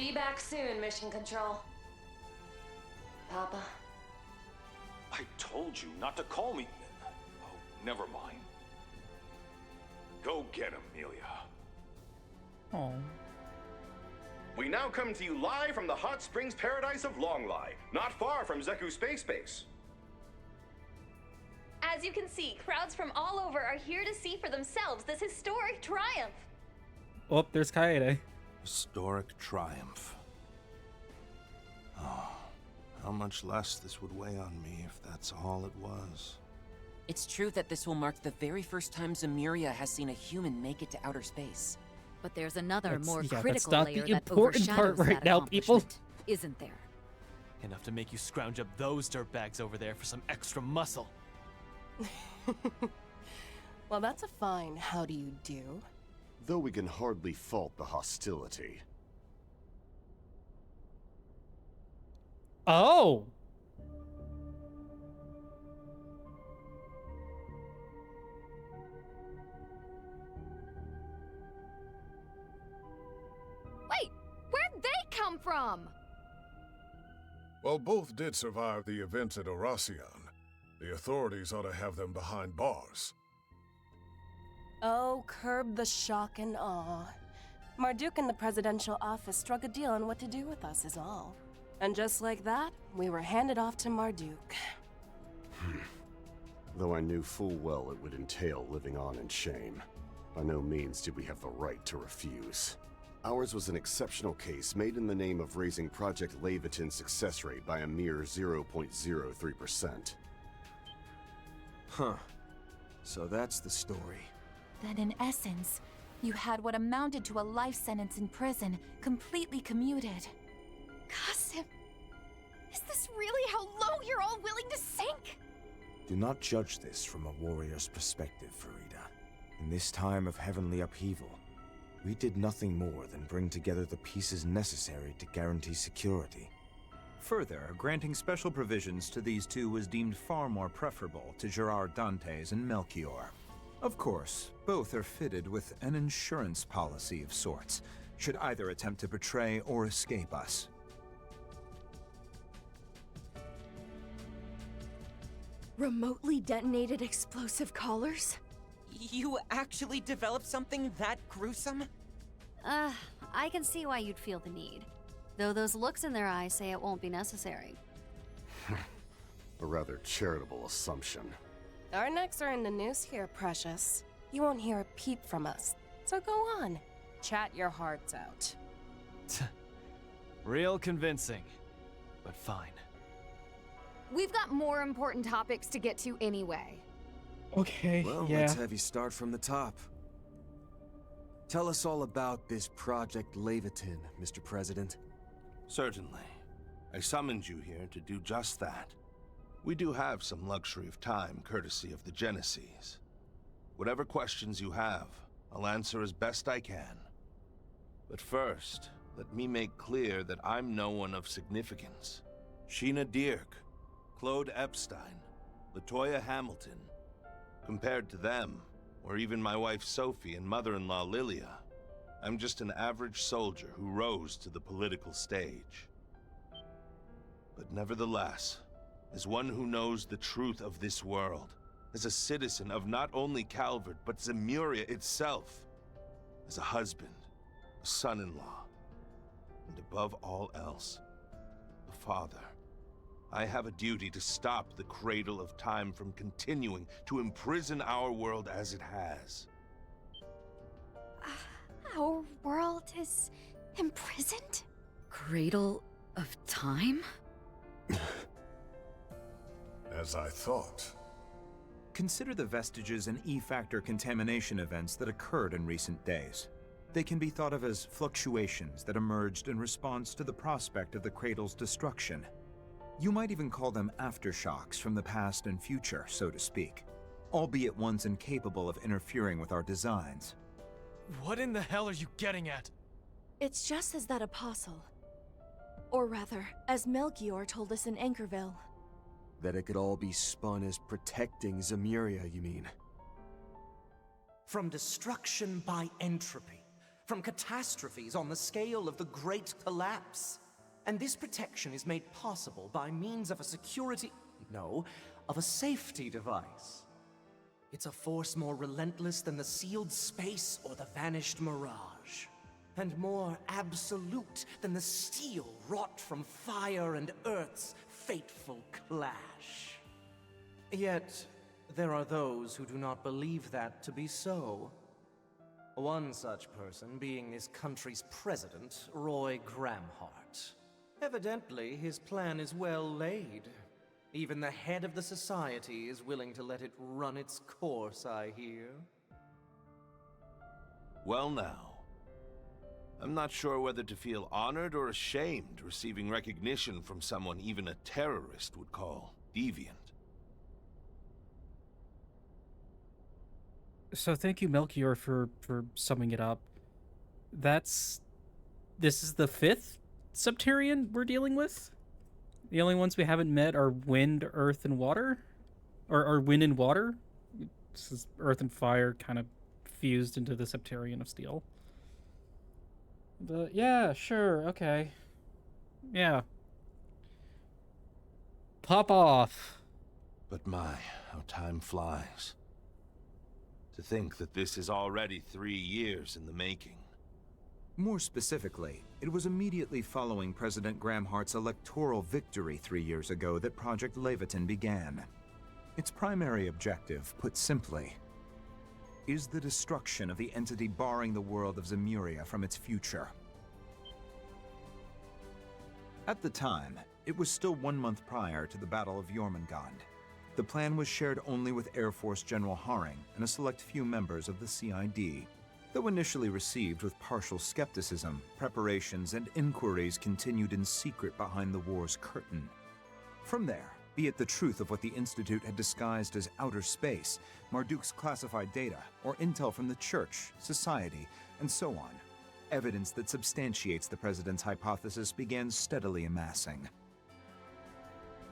Be back soon, Mission Control. Papa. I told you not to call me. Oh, never mind. Go get him, Amelia. Oh. We now come to you live from the hot springs paradise of Longlai, not far from Zeku Space Base. As you can see, crowds from all over are here to see for themselves this historic triumph. Oh, there's Kaede. Historic triumph. Oh, how much less this would weigh on me if that's all it was. It's true that this will mark the very first time Zemuria has seen a human make it to outer space. But there's another more that's critical not layer the that important part overshadows right that now, people. accomplishment, isn't there? Enough to make you scrounge up those dirtbags over there for some extra muscle. Well, that's a fine how do you do. Though we can hardly fault the hostility. Oh! Wait, where'd they come from? Well, both did survive the events at Oracion. The authorities ought to have them behind bars. Oh, curb the shock and awe. Marduk and the presidential office struck a deal on what to do with us is all. And just like that, we were handed off to Marduk. Though I knew full well it would entail living on in shame. By no means did we have the right to refuse. Ours was an exceptional case made in the name of raising Project Leviton's success rate by a mere 0.03%. Huh. So that's the story. Then in essence, you had what amounted to a life sentence in prison, completely commuted. Qasim, is this really how low you're all willing to sink? Do not judge this from a warrior's perspective, Farida. In this time of heavenly upheaval, we did nothing more than bring together the pieces necessary to guarantee security. Further, granting special provisions to these two was deemed far more preferable to Gerard Dantes and Melchior. Of course, both are fitted with an insurance policy of sorts, should either attempt to betray or escape us. Remotely detonated explosive collars? You actually developed something that gruesome? I can see why you'd feel the need. Though those looks in their eyes say it won't be necessary. A rather charitable assumption. Our necks are in the noose here, Precious. You won't hear a peep from us. So go on. Chat your hearts out. Real convincing, but fine. We've got more important topics to get to anyway. Okay, well, yeah. let's have you start from the top. Tell us all about this Project Leviton, Mr. President. Certainly. I summoned you here to do just that. We do have some luxury of time, courtesy of the Genesees. Whatever questions you have, I'll answer as best I can. But first, let me make clear that I'm no one of significance. Sheena Dierk, Claude Epstein, Latoya Hamilton. Compared to them, or even my wife Sophie and mother-in-law Lilia, I'm just an average soldier who rose to the political stage. But nevertheless, as one who knows the truth of this world, as a citizen of not only Calvert, but Zemuria itself, as a husband, a son-in-law, and above all else, a father, I have a duty to stop the Cradle of Time from continuing to imprison our world as it has. Our world is imprisoned? Cradle of Time? As I thought. Consider the vestiges and E-factor contamination events that occurred in recent days. They can be thought of as fluctuations that emerged in response to the prospect of the Cradle's destruction. You might even call them aftershocks from the past and future, so to speak, albeit ones incapable of interfering with our designs. What in the hell are you getting at? It's just as that apostle. Or rather, as Melchior told us in Anchorville. That it could all be spun as protecting Zemuria, you mean? From destruction by entropy, from catastrophes on the scale of the Great Collapse. And this protection is made possible by means of a of a safety device. It's a force more relentless than the sealed space or the vanished mirage, and more absolute than the steel wrought from fire and Earth's fateful clash. Yet, there are those who do not believe that to be so. One such person being this country's president, Roy Gramhart. Evidently, his plan is well laid. Even the head of the society is willing to let it run its course, I hear. Well now, I'm not sure whether to feel honored or ashamed receiving recognition from someone even a terrorist would call deviant. So thank you, Melchior, for summing it up. This is the 5th Septarian we're dealing with? The only ones we haven't met are wind, earth, and water? Or wind and water? This is earth and fire kind of fused into the Septarian of steel. But yeah, sure, okay. Yeah. Pop off. But my, how time flies. To think that this is already 3 years in the making. More specifically, it was immediately following President Gramhart's electoral victory 3 years ago that Project Leviathan began. Its primary objective, put simply, is the destruction of the entity barring the world of Zemuria from its future. At the time, it was still 1 month prior to the Battle of Jormungand. The plan was shared only with Air Force General Haring and a select few members of the CID. Though initially received with partial skepticism, preparations and inquiries continued in secret behind the war's curtain. From there, be it the truth of what the Institute had disguised as outer space, Marduk's classified data, or intel from the Church, Society, and so on, evidence that substantiates the President's hypothesis began steadily amassing.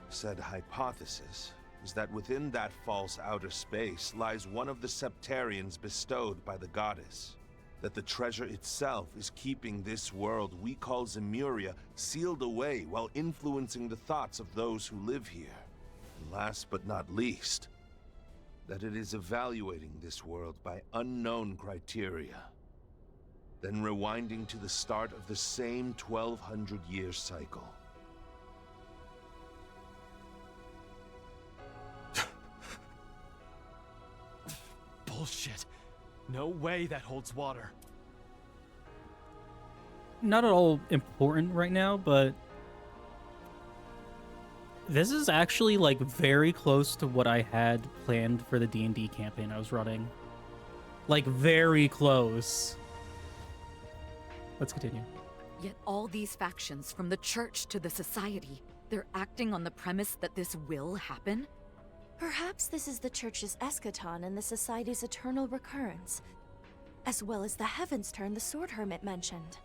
Said hypothesis is that within that false outer space lies one of the Septarians bestowed by the goddess. That the treasure itself is keeping this world we call Zemuria sealed away while influencing the thoughts of those who live here. And last but not least, that it is evaluating this world by unknown criteria. Then rewinding to the start of the same 1200-year cycle. Bullshit. No way that holds water. Not at all important right now, but this is actually like very close to what I had planned for the D&D campaign I was running. Like very close. Let's continue. Yet all these factions, from the church to the society, they're acting on the premise that this will happen? Perhaps this is the Church's eschaton and the Society's eternal recurrence, as well as the Heaven's Turn the Sword Hermit mentioned.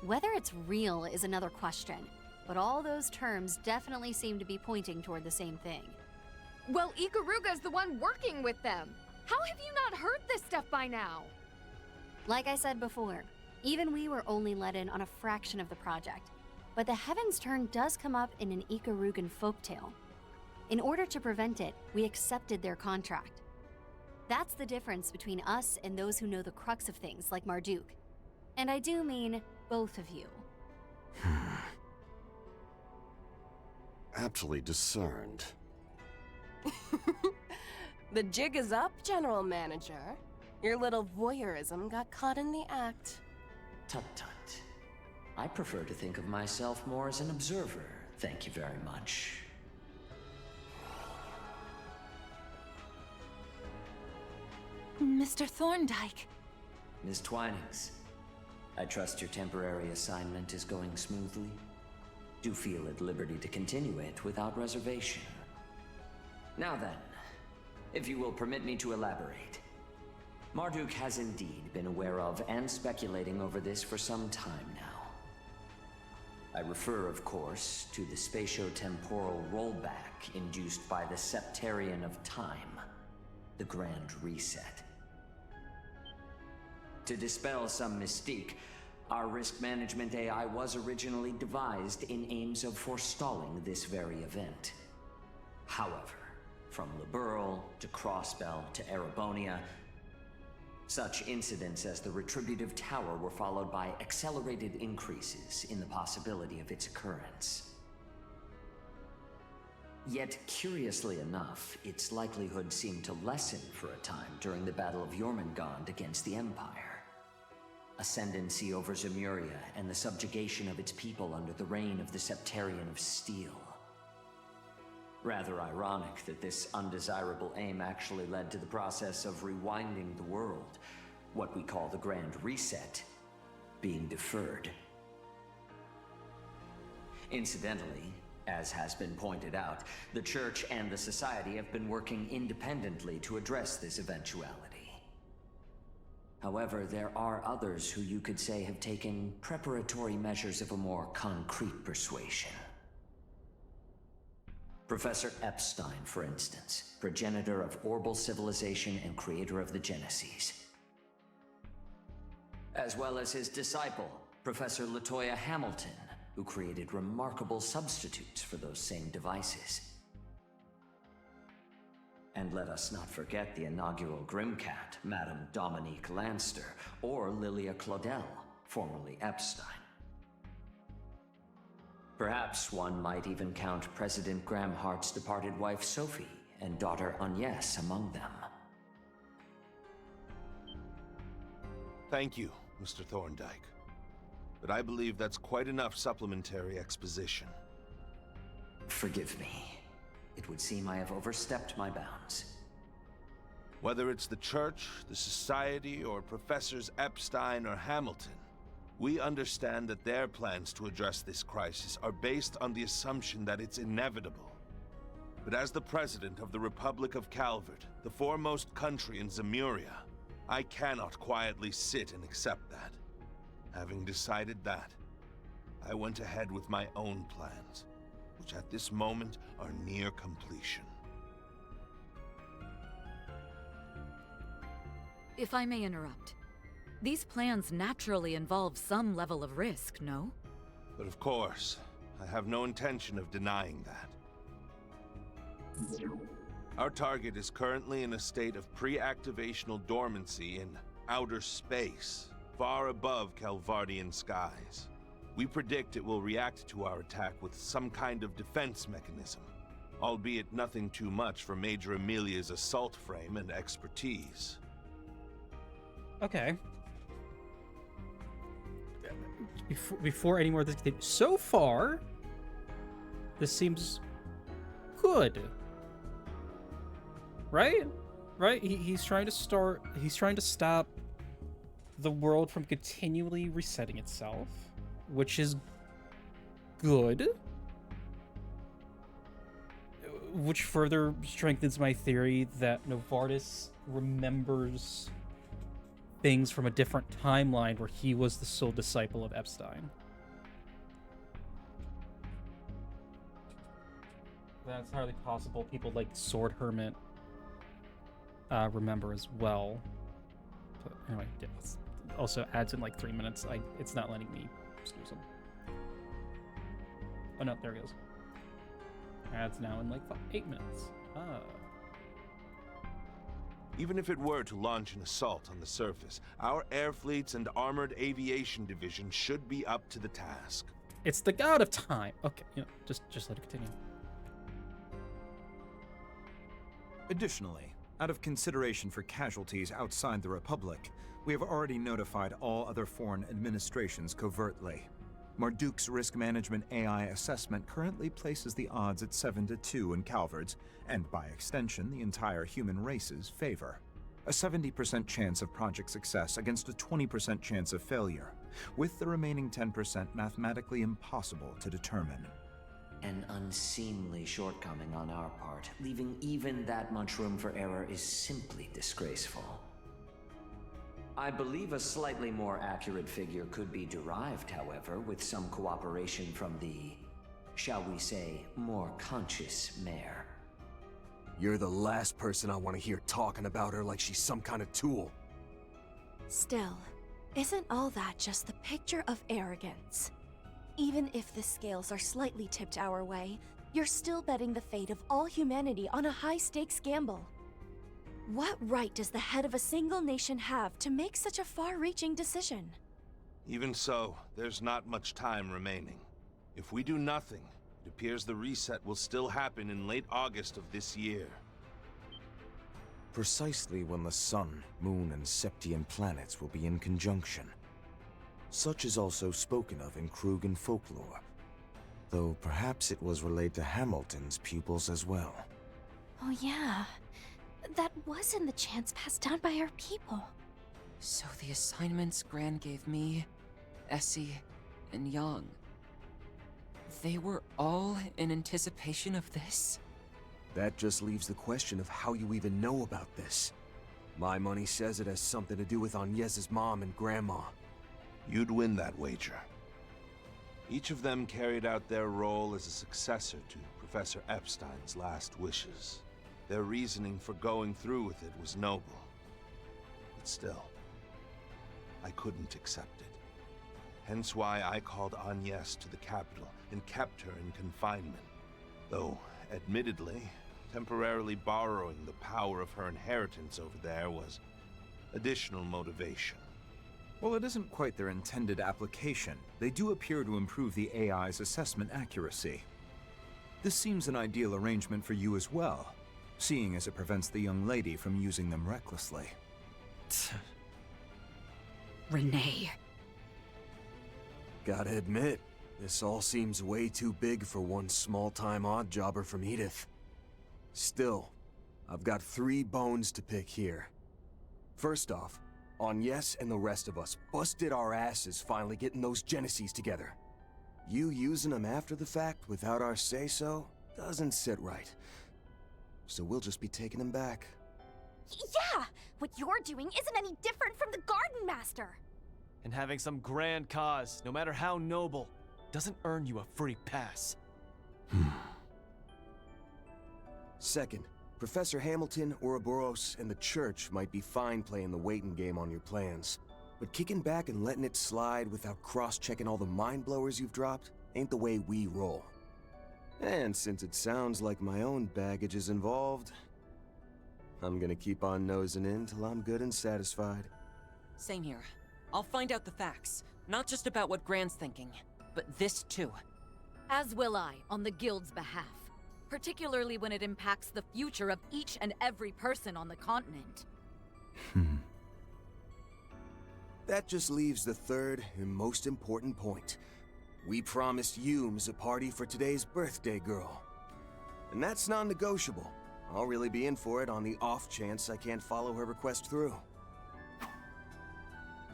Whether it's real is another question, but all those terms definitely seem to be pointing toward the same thing. Well, Ikaruga's the one working with them. How have you not heard this stuff by now? Like I said before, even we were only let in on a fraction of the project, but the Heaven's Turn does come up in an Ikarugan folktale. In order to prevent it, we accepted their contract. That's the difference between us and those who know the crux of things like Marduk. And I do mean both of you. Aptly discerned. The jig is up, General Manager. Your little voyeurism got caught in the act. Tut-tut. I prefer to think of myself more as an observer, thank you very much. Mr. Thorndyke. Miss Twinings, I trust your temporary assignment is going smoothly. Do feel at liberty to continue it without reservation. Now then, if you will permit me to elaborate. Marduk has indeed been aware of and speculating over this for some time now. I refer, of course, to the spatio-temporal rollback induced by the Septarian of Time, the Grand Reset. To dispel some mystique, our risk management AI was originally devised in aims of forestalling this very event. However, from Liberl to Crossbell to Erebonia, such incidents as the Retributive Tower were followed by accelerated increases in the possibility of its occurrence. Yet, curiously enough, its likelihood seemed to lessen for a time during the Battle of Jormungand against the Empire. Ascendancy over Zemuria and the subjugation of its people under the reign of the Septarian of Steel. Rather ironic that this undesirable aim actually led to the process of rewinding the world, what we call the Grand Reset, being deferred. Incidentally, as has been pointed out, the Church and the Society have been working independently to address this eventuality. However, there are others who you could say have taken preparatory measures of a more concrete persuasion. Professor Epstein, for instance, progenitor of Orbal civilization and creator of the Genesis. As well as his disciple, Professor Latoya Hamilton, who created remarkable substitutes for those same devices. And let us not forget the inaugural Grimcat, Madame Dominique Lanster, or Lilia Claudel, formerly Epstein. Perhaps one might even count President Graham Hart's departed wife Sophie and daughter Agnes among them. Thank you, Mr. Thorndyke. But I believe that's quite enough supplementary exposition. Forgive me. It would seem I have overstepped my bounds. Whether it's the Church, the Society, or Professors Epstein or Hamilton, we understand that their plans to address this crisis are based on the assumption that it's inevitable. But as the President of the Republic of Calvert, the foremost country in Zemuria, I cannot quietly sit and accept that. Having decided that, I went ahead with my own plans, which at this moment are near completion. If I may interrupt, these plans naturally involve some level of risk, no? But of course, I have no intention of denying that. Our target is currently in a state of pre-activational dormancy in outer space, far above Calvardian skies. We predict it will react to our attack with some kind of defense mechanism, albeit nothing too much for Major Amelia's assault frame and expertise. Okay. Before any more of this, so far, this seems good. Right? Right? He's trying to stop the world from continually resetting itself, which is good. Which further strengthens my theory that Novartis remembers things from a different timeline where he was the sole disciple of Epstein. That's entirely possible. People like Sword Hermit remember as well. But anyway, yeah, also adds in like 3 minutes. It's not letting me snooze him. Oh no, there he goes. Adds now in like 8 minutes. Even if it were to launch an assault on the surface, our air fleets and armored aviation division should be up to the task. It's the god of time. Okay, just let it continue. Additionally, out of consideration for casualties outside the Republic, we have already notified all other foreign administrations covertly. Marduk's risk management AI assessment currently places the odds at 7-2 in Calvard's, and by extension, the entire human race's favor. A 70% chance of project success against a 20% chance of failure, with the remaining 10% mathematically impossible to determine. An unseemly shortcoming on our part. Leaving even that much room for error is simply disgraceful. I believe a slightly more accurate figure could be derived, however, with some cooperation from the, shall we say, more conscious mayor. You're the last person I want to hear talking about her like she's some kind of tool. Still, Isn't all that just the picture of arrogance? Even if the scales are slightly tipped our way, you're still betting the fate of all humanity on a high-stakes gamble. What right does the head of a single nation have to make such a far-reaching decision? Even so, there's not much time remaining. If we do nothing, it appears the reset will still happen in late August of this year. Precisely when the sun, moon, and Septian planets will be in conjunction. Such is also spoken of in Krugan folklore, though perhaps it was relayed to Hamilton's pupils as well. Oh yeah, that was in the chants passed down by our people. So the assignments Gran gave me, Essie, and Yang, they were all in anticipation of this? That just leaves the question of how you even know about this. My money says it has something to do with Agnes's mom and grandma. You'd win that wager. Each of them carried out their role as a successor to Professor Epstein's last wishes. Their reasoning for going through with it was noble. But still, I couldn't accept it. Hence why I called Agnes to the capital and kept her in confinement. Though, admittedly, temporarily borrowing the power of her inheritance over there was additional motivation. While it isn't quite their intended application, they do appear to improve the AI's assessment accuracy. This seems an ideal arrangement for you as well, seeing as it prevents the young lady from using them recklessly. Renee. Gotta admit, this all seems way too big for one small-time odd-jobber from Edith. Still, I've got 3 bones to pick here. First off, Agnes and the rest of us busted our asses finally getting those Genesees together. You using them after the fact without our say-so doesn't sit right. So we'll just be taking them back. Yeah! What you're doing isn't any different from the Garden Master! And having some grand cause, no matter how noble, doesn't earn you a free pass. Second, Professor Hamilton, Ouroboros, and the Church might be fine playing the waiting game on your plans. But kicking back and letting it slide without cross-checking all the mind-blowers you've dropped ain't the way we roll. And since it sounds like my own baggage is involved, I'm gonna keep on nosing in till I'm good and satisfied. Same here. I'll find out the facts. Not just about what Gran's thinking, but this too. As will I, on the Guild's behalf. Particularly when it impacts the future of each and every person on the continent. That just leaves the third and most important point. We promised Humes a party for today's birthday girl. And that's non-negotiable. I'll really be in for it on the off chance I can't follow her request through.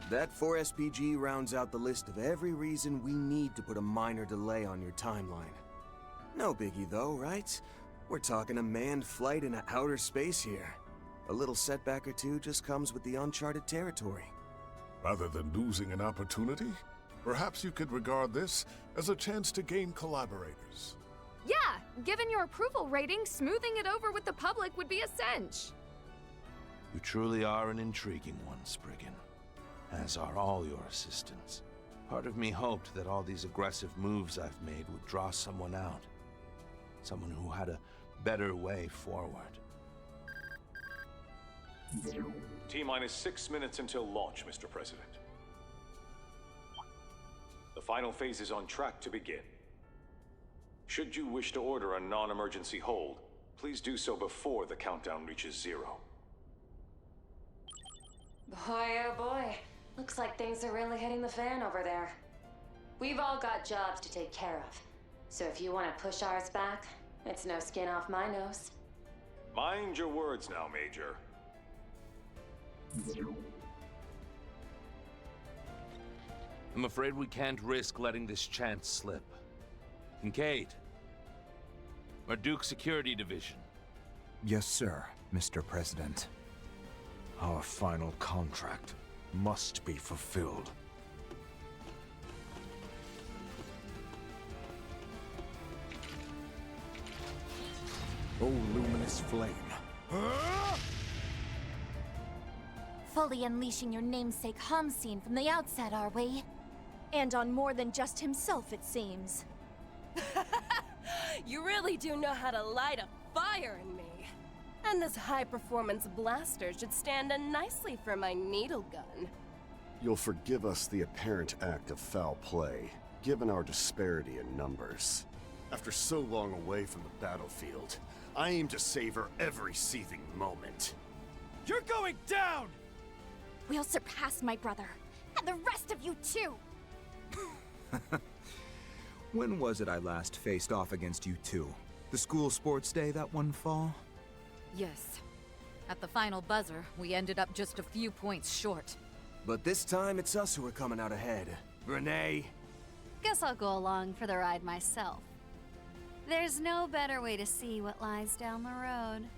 That 4-SPG rounds out the list of every reason we need to put a minor delay on your timeline. No biggie though, right? We're talking a manned flight into outer space here. A little setback or two just comes with the uncharted territory. Rather than losing an opportunity, perhaps you could regard this as a chance to gain collaborators. Yeah, given your approval rating, smoothing it over with the public would be a cinch. You truly are an intriguing one, Spriggan. As are all your assistants. Part of me hoped that all these aggressive moves I've made would draw someone out. Someone who had a better way forward. T-minus 6 minutes until launch, Mr. President. The final phase is on track to begin. Should you wish to order a non-emergency hold, please do so before the countdown reaches 0. Boy, oh boy. Looks like things are really hitting the fan over there. We've all got jobs to take care of. So if you want to push ours back, it's no skin off my nose. Mind your words now, Major. I'm afraid we can't risk letting this chance slip. Kincaid. Marduk Security Division. Yes, sir, Mr. President. Our final contract must be fulfilled. O luminous flame. fully unleashing your namesake hum scene from the outset, are we? And on more than just himself, it seems. You really do know how to light a fire in me. And this high-performance blaster should stand in nicely for my needle gun. You'll forgive us the apparent act of foul play, given our disparity in numbers. After so long away from the battlefield, I aim to savor every seething moment. You're going down! We'll surpass my brother, and the rest of you too! When was it I last faced off against you two? The school sports day that one fall? Yes. At the final buzzer, we ended up just a few points short. But this time, it's us who are coming out ahead. Renee? Guess I'll go along for the ride myself. There's no better way to see what lies down the road.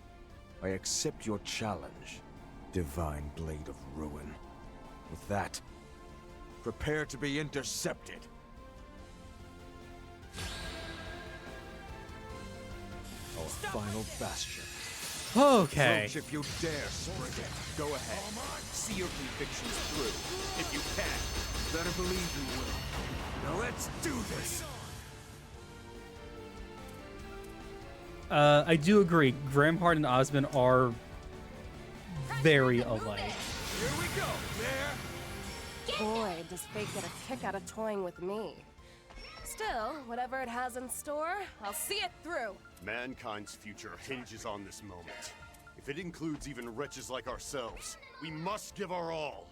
I accept your challenge, Divine Blade of Ruin. With that, prepare to be intercepted. Our final bastion. Okay. Approach if you dare, spring it. Go ahead. See your convictions through. If you can. Better believe you will. Now let's do this! I do agree. Grampart and Osmond are very alike. Here we go, there. Boy, does fate get a kick out of toying with me. Still, whatever it has in store, I'll see it through. Mankind's future hinges on this moment. If it includes even wretches like ourselves, we must give our all.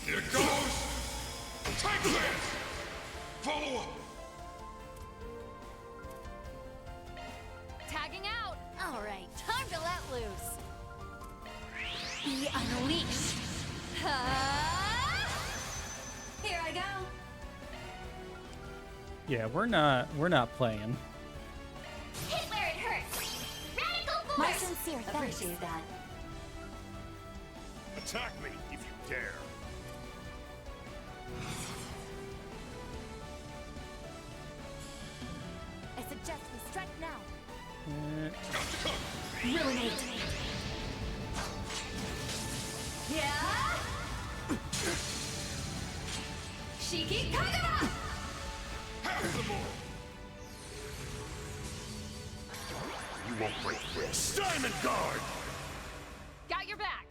Here it goes! Take this! Follow up! Tagging out! Alright, time to let loose. Be unleashed. Here I go. Yeah, we're not playing. Hit where it hurts. Radical force. My sincere thanks. Appreciate that. Attack me if you dare. I suggest we strike now. Ruinate. Yeah. Shiki Kagura. Have some more! You won't break this. Diamond Guard! Got your back!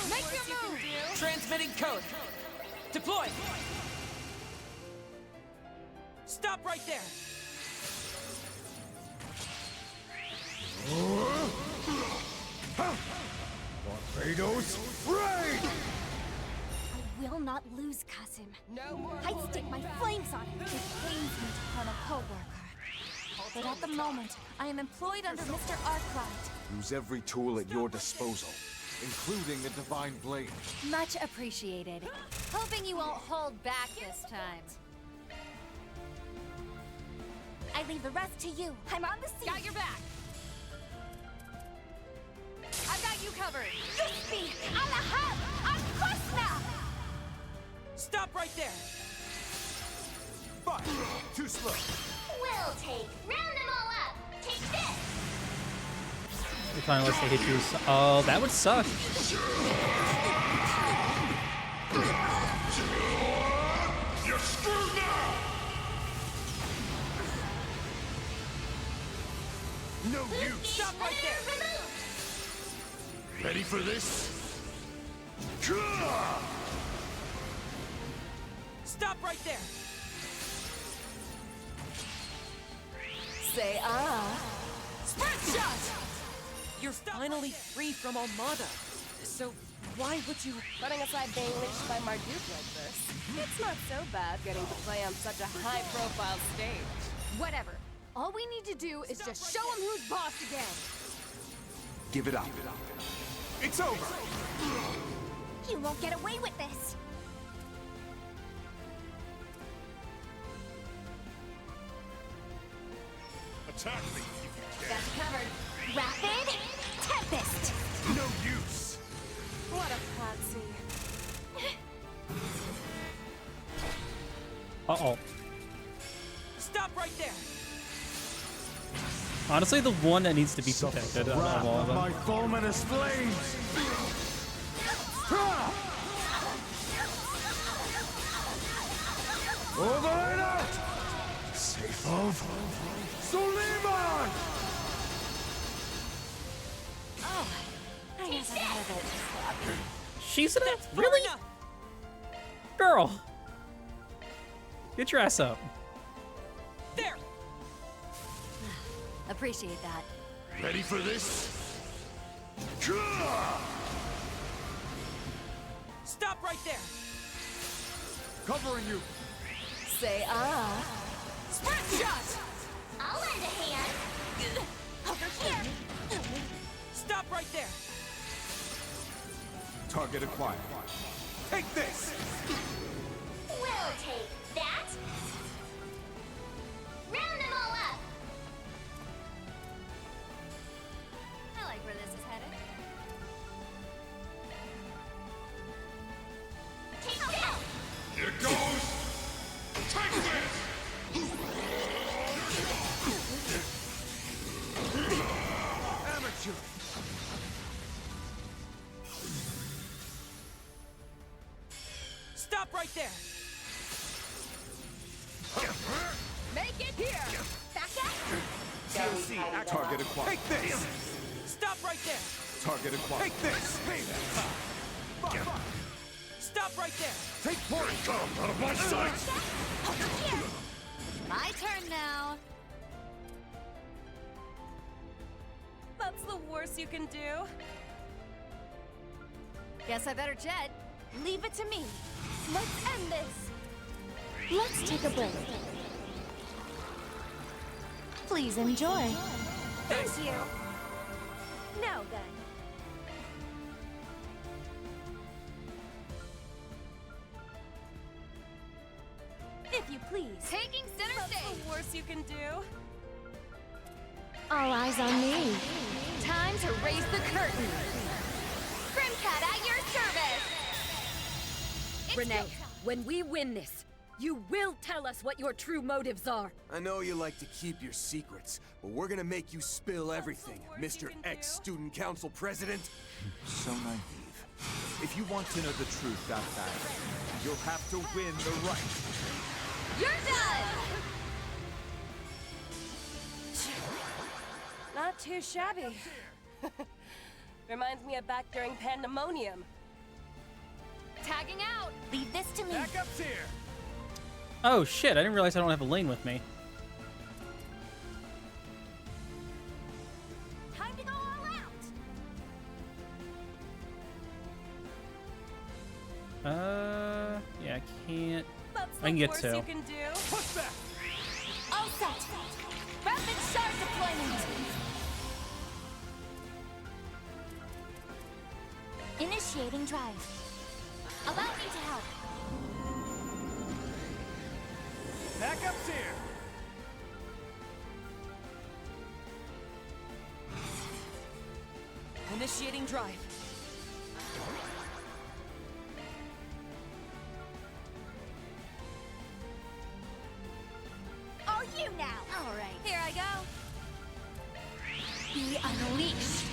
Make your move! Transmitting code. Deploy. Stop right there. Barbados, raid! I will not lose, Kasim. No more. I'd stick my flames on him. It pains me to harm a co-worker. But at the moment, I am employed under Mr. Arkwright. Use every tool at your disposal, including the Divine Blade. Much appreciated. Hoping you won't hold back this time. I leave the rest to you. I'm on the scene. Got your back! I've got you covered! Yuspi! Alahab! Al-Qasna! Stop right there. Fuck! Too slow. We'll take. Round them all up. Take this! You're fine unless they hit you. Oh, that would suck. You're screwed now! No use! Stop right there. Ready for this? Stop right there. Say Spread shot. You're finally free from Armada. So why would you? Putting aside being lynched by Marduk like this, it's not so bad getting to play on such a high-profile stage. Whatever. All we need to do is just show him who's boss again. Give it up. It's over. You won't get away with this. Attack me if you can. Got you covered. Rapid Tempest. No use! What a patsy. Uh-oh. Stop right there. Honestly, the one that needs to be protected out of all of them. My fulminous flames! Overrated! Safe of Suleiman! Oh, I guess I got a bit sloppy. She's in it? Really? Girl! Get your ass up. There! Appreciate that. Ready for this? Stop right there! Covering you! Say Sprint shot! I'll lend a hand. Over here. Stop right there! Target acquired. Take this! We'll take that. Round them all up. I like where this is headed. Take that. Here goes! Take this! Amateur! Stop right there! Make it here. Back up. Target acquired. Take this! Stop right there! Target acquired. Take this! Stop right there! Take point! Come out of my sight! Over here. My turn now. That's the worst you can do. Guess I better jet. Leave it to me. Let's end this. Let's take a break. Please enjoy. Thank you. Now then. If you please. Taking center That's stage. the worst you can do. All eyes on me. Time to raise the curtain. Grimcat at your service. Renee, when we win this, you will tell us what your true motives are. I know you like to keep your secrets, but we're gonna make you spill everything, Mr. Ex-Student Council President. So naive. If you want to know the truth that bad, you'll have to win the right. You're done. Not too shabby. Reminds me of back during Pandemonium. Tagging out. Leave this to me. Backup's here! Oh shit, I didn't realize I don't have a lane with me. Time to go all out. Yeah, I can't. That's I can the get worst two. you can do. Push back! All set. Rapid shard deployment. Initiating drive. Allow me to help. Backup's here! Initiating drive. All you now. All right. Here I go. Be unleashed.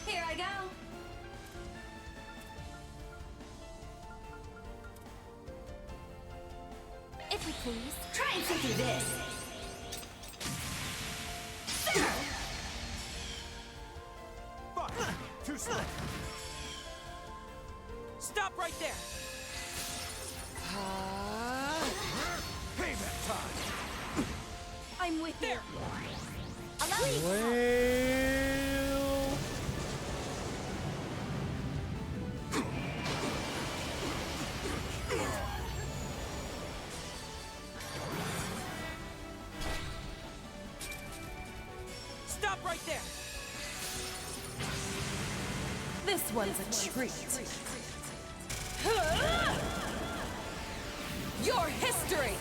Here I go. If you please. Try and sit through this. Fuck! Too slow! Stop right there! Payback time! I'm with you. Allow me. Well... Stop right there! This one's a treat. Your history.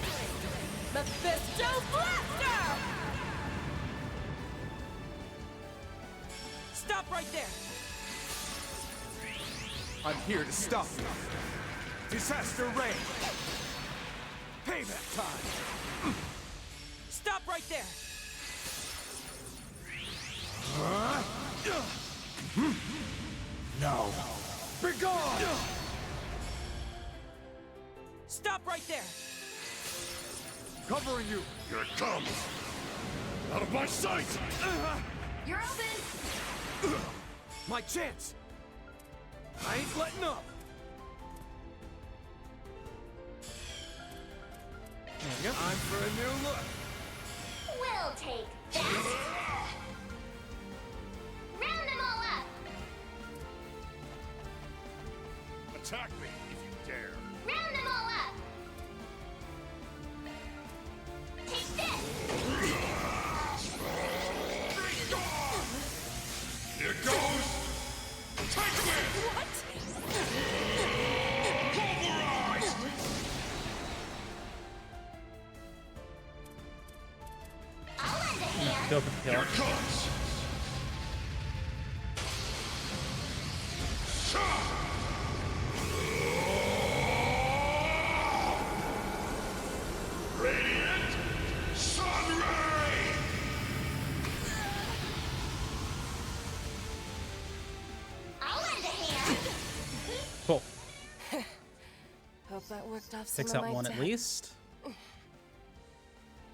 Mephisto Blaster! Stop right there! I'm here to stop you. Disaster rain! Payback time! Stop right there! No. Be gone! Stop right there! Covering you! Here it comes! Out of my sight! You're open! My chance! I ain't letting up! Time for a new look! We'll take that! Round them all up! Attack me if you dare! Round them all up! Take this! Here goes! Take this! What? Pulverize! I'll lend a hand! Go for the kill. Here it comes! Radiant Sun Ray! I'll lend a hand! Cool. Hope that worked off some Picks of out my one at debt. least.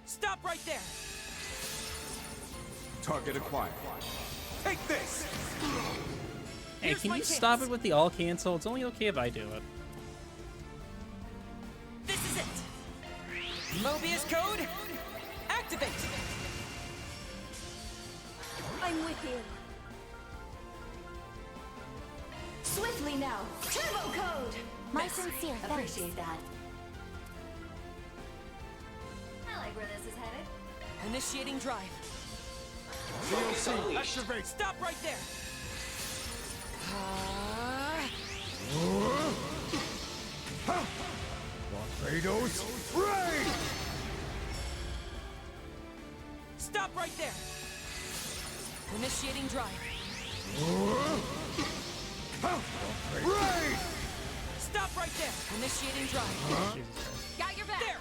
Stop right there! Target acquired. Take this! Hey, Here's can my you chance. stop it with the all cancel? It's only okay if I do it. This is it! Mobius code, activate! I'm with you. Swiftly now. Turbo code. My sincere thanks. Appreciate that. I like where this is headed. Initiating drive. DLC, activate! Stop right there! Barbados, rain! Stop right there! Initiating drive. Rain! Stop right there! Initiating drive. Jesus Christ. Got your back. There!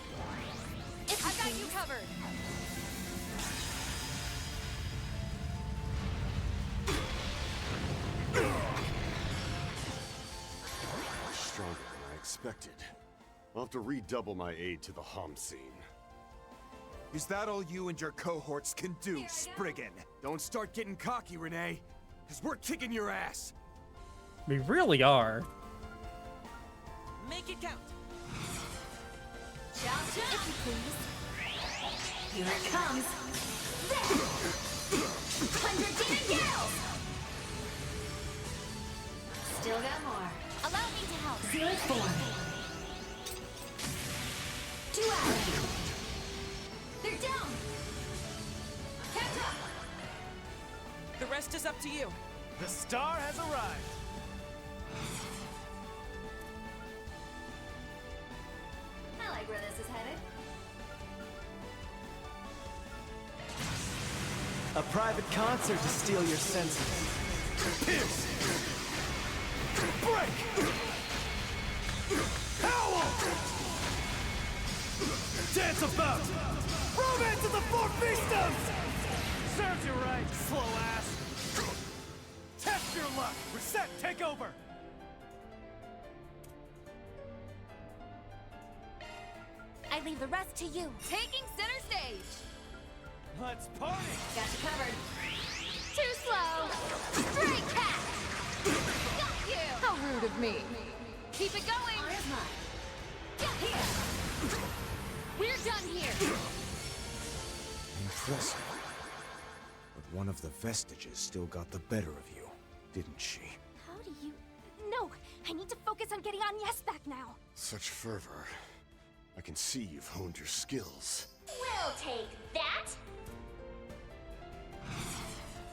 I got you covered. Stronger than I expected. I'll have to redouble my aid to the Hom scene. Is that all you and your cohorts can do, Spriggan? Don't start getting cocky, Renee, because we're kicking your ass. We really are. Make it count! Chow chow! If you please. Here it comes! 100 demon gals! Still got more. Allow me to help. Seal it form. Duality. They're down! Catch up! The rest is up to you. The star has arrived! I like where this is headed. A private concert to steal your senses. Pierce! Break! Howl! Dance about! Romance of the Four Fiefdoms! Serves you right, slow ass! Test your luck! Reset, take over! I leave the rest to you. Taking center stage. Let's party! Got you covered. Too slow. Stray cat. Got you. How rude of me. Keep it going. Honor's mine. Get here. We're done here. Impressive. But one of the vestiges still got the better of you, didn't she? How do you... No, I need to focus on getting Agnes back now. Such fervor. I can see you've honed your skills. We'll take that!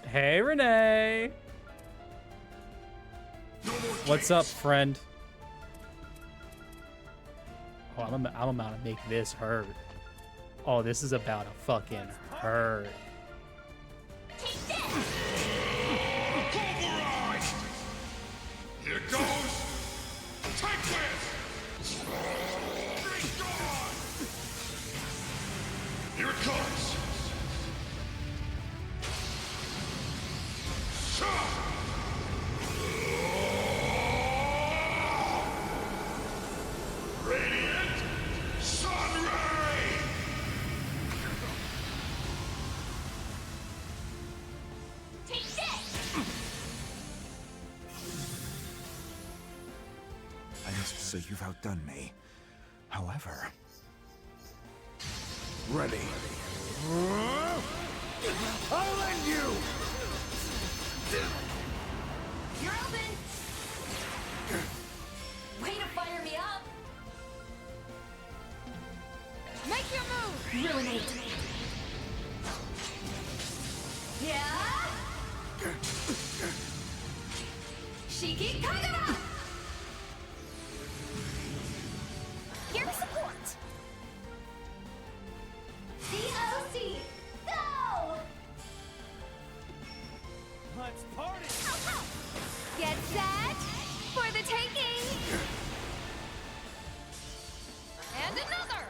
Hey, Renee. What's up, friend? Oh, I'm about to make this hurt. Oh, this is about to fucking hurt. Take this! Pulverize! Here goes! Take this! so you've outdone me. However... Ready. I'll end you! You're open! Way to fire me up! Make your move! Ruinate! Yeah! Shiki Kagura! Here to support! DOC! Go! Let's party! Get set for the taking! And another!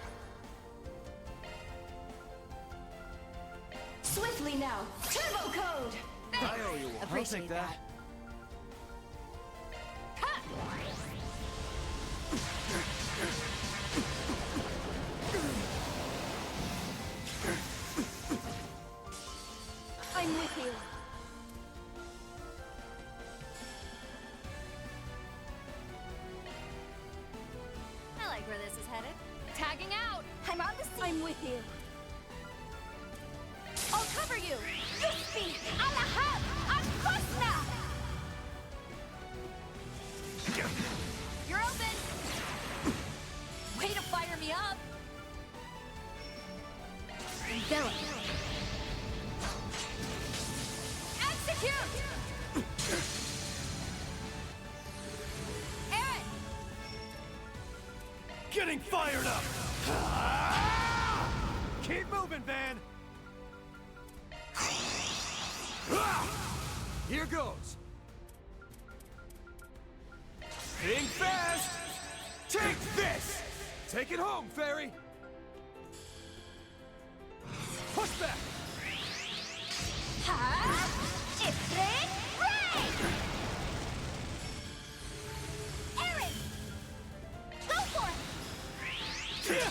Swiftly now! Turbo code! I owe you one. I'll Appreciate take that. I'm with you. I like where this is headed. Tagging out! I'm on the scene! I'm with you. I'll cover you! Yuspi! Alahab! Akwasna! You're open! Way to fire me up! Envelop. Execute! Aaron! Getting fired up! Keep moving, Van! Here goes! Think fast! Take this! Take it home, Fairy! Push back! Ha! Ifrit Ray! Aaron! Go for it!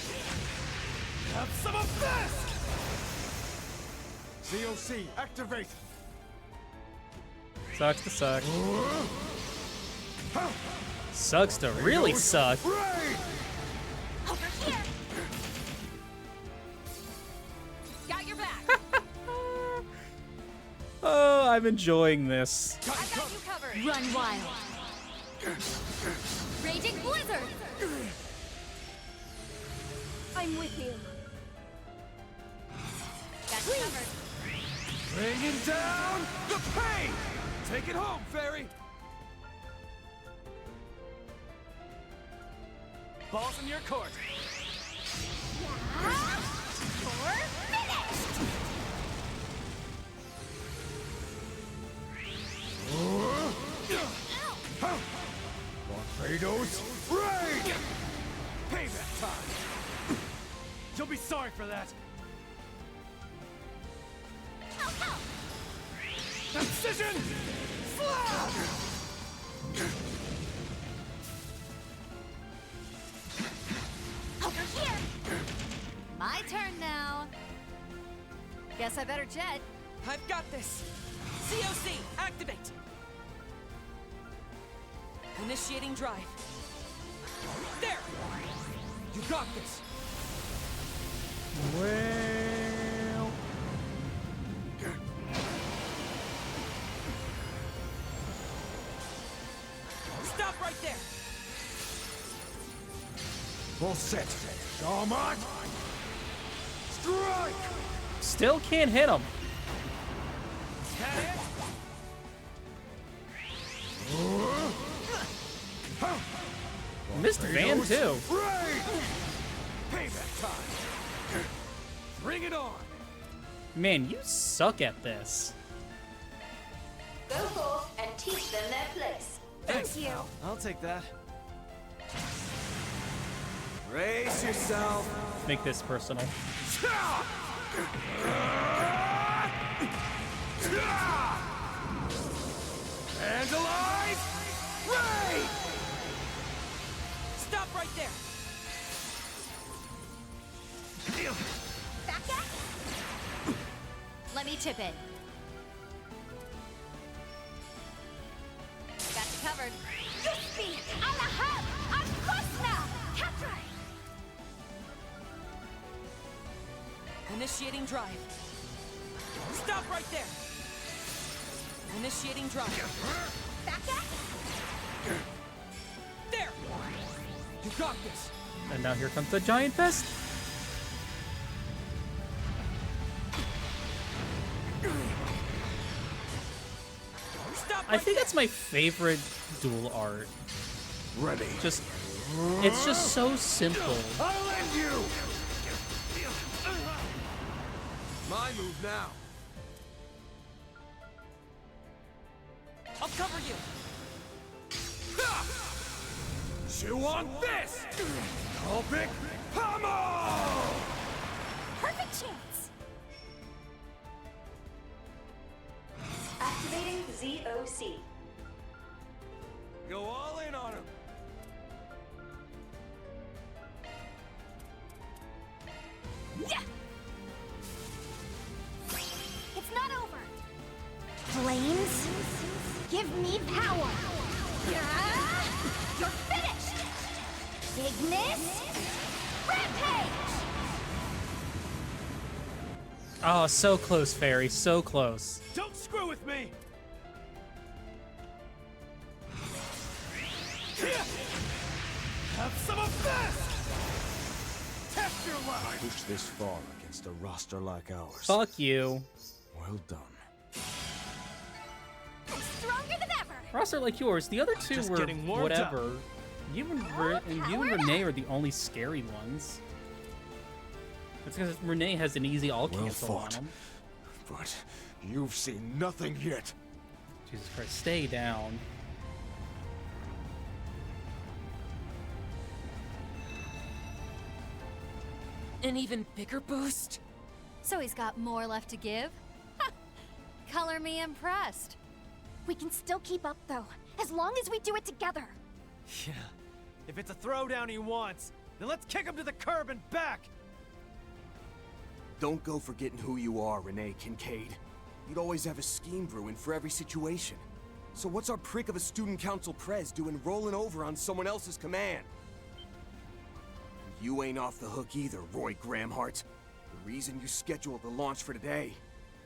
Have some of this! COC, activate! Sucks to suck. Sucks to really suck. Over here! Got your back! Oh, I'm enjoying this. I got you covered! Run wild! Raging Blizzard! I'm with you. Got you covered! Bringing down the pain! Take it home, Fairy! Ball's in your court. You're finished! Barbados Raid! Payback time! You'll be sorry for that! Precision! Slap! Over here! My turn now. Guess I better jet. I've got this. COC, activate. Initiating drive. There! You got this! Well... Stop right there! All set. Damat! Strike! Still can't hit him. Missed Van too. Payback time! Bring it on! Man, you suck at this. Go forth and teach them their place. Thanks, you. pal. I'll take that. Brace yourself! Make this personal. And alive! Raid! Stop right there! Back up! Let me chip in. Got you covered. Yuspi! Alahab! Akwasna! Initiating drive. Stop right there! Initiating drive. Back at? There! You got this! And now here comes the giant fist. Stop I think that's my favorite duel art. Ready. It's just so simple. I'll end you! My move now. I'll cover you! Chew on this! Olbic Pommel! Perfect chance! Activating ZOC. Go all in on him! Yeah! It's not over! Flames, give me power! Yeah! You're finished! Ignis, rampage! Oh, so close, Fairy. So close. Don't screw with me! Have some of this! Test your luck! Push this far against a roster like ours. Fuck you. Well done. I'm stronger than ever! Roster like yours. The other two Just were getting warmed whatever. You and Renee are the only scary ones. That's because Renee has an easy all cancel on him. But you've seen nothing yet. Jesus Christ, stay down. An even bigger boost? So he's got more left to give? Color me impressed. We can still keep up, though, as long as we do it together. Yeah. If it's a throwdown he wants, then let's kick him to the curb and back! Don't go forgetting who you are, Renee Kincaid. You'd always have a scheme brewing for every situation. So what's our prick of a student council prez doing rolling over on someone else's command? You ain't off the hook either, Roy Gramhart. The reason you scheduled the launch for today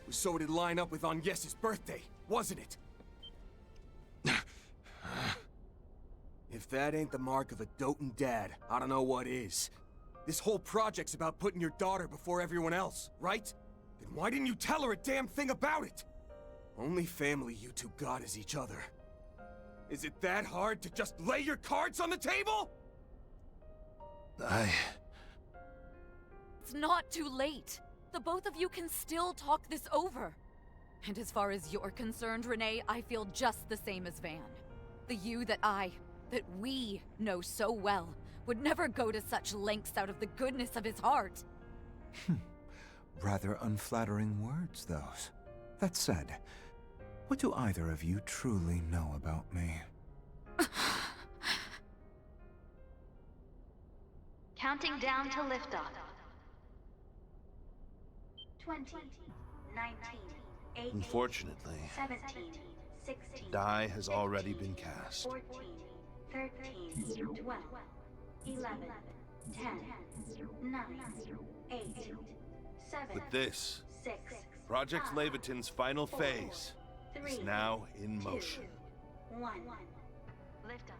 was so it'd line up with Agnes's birthday, wasn't it? If that ain't the mark of a doting dad, I don't know what is. This whole project's about putting your daughter before everyone else, right? Then why didn't you tell her a damn thing about it? Only family you two got is each other. Is it that hard to just lay your cards on the table? It's not too late. The both of you can still talk this over. And as far as you're concerned, Renee, I feel just the same as Van. The you that we know so well would never go to such lengths out of the goodness of his heart. Rather unflattering words, those. That said, what do either of you truly know about me? Counting down to liftoff. 20, 19, 18, Unfortunately, 17, 16, die has already been cast. 14, 13, 12, 11, 10, 9, 8, 7, With this, 6, Project 5, Leviton's final 4, phase is 3, now in 2, motion. 1. Lift off.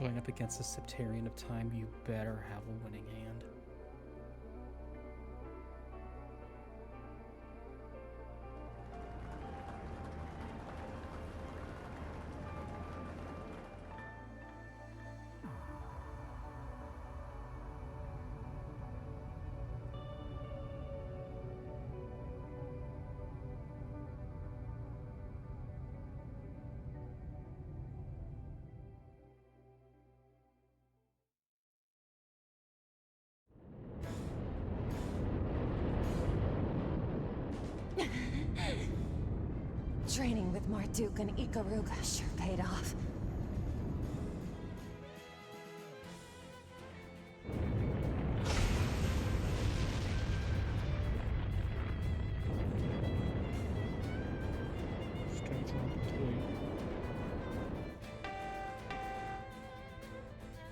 Going up against the Septarian of Time, you better have a winning hand. Training with Marduk and Ikaruga sure paid off.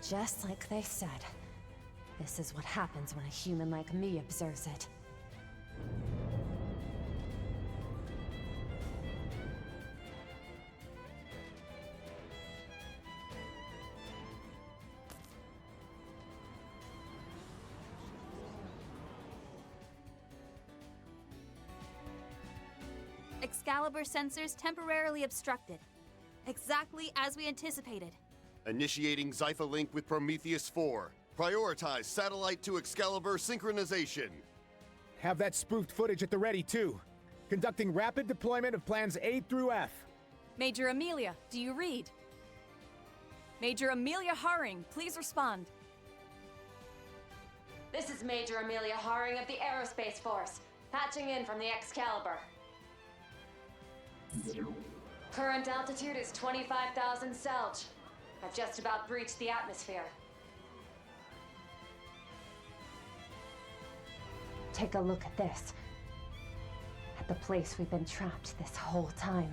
Just like they said. This is what happens when a human like me observes it. Excalibur sensors temporarily obstructed. Exactly as we anticipated. Initiating Zypha link with Prometheus 4. Prioritize satellite to Excalibur synchronization. Have that spoofed footage at the ready, too. Conducting rapid deployment of plans A through F. Major Amelia, do you read? Major Amelia Haring, please respond. This is Major Amelia Haring of the Aerospace Force, patching in from the Excalibur. Current altitude is 25,000 Selge. I've just about breached the atmosphere. Take a look at this. At the place we've been trapped this whole time.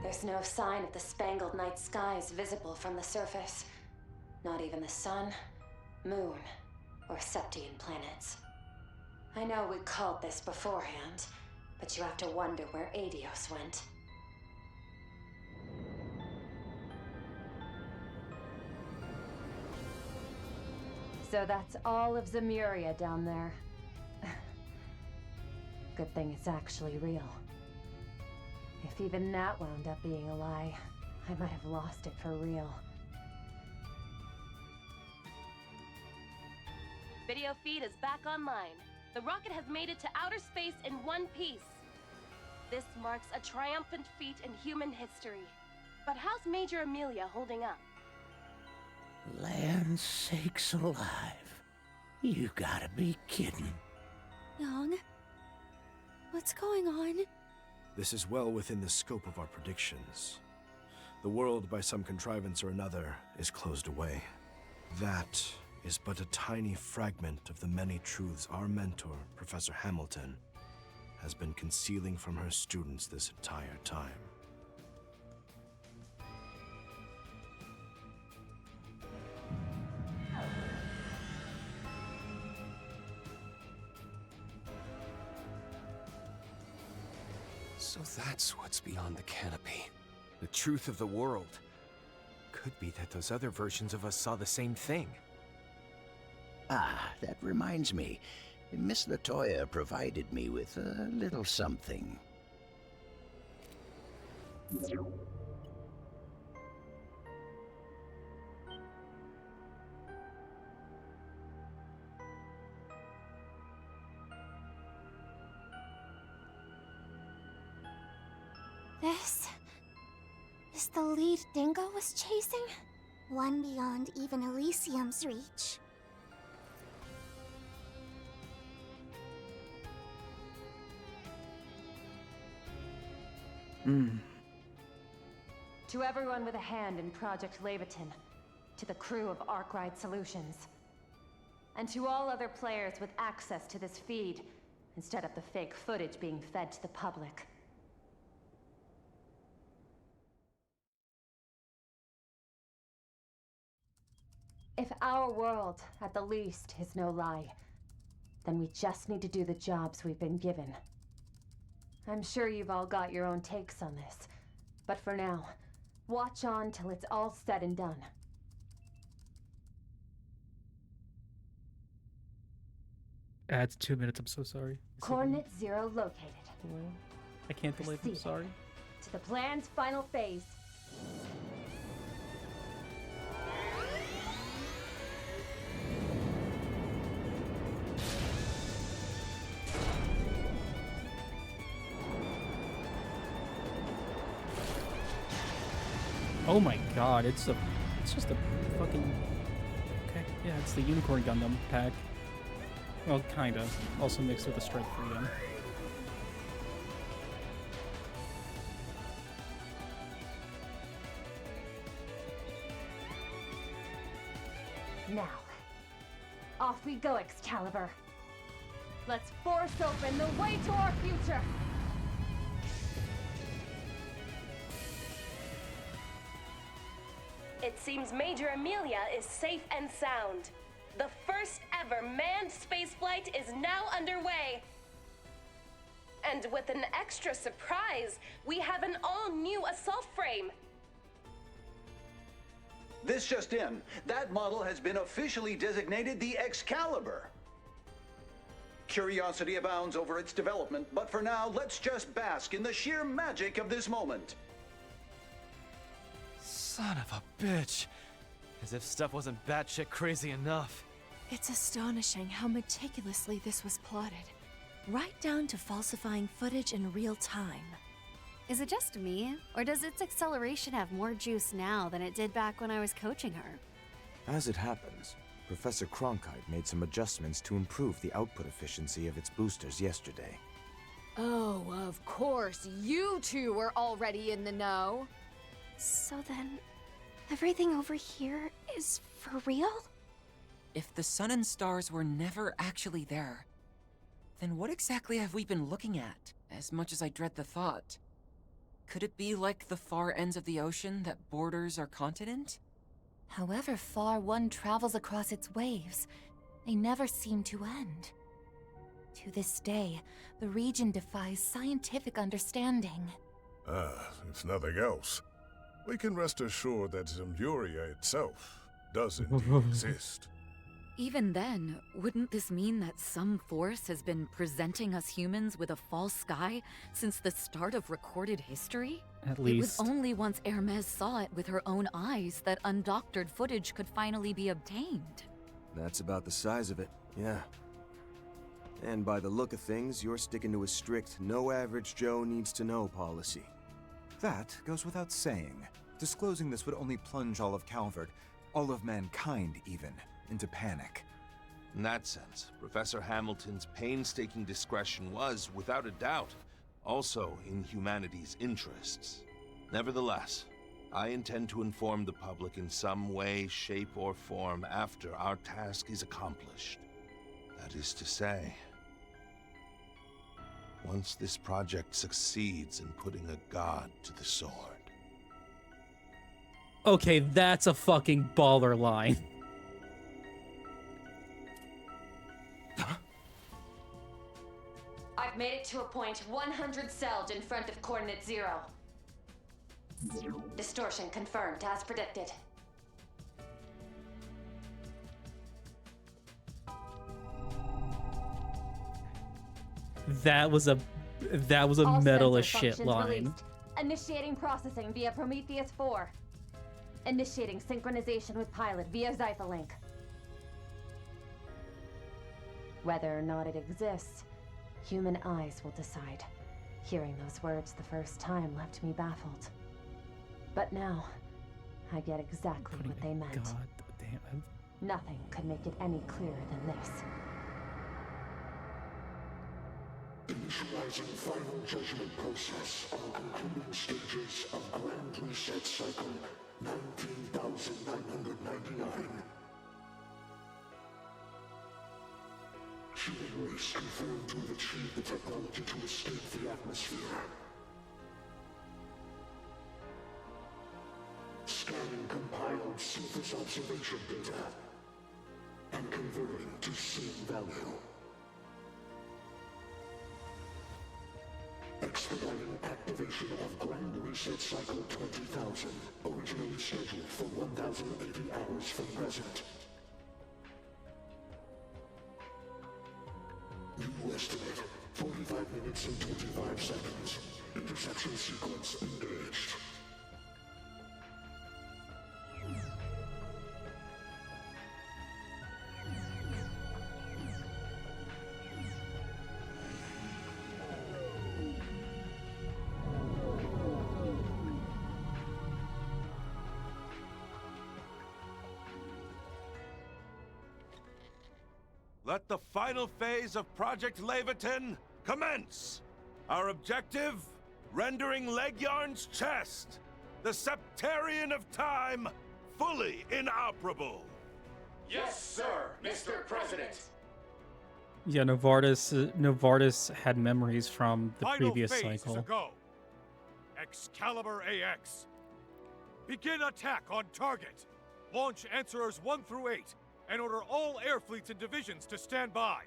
There's no sign of the spangled night skies visible from the surface. Not even the sun, moon, or Septian planets. I know we called this beforehand, but you have to wonder where Adios went. So that's all of Zemuria down there. Good thing it's actually real. If even that wound up being a lie, I might have lost it for real. Video feed is back online. The rocket has made it to outer space in one piece. This marks a triumphant feat in human history. But how's Major Amelia holding up? Land sakes alive. You gotta be kidding. Young? What's going on? This is well within the scope of our predictions. The world, by some contrivance or another, is closed away. That is but a tiny fragment of the many truths our mentor, Professor Hamilton, has been concealing from her students this entire time. So that's what's beyond the canopy. The truth of the world. Could be that those other versions of us saw the same thing. Ah, that reminds me. Miss Latoya provided me with a little something. This is the lead Dingo was chasing? One beyond even Elysium's reach. To everyone with a hand in Project Leviathan, to the crew of Arkwright Solutions, and to all other players with access to this feed, instead of the fake footage being fed to the public. If our world, at the least, is no lie, then we just need to do the jobs we've been given. I'm sure you've all got your own takes on this, but for now, watch on till it's all said and done. Adds 2 minutes, I'm so sorry. Coordinate 0 located. I can't believe I'm sorry. To the plan's final phase. Oh my god, it's just a fucking... Okay, yeah, it's the Unicorn Gundam pack. Well, kinda. Also mixed with the Strike Freedom. Now, off we go, Excalibur. Let's force open the way to our future. It seems Major Amelia is safe and sound. The first ever manned spaceflight is now underway. And with an extra surprise, we have an all-new assault frame. This just in. That model has been officially designated the Excalibur. Curiosity abounds over its development, but for now, let's just bask in the sheer magic of this moment. Son of a bitch. As if stuff wasn't batshit crazy enough. It's astonishing how meticulously this was plotted. Right down to falsifying footage in real time. Is it just me, or does its acceleration have more juice now than it did back when I was coaching her? As it happens, Professor Cronkite made some adjustments to improve the output efficiency of its boosters yesterday. Oh, of course, you two were already in the know. So then, everything over here is for real? If the sun and stars were never actually there, then what exactly have we been looking at, as much as I dread the thought? Could it be like the far ends of the ocean that borders our continent? However far one travels across its waves, they never seem to end. To this day, the region defies scientific understanding. If nothing else, we can rest assured that Zemburia itself does indeed exist. Even then, wouldn't this mean that some force has been presenting us humans with a false sky since the start of recorded history? At least. It was only once Hermes saw it with her own eyes that undoctored footage could finally be obtained. That's about the size of it, yeah. And by the look of things, you're sticking to a strict no average Joe needs to know policy. That goes without saying. Disclosing this would only plunge all of Calvert, all of mankind even, into panic. In that sense, Professor Hamilton's painstaking discretion was, without a doubt, also in humanity's interests. Nevertheless, I intend to inform the public in some way, shape, or form after our task is accomplished. That is to say, once this project succeeds in putting a god to the sword. Okay, that's a fucking baller line. I've made it to a point 100 celled in front of coordinate 0. Distortion confirmed as predicted. That was a All metal sensor as shit functions line. released. Initiating processing via Prometheus 4. Initiating synchronization with pilot via Zyphalink. Whether or not it exists, human eyes will decide. Hearing those words the first time left me baffled. But now, I get exactly what they meant. God damn. Nothing could make it any clearer than this. Initializing final judgment process on concluding stages of Grand Reset Cycle 19,999. Human race confirmed to have achieved the technology to escape the atmosphere. Scanning compiled surface observation data and converting to scene value. Expediting activation of Grand Reset Cycle 20,000, originally scheduled for 1,080 hours from present. New estimate, 45 minutes and 25 seconds. Interception sequence engaged. let the final phase of Project Leviathan commence! Our objective? Rendering Legyarn's chest, the Septarian of Time, fully inoperable! Yes, sir, Mr. President! Yeah, Novartis had memories from the Final previous phase cycle. is a go. Excalibur AX. Begin attack on target. Launch Answerers 1 through 8 and order all air fleets and divisions to stand by.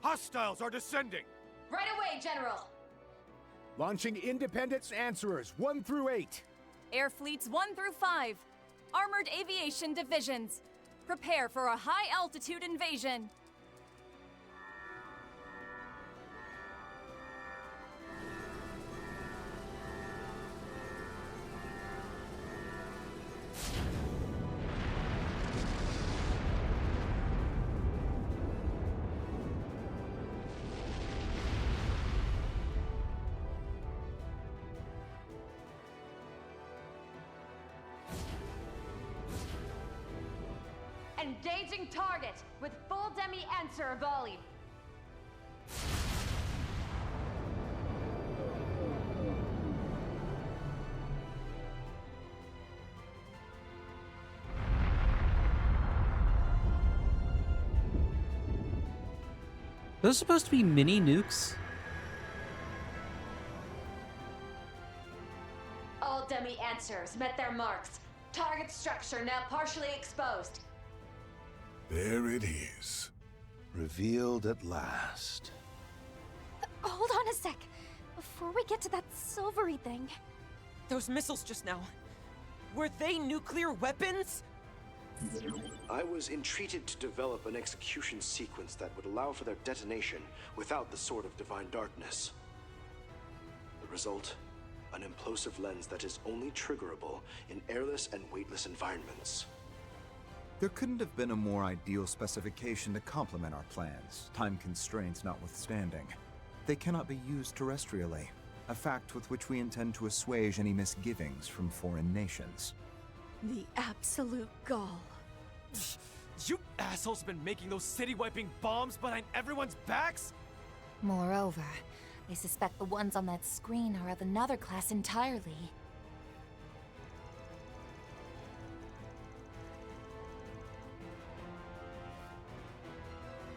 Hostiles are descending. Right away, General! Launching Independence Answerers 1 through 8. Air fleets 1 through 5. Armored aviation divisions. Prepare for a high-altitude invasion. Engaging target with full demi-answer volley. Those supposed to be mini nukes? All demi-answers met their marks. Target structure now partially exposed. There it is. Revealed at last. Hold on a sec. Before we get to that silvery thing. Those missiles just now. Were they nuclear weapons? I was entreated to develop an execution sequence that would allow for their detonation without the Sword of Divine Darkness. The result? An implosive lens that is only triggerable in airless and weightless environments. There couldn't have been a more ideal specification to complement our plans, time constraints notwithstanding. They cannot be used terrestrially, a fact with which we intend to assuage any misgivings from foreign nations. The absolute gall. You assholes have been making those city-wiping bombs behind everyone's backs? Moreover, I suspect the ones on that screen are of another class entirely.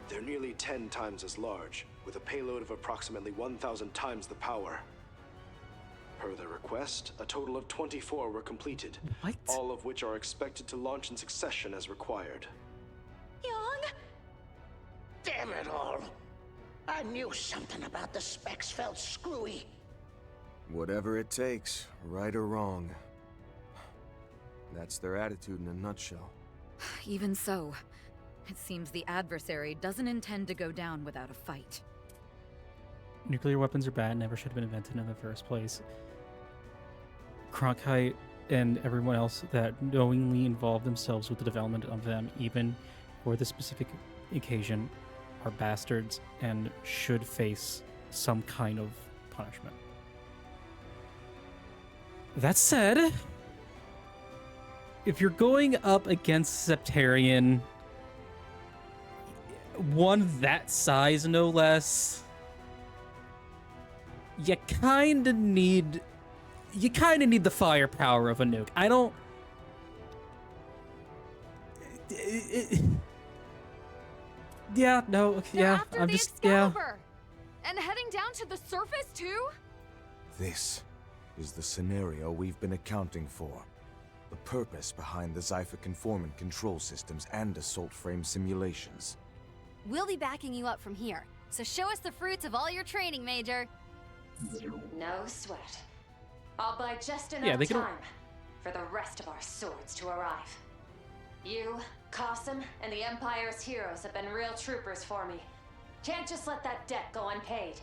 They're nearly 10 times as large, with a payload of approximately 1,000 times the power. Per their request, a total of 24 were completed, all of which are expected to launch in succession as required. Young? Damn it all! I knew something about the specs felt screwy. Whatever it takes, right or wrong. That's their attitude in a nutshell. Even so, it seems the adversary doesn't intend to go down without a fight. Nuclear weapons are bad, never should have been invented in the first place. Cronkite and everyone else that knowingly involved themselves with the development of them, even for this specific occasion, are bastards and should face some kind of punishment. That said, if you're going up against Septarian, one that size no less, you kind of need the firepower of a nuke. I don't. Yeah, no, yeah, After I'm the just, Excalibur! And heading down to the surface too? This is the scenario we've been accounting for. The purpose behind the Zypher conformant control systems and assault frame simulations. We'll be backing you up from here, so show us the fruits of all your training, Major. No sweat. I'll buy just enough time for the rest of our swords to arrive. You, Qasim, and the Empire's heroes have been real troopers for me. Can't just let that debt go unpaid.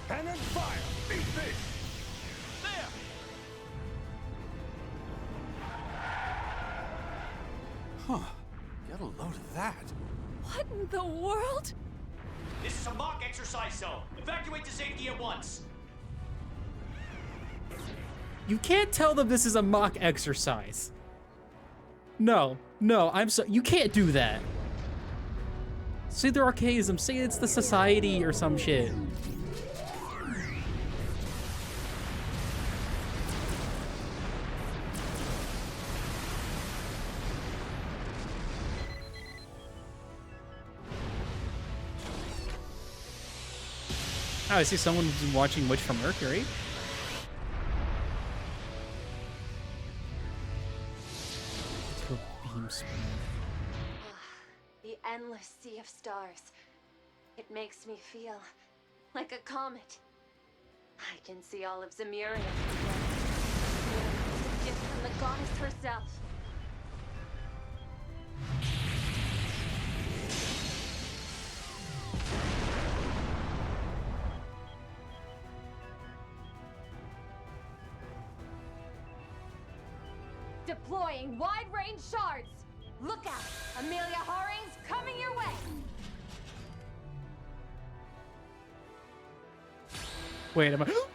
Cannon fire! Beat this! There! Huh. Get a load of that. What in the world? This is a mock exercise zone. Evacuate to safety at once. You can't tell them this is a mock exercise. No, I'm so you can't do that. Say they're archaism, say it's the society or some shit. Oh, I see someone's been watching Witch from Mercury. To a beam spin. The endless sea of stars. It makes me feel like a comet. I can see all of Zemuria. A gift from the goddess herself. Deploying wide-range shards! Look out! Amelia Horing's coming your way! Wait, am I?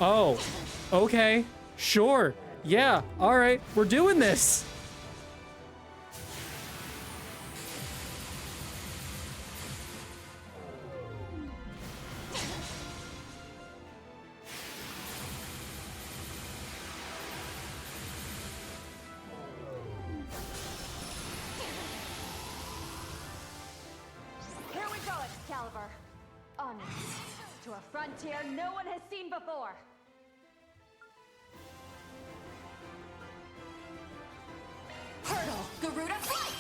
Oh, okay, sure, yeah, all right, we're doing this. Here we go, Excalibur. Onwards to a frontier no one has seen before. Hurdle, Garuda, flight!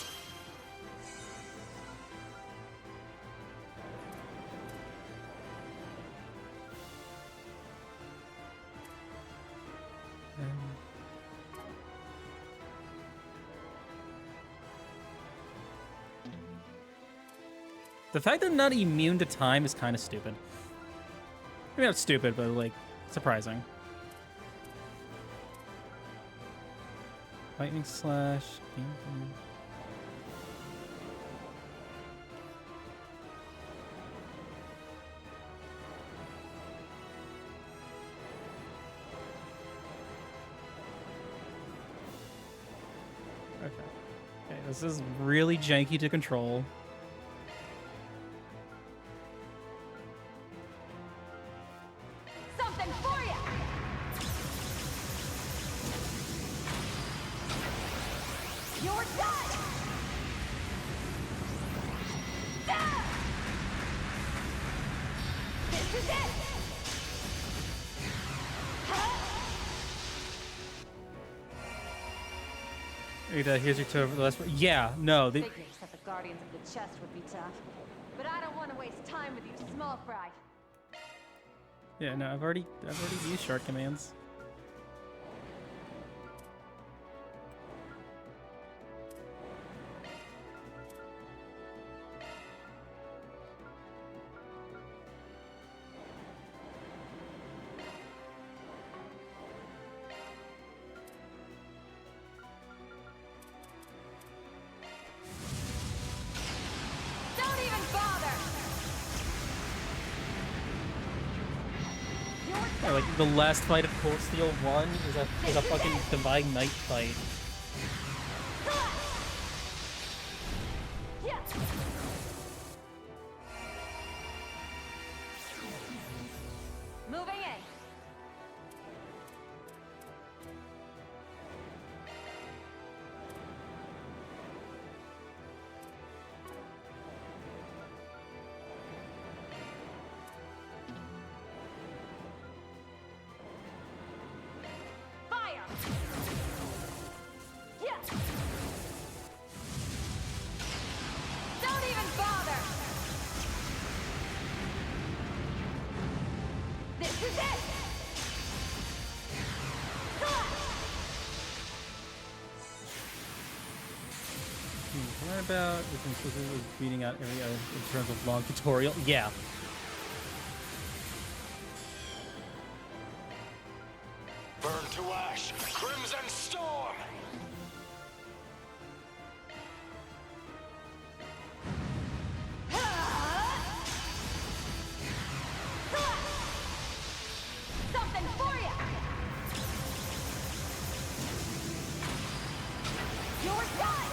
The fact that I'm not immune to time is kind of stupid. Maybe not stupid, but like surprising. Lightning slash. Okay. Okay, this is really janky to control. Something for ya! You're done! Ah! This is it! Here's your toe for the last one. Yeah, no. Figures that the Guardians of the Chest would be tough. But I don't want to waste time with you, small fry. Yeah, no, I've already used shard commands. Don't even bother! Yeah, like the last fight of Cold Steel 1 is a fucking Divine Knight fight. Yeah. Moving in. Fire! about is implicitly beating out area in terms of long tutorial. Yeah. Burn to ash, Crimson Storm! Something for ya! You're done!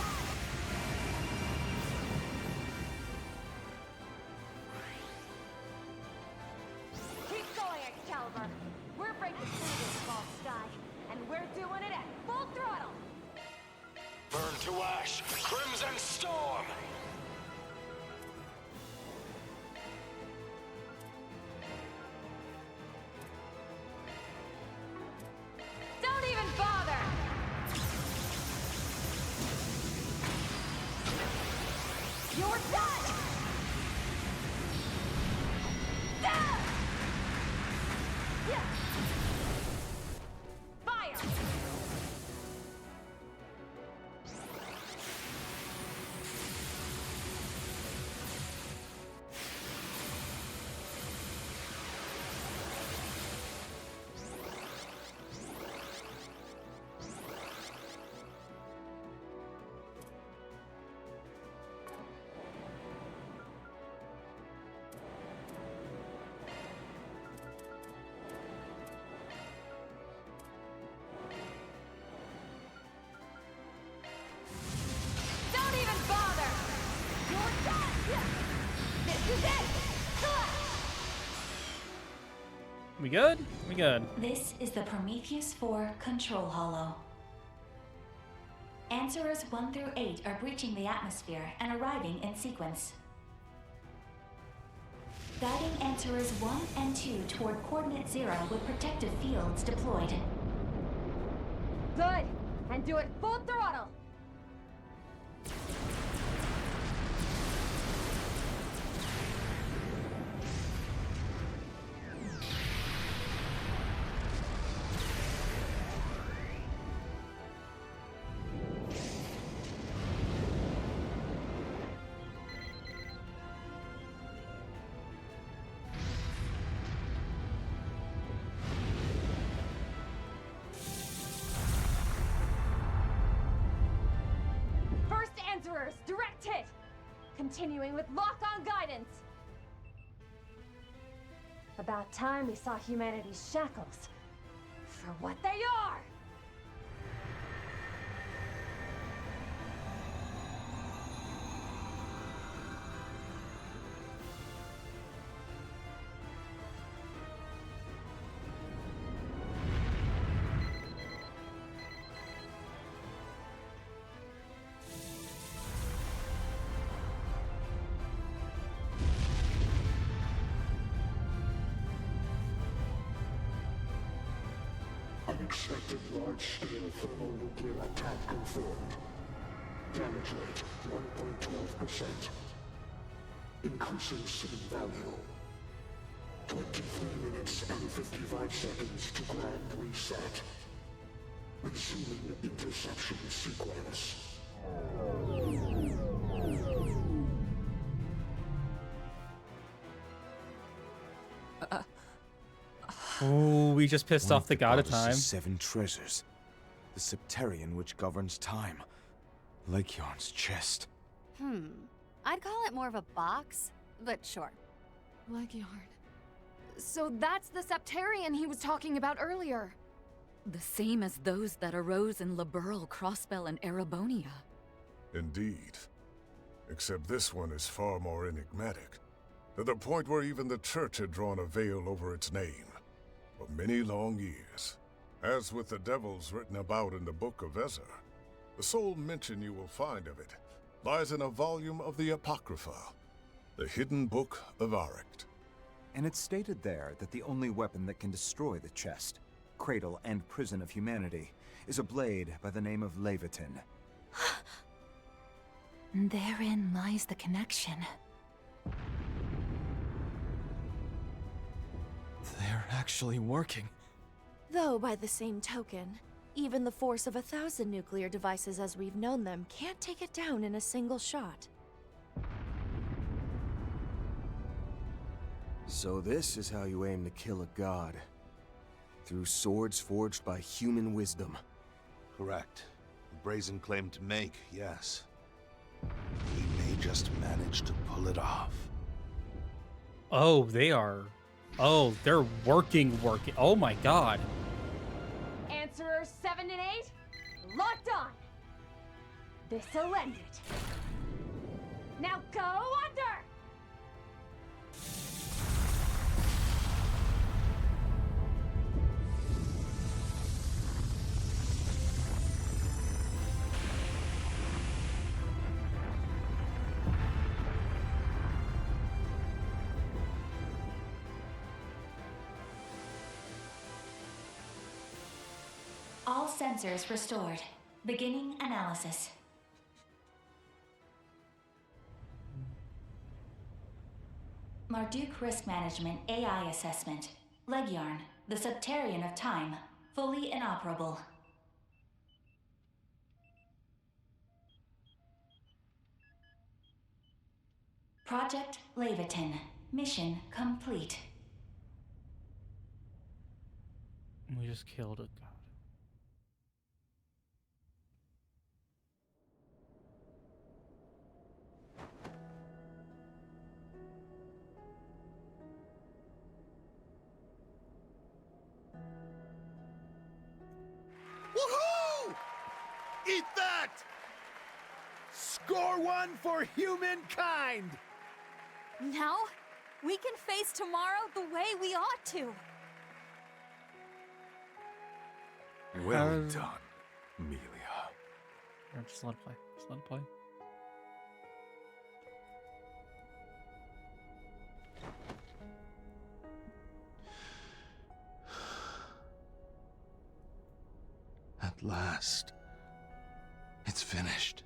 Keep going, Excalibur. We're breaking through this small sky, and we're doing it at full throttle! Burn to ash, Crimson Storm! Don't even bother! You're done! Down! Yeah. Fire! Don't even bother! You're done! Yeah. This is it! We good? We good. This is the Prometheus 4 Control Hollow. Answerers 1 through 8 are breaching the atmosphere and arriving in sequence. Guiding Answerers 1 and 2 toward Coordinate 0 with protective fields deployed. Good! And do it full throttle! First Answerers, direct hit! Continuing with lock-on guidance! About time we saw humanity's shackles for what they are! Unexpected large-scale thermonuclear attack confirmed. Damage rate 1.12%. Increasing scene value. 23 minutes and 55 seconds to grand reset. Resuming interception sequence. Ooh, we just pissed off the god of time. 7 treasures. The Septarian which governs time. Lycaon's chest. I'd call it more of a box, but sure. Lyciard. So that's the Septarian he was talking about earlier. The same as those that arose in Liberl, Crossbell, and Erebonia. Indeed. Except this one is far more enigmatic, to the point where even the Church had drawn a veil over its name for many long years. As with the devils written about in the Book of Ezer, the sole mention you will find of it lies in a volume of the Apocrypha, the hidden book of Arict. And it's stated there that the only weapon that can destroy the chest, cradle, and prison of humanity is a blade by the name of Leviathan. Therein lies the connection. They're actually working. Though, by the same token, Even the force of 1,000 nuclear devices as we've known them can't take it down in a single shot. So this is how you aim to kill a god. Through swords forged by human wisdom. Correct. A brazen claim to make, yes. We may just manage to pull it off. Oh, they are. Oh, they're working. Oh my god. Answerers 7 and 8, locked on. This'll end it. Now go under! All sensors restored. Beginning analysis. Marduk Risk Management AI Assessment. Leguiarn, the Septarian of Time, fully inoperable. Project Leviathan. Mission complete. We just killed a god. Woohoo! Eat that! Score one for humankind! Now, we can face tomorrow the way we ought to. Well done, Amelia. Just let it play. Just let it play. At last, it's finished.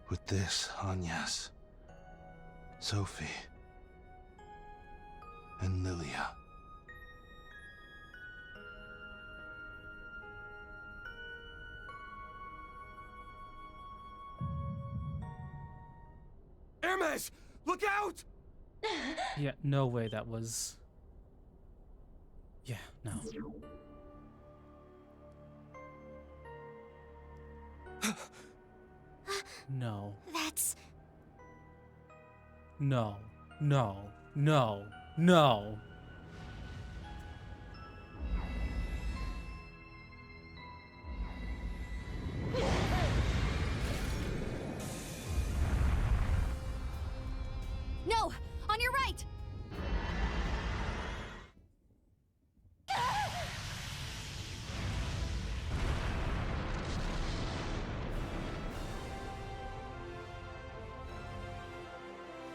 With this, Agnes, Sophie, and Lilia. Hermes, look out! Yeah, no way that was... Yeah, no. No. That's... No. No. No. No. No! On your right!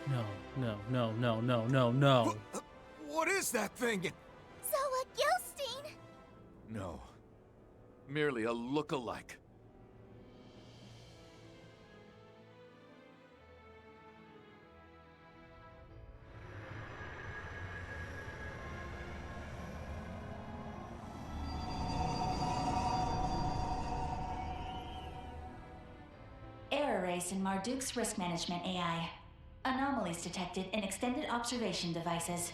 No. No. No. No. No. No. No. What is that thing? Zoa Gilstein! No. Merely a look-alike. Error raised in Marduk's Risk Management AI. Anomalies detected in extended observation devices.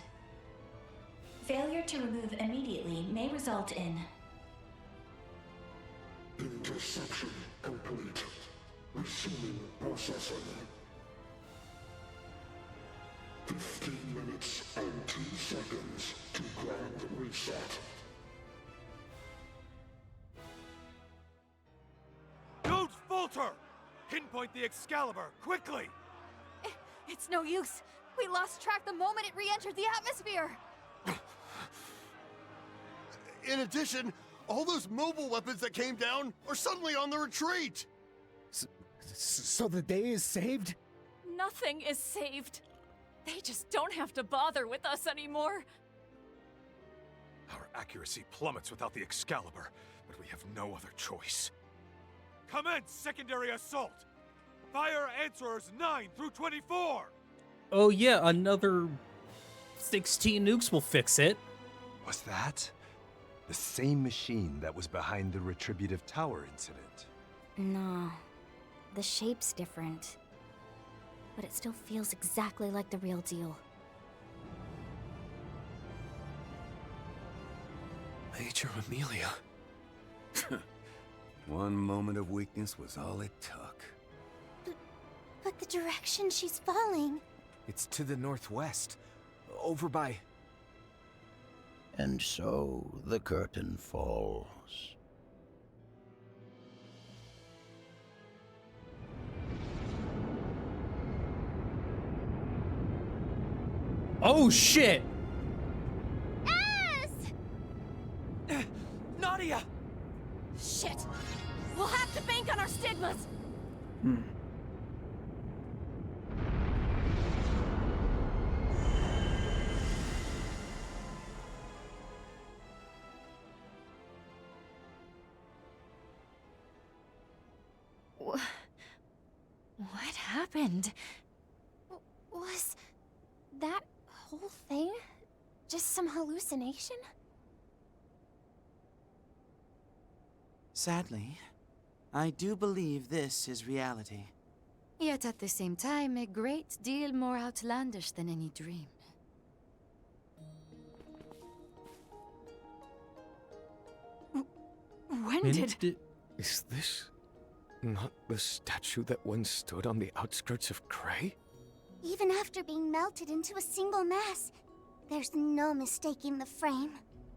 Failure to remove immediately may result in... Interception complete. Resuming processing. 15 minutes and 2 seconds to grand reset. Don't falter! Pinpoint the Excalibur, quickly! It's no use. We lost track the moment it re-entered the atmosphere. In addition, all those mobile weapons that came down are suddenly on the retreat! So the day is saved? Nothing is saved. They just don't have to bother with us anymore. Our accuracy plummets without the Excalibur, but we have no other choice. Commence secondary assault! Fire Answerers 9 through 24! Oh yeah, another 16 nukes will fix it. What's that? The same machine that was behind the Retributive Tower incident. No. The shape's different. But it still feels exactly like the real deal. Major Amelia. One moment of weakness was all it took. But the direction she's falling... It's to the northwest. Over by... And so the curtain falls. Oh shit! Nadia! Shit! We'll have to bank on our stigmas! What happened? Was that whole thing just some hallucination? Sadly, I do believe this is reality. Yet at the same time, a great deal more outlandish than any dream. When did... Is this not the statue that once stood on the outskirts of Cray? Even after being melted into a single mass, there's no mistaking the frame.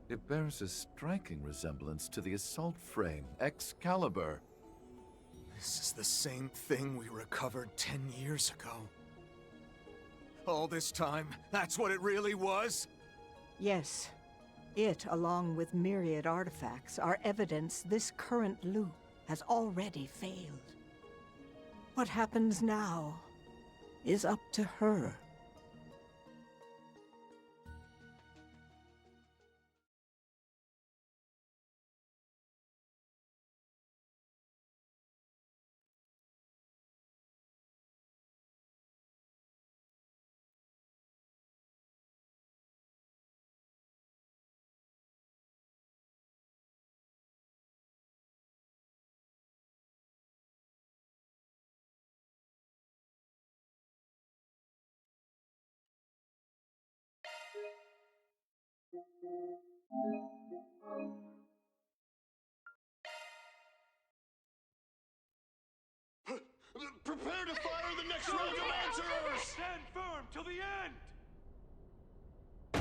It bears a striking resemblance to the assault frame, Excalibur. This is the same thing we recovered 10 years ago. All this time, that's what it really was? Yes. It, along with myriad artifacts, are evidence this current loop has already failed. What happens now is up to her. Prepare to fire the next round of answers! Stand firm till the end!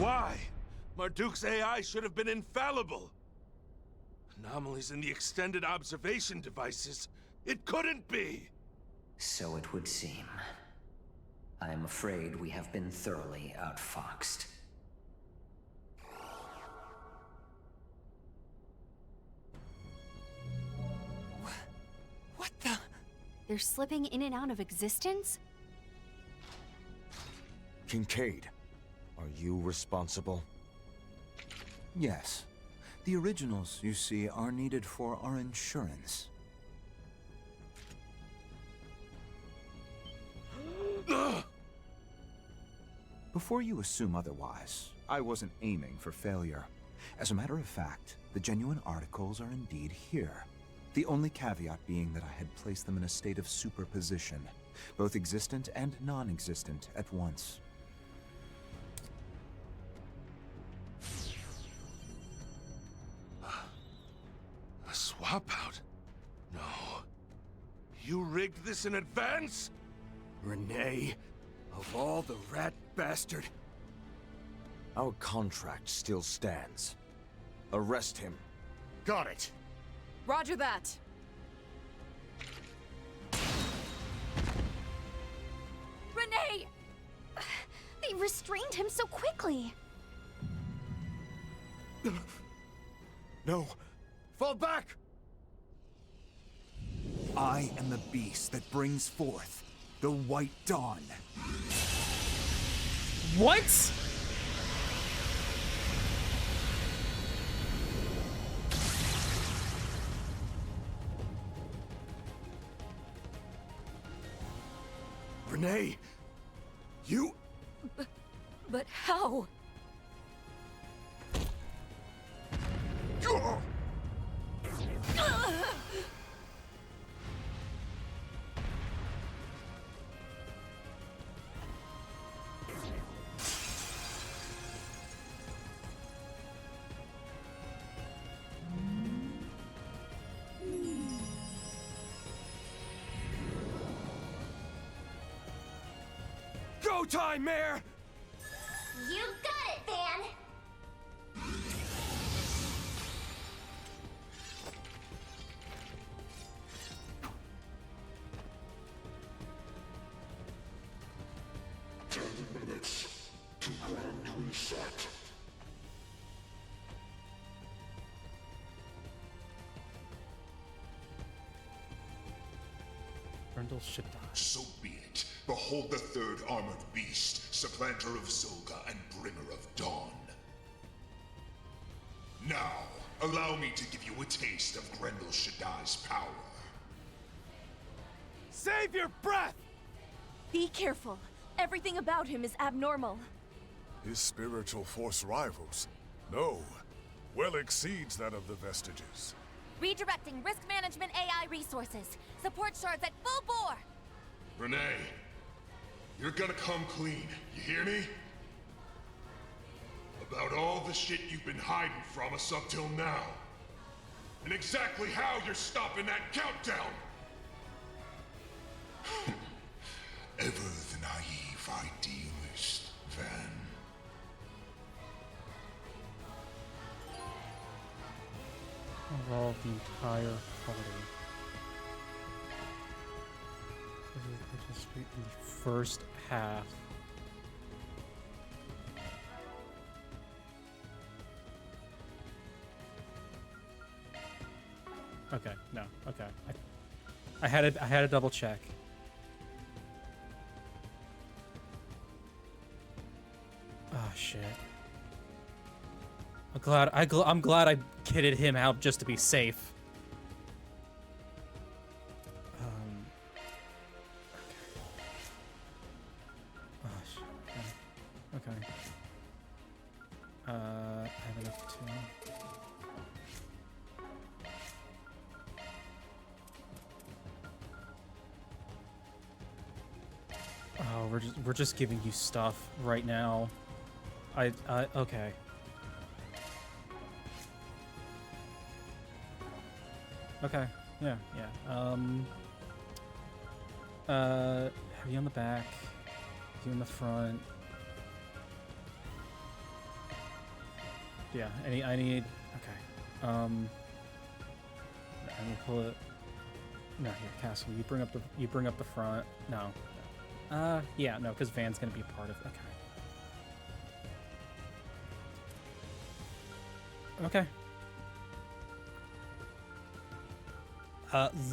Why? Marduk's AI should have been infallible. Anomalies in the extended observation devices. It couldn't be! So it would seem. I am afraid we have been thoroughly outfoxed. What the? They're slipping in and out of existence? Kincaid, are you responsible? Yes. The originals, you see, are needed for our insurance. Before you assume otherwise, I wasn't aiming for failure. As a matter of fact, the genuine articles are indeed here. The only caveat being that I had placed them in a state of superposition, both existent and non-existent at once. A swap out? No. You rigged this in advance? Renee, of all the rat bastard. Our contract still stands. Arrest him. Got it. Roger that. Renee! They restrained him so quickly. No. Fall back! I am the beast that brings forth the White Dawn. What? Renee! You... But how? showtime, Mayor! You got it, Van! Minutes to grand reset. Brindle should die. So be it. Behold the third armored beast, supplanter of Zolga and bringer of dawn. Now, allow me to give you a taste of Grendel Shaddai's power. Save your breath! Be careful. Everything about him is abnormal. His spiritual force rivals? No. Well exceeds that of the Vestiges. Redirecting risk management AI resources. Support shards at full bore. Renee, you're gonna come clean, you hear me? About all the shit you've been hiding from us up till now. And exactly how you're stopping that countdown! Ever the naive idealist, Van. Involve the entire party. Participate in the first half. Okay, no, okay. I had to double check. Oh shit. I'm glad I kitted him out just to be safe. Okay. Oh shit. Okay. I have enough too. Oh, we're just giving you stuff right now. Okay. Okay. Yeah. Have you on the back? You in the front? Yeah. I need. Okay. I will pull it. No, here, Castle. You bring up the front. No. Yeah, no, because Van's gonna be a part of. Okay.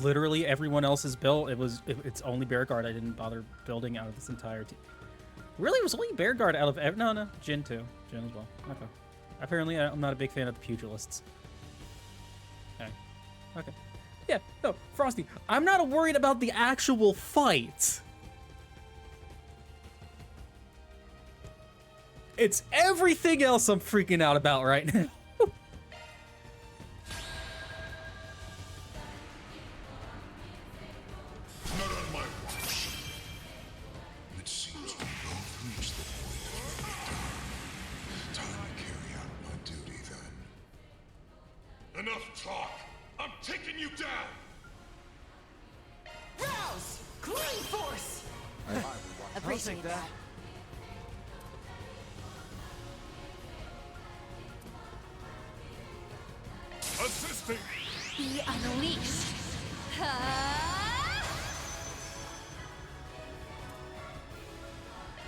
Literally everyone else is built. It's only Bearguard I didn't bother building out of this entire team. Really, it was only Bearguard out of no, Jin too. Jin as well. Okay. Apparently, I'm not a big fan of the pugilists. Okay. Yeah, no, Frosty, I'm not worried about the actual fight. It's everything else I'm freaking out about right now. Not on my watch. It seems we both reached the point of no return. Time to carry out my duty then. Enough talk! I'm taking you down! Rouse! Clean force! Appreciate that. Assisting! Be unleashed!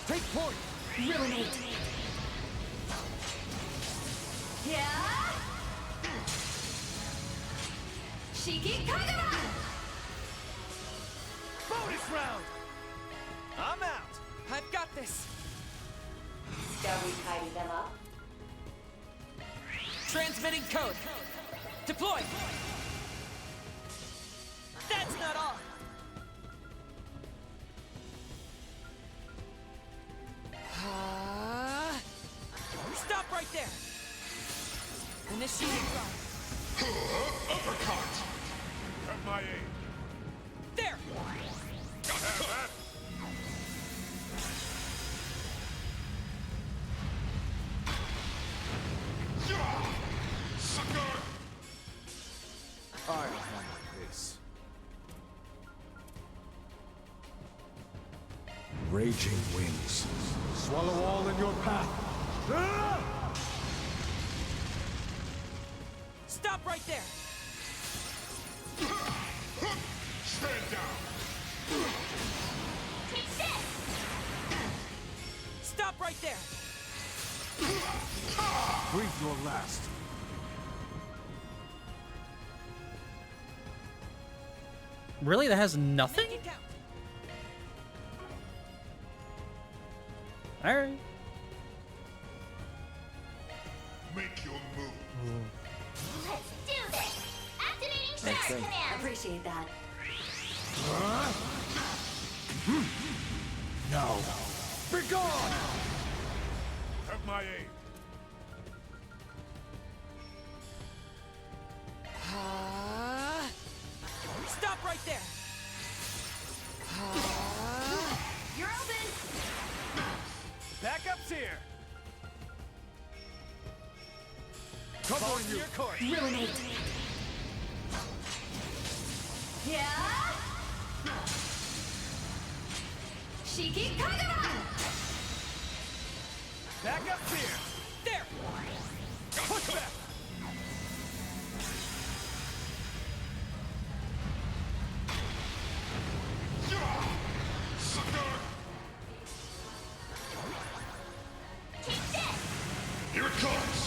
Take point! Ruinate! Yeah! Shiki Kagura! Bonus round! I'm out! I've got this! Shall we tidy them up? Transmitting code! Deploy! That's not all! Stop right there! Initiating run. Uppercut! At my aim. There! Gotta have that! Sucker! I'll handle this. raging winds. Swallow all in your path. Stop right there! Stand down! Take this! Stop right there! Breathe your last. Really? That has nothing? Alright. Make your move. Let's do this! Activating Shadow Command! Appreciate that. No. Be gone! Have my aid. Stop right there! You're open! Backup's here. Covering you. Your course. Ruinate! Yeah! Shiki Kagura! Backup's here. There! Push back. Here it comes!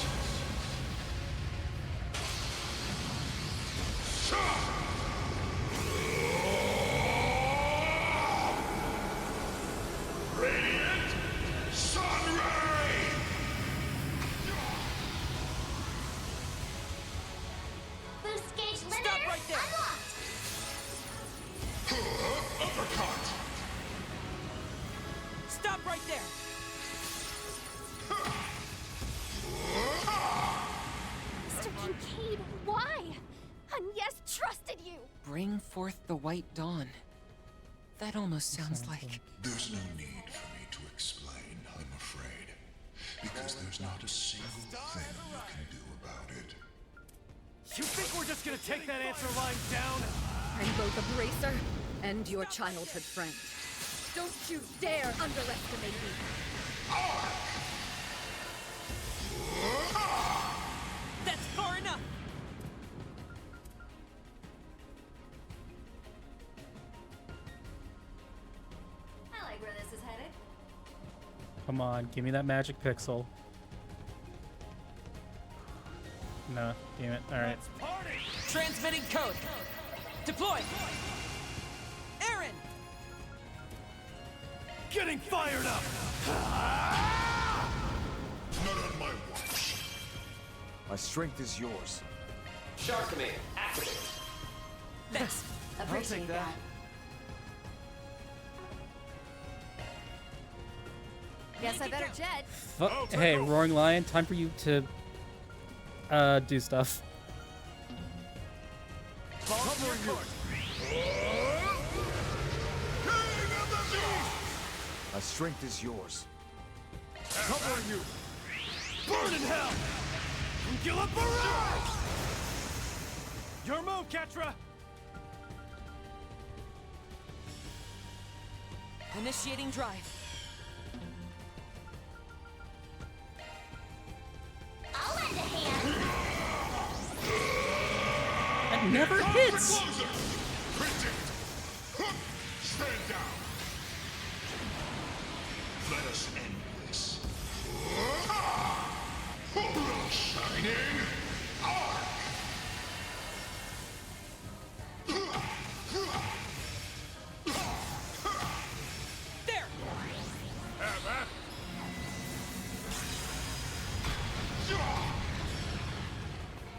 Radiant Sunray! Boost gauge limiter Stop right there. unlocked! Uppercut! Stop right there! Mr. Kincaid, why? Agnes trusted you! Bring forth the white dawn. That almost sounds like... There's no need for me to explain, I'm afraid. Because there's not a single thing you can do about it. You think we're just gonna take that answer line down? I'm both a bracer and your childhood friend. Don't you dare underestimate me. That's far enough! I like where this is headed. Come on, give me that magic pixel. No, damn it. Alright. Transmitting code. Deploy! Aaron! Getting fired up! Not on my watch. My strength is yours. Shark Command, activate. Thanks. Appreciate that. Guess I better jet. Fuck. Hey, Roaring Lion, time for you to do stuff. Covering you. My strength is yours. Covering you. Burn in hell! Gila Barrage! Your move, Ketra! Initiating drive. I'll lend a hand! That never hits! Stand down! Let us end this. Shining Arc! There! Have that.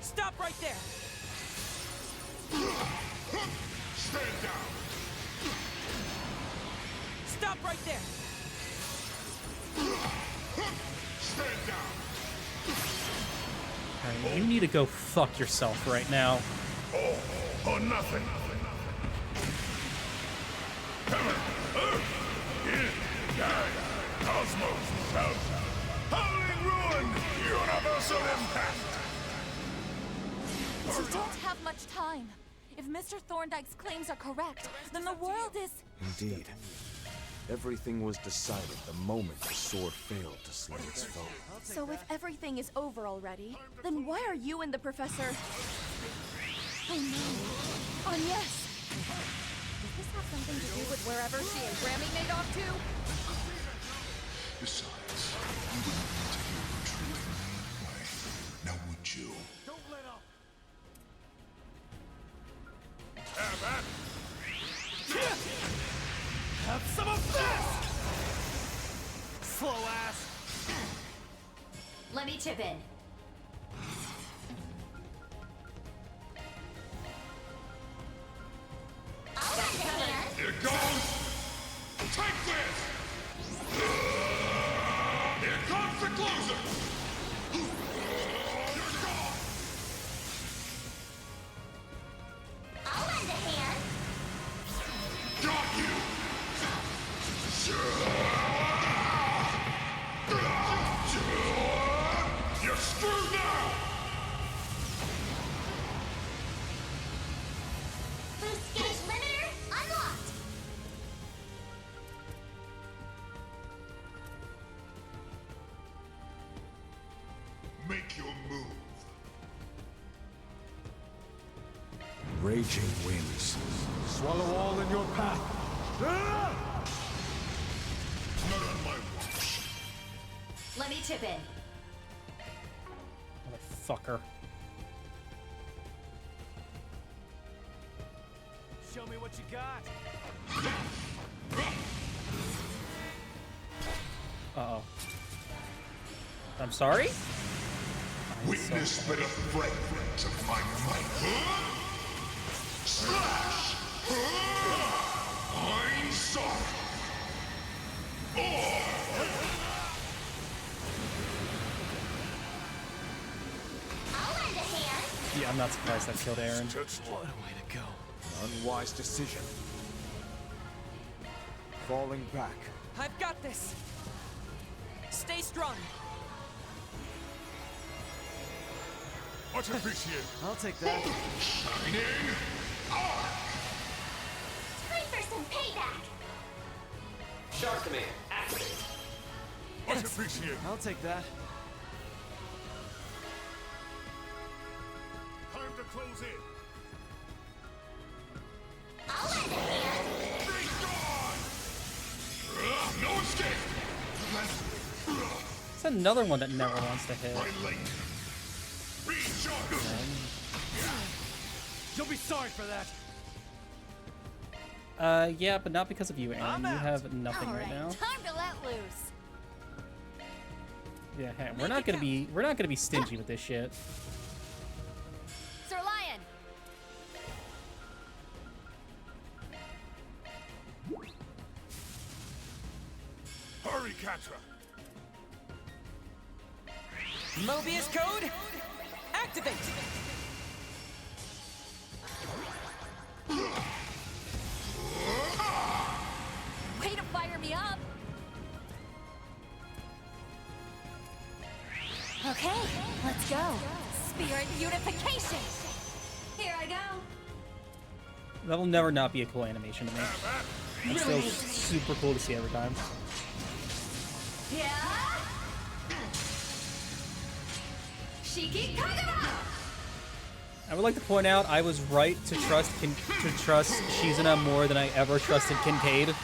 Stop right there! Stand down! Stop right there! Stand down! Alright, you need to go fuck yourself right now. Or nothing. Heaven, earth, in, die, cosmos, out. Howling ruin, universal impact. We don't have much time. If Mr. Thorndyke's claims are correct, then the world is... Indeed. Everything was decided the moment the sword failed to slay its foe. So if everything is over already, then why are you and the professor... Oh no. Agnes! Does this have something to do with wherever she and Grammy made off to? Besides, you wouldn't want to hear the truth from me anyway. Now would you? Don't let up! Have at it! Have some of this! Slow ass! Let me chip in. I'll lend a hand. Here goes! Take this! Here comes the closer! You're gone! I'll lend a hand. Got you! You're screwed now! Boost gauge limiter unlocked. Make your move. Raging winds. Swallow all in your path. Not on my watch. Let me chip in. Motherfucker. Show me what you got. Uh-oh. I'm sorry? Witness but a fragment of my might. Slash! I'm sorry. I'll lend a hand. Yeah, I'm not surprised that killed Aaron. What a way to go. Unwise decision. Falling back. I've got this. Stay strong. Much appreciated. I'll take that. Shining arc! Time for some payback. Shark Command, activate. Much appreciated. I'll take that. Time to close in. I'll lend a hand. Be gone! No escape! It's another one that never wants to hit. My late. Recharge! You'll be sorry for that. Yeah, but not because of you, Aaron. I'm You out. have nothing All right now. time to let loose. Yeah, hey, we're not gonna be stingy with this shit. Sir Lion. Hurry, Catra. Mobius code, activate. Way to fire me up. Okay, let's go. Spirit unification. Here I go. That will never not be a cool animation to me. It's still super cool to see every time. Yeah. Shiki Kagura. I would like to point out I was right to trust Shizuna more than I ever trusted Kincaid.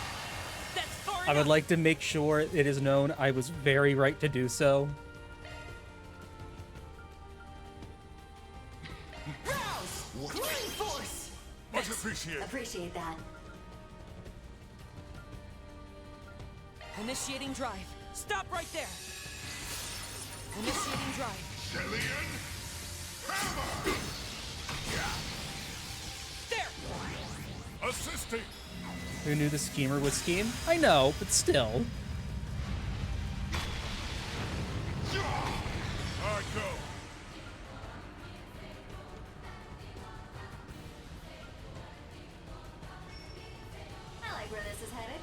I would like to make sure it is known I was very right to do so. Green force. Much appreciated. Appreciate that. Initiating drive. Stop right there. Initiating drive. Alien hammer! There. Assisting. Who knew the schemer would scheme? I know, but still. All right, go. I like where this is headed.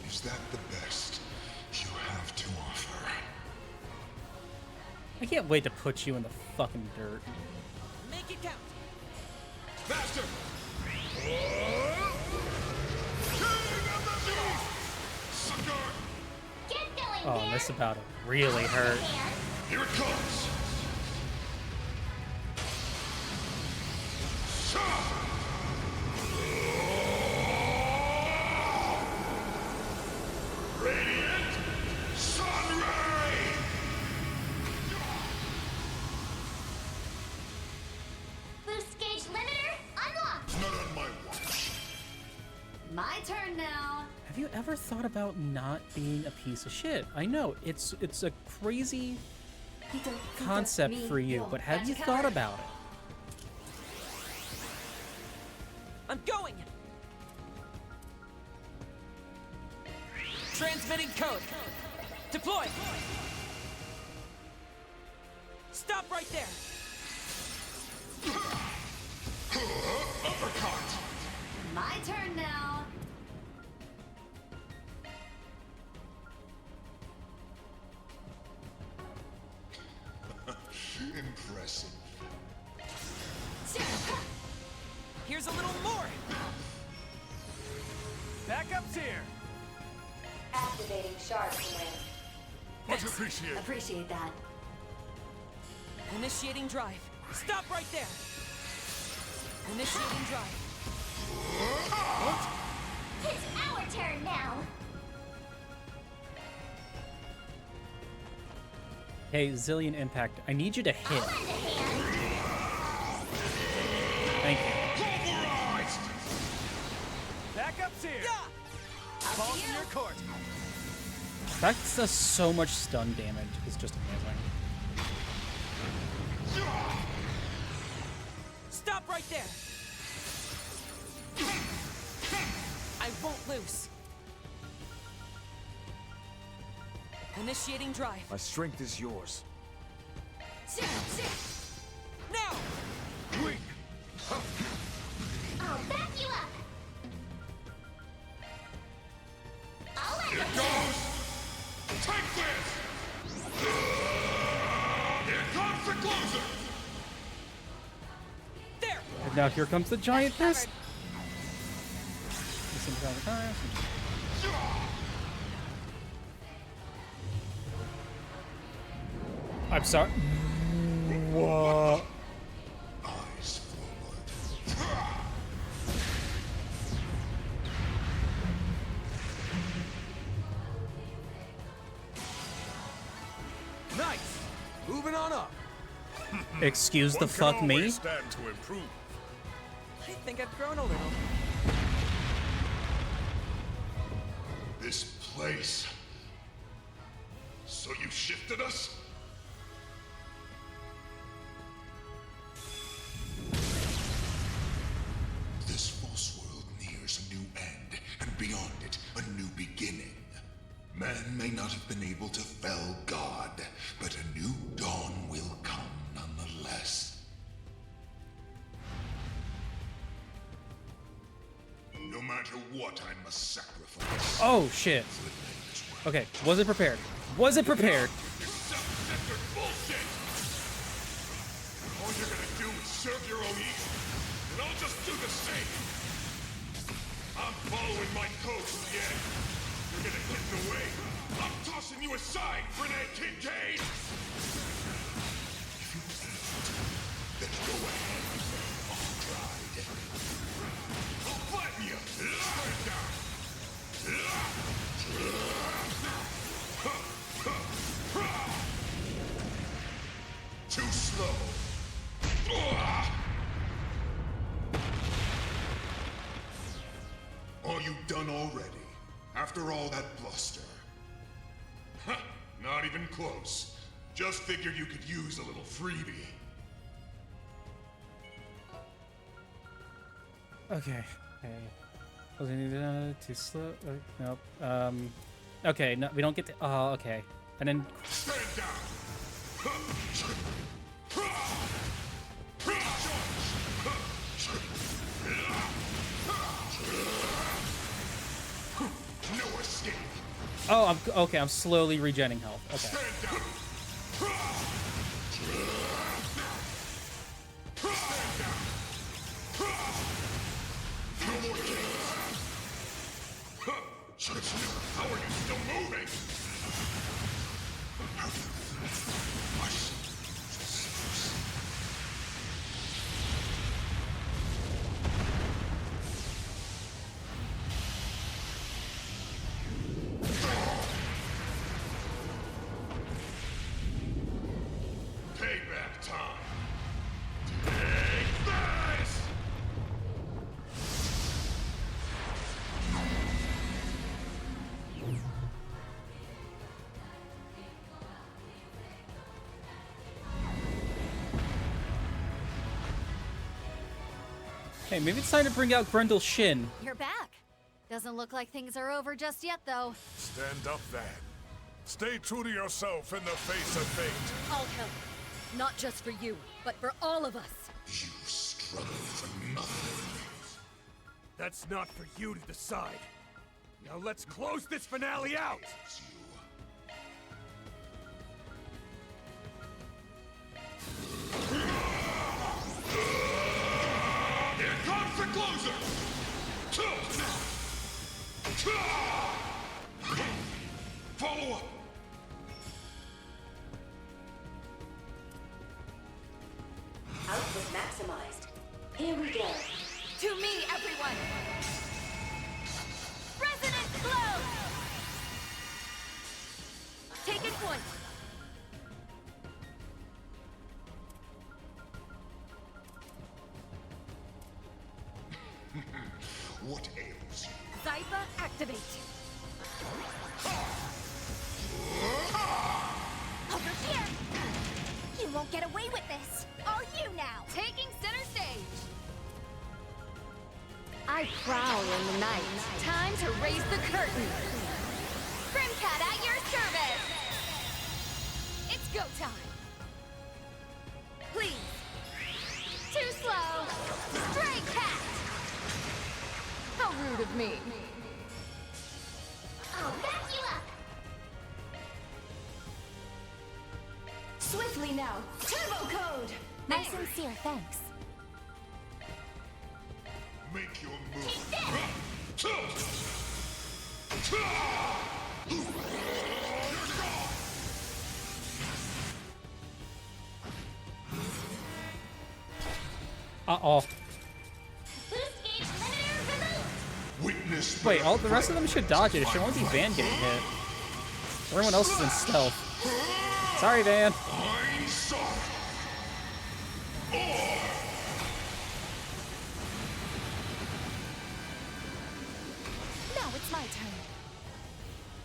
Is that the best you have to offer? I can't wait to put you in the fucking dirt. Make it count. Faster! King of the Beast! Sucker! Get going, Oh, there! this about to really hurt. Here it comes! Radiant Sunray! Boost gauge limiter unlocked! Not on my watch. My turn now. Have you ever thought about not being a piece of shit? I know, it's a crazy concept for you, but have you thought about it? I'm going! Transmitting code. Deploy! Stop right there! Uppercut! My turn now. Impressive. Here's a little more! Backup's here! Activating shark command. Much appreciated. Appreciate that. Initiating drive. Stop right there! Initiating drive. It's our turn now! Hey, Zillion Impact, I need you to hit. I'll lend a hand! Thank you. Pulverized! Backup's here! Yeah! Ball in your court! That does so much stun damage. It's just amazing. Stop right there! I won't lose. Initiating drive. My strength is yours. Now! Weak! I'll back you up! I'll lend Here a it hand! goes! Take this! Here comes the closer! There! And now here comes the giant fist. Listen to all the time. I'm sorry. Whoa. Eyes forward. Nice! Moving on up! Excuse the One can fuck me? always stand to improve. I think I've grown a little. This place. So you shifted us? This false world nears a new end, and beyond it, a new beginning. Man may not have been able to fell God, but a new dawn will come nonetheless. No matter what, I must sacrifice. Oh shit. Okay, wasn't prepared. Wasn't prepared. You're self-centered bullshit! All you're gonna do is serve your own ego, and I'll just do the same. I'm following my code to the end. You're gonna get in the way. I'm tossing you aside, Renee Kincaid! If you can't, then go ahead. I'll tried. I'll flatten you! Straight down! Too slow. Are you done already? After all that bluster? Huh, not even close. Just figured you could use a little freebie. Okay. Okay. Wasn't too slow. Nope. Okay. No, we don't get to. Oh, okay. And then. Stand down. No escape. Oh, I'm okay. I'm slowly regenerating health. Okay. Stand down. Stand down. How are you still moving? Payback time. Take this! Hey, maybe it's time to bring out Grendel's Shin. You're back. Doesn't look like things are over just yet, though. Stand up, then. Stay true to yourself in the face of fate. I'll help. Not just for you, but for all of us. You struggle for nothing. That's not for you to decide. Now let's close this finale out! Here comes the closer! Follow up! Output maximized. Here we go. To me, everyone! Resonance blow! Taking point! What ails you? Zypher, activate! Over here! You won't get away with this! All you now! Taking center stage! I prowl in the night. Time to raise the curtain! Brimcat at your service! It's go time! Please! Too slow! Stray cat! How rude of me! I'll back you up! Swiftly now! Turbo code! My sincere thanks. Make your move. Take this! Uh-oh. Boost gauge limiter removed! Witness. Wait, all the rest of them should dodge it. It should only be Van getting hit. Everyone else is in stealth. Sorry, Van. I'm sorry. Now it's my turn.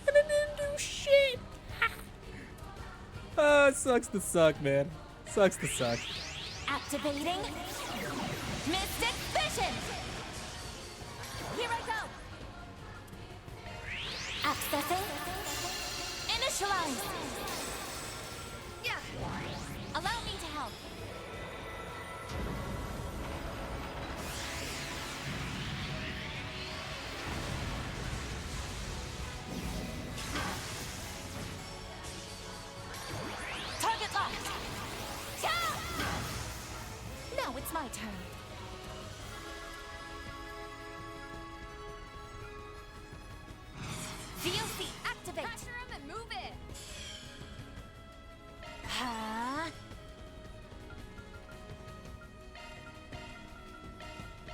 I didn't do shit. Oh, it sucks to suck, man. Sucks to suck. Activating Mystic Vision! Here I go! Accessing Initialize! Yeah! Allow me to help. Target locked! Now it's my turn. VOC, activate! Pressure him and move it! Huh?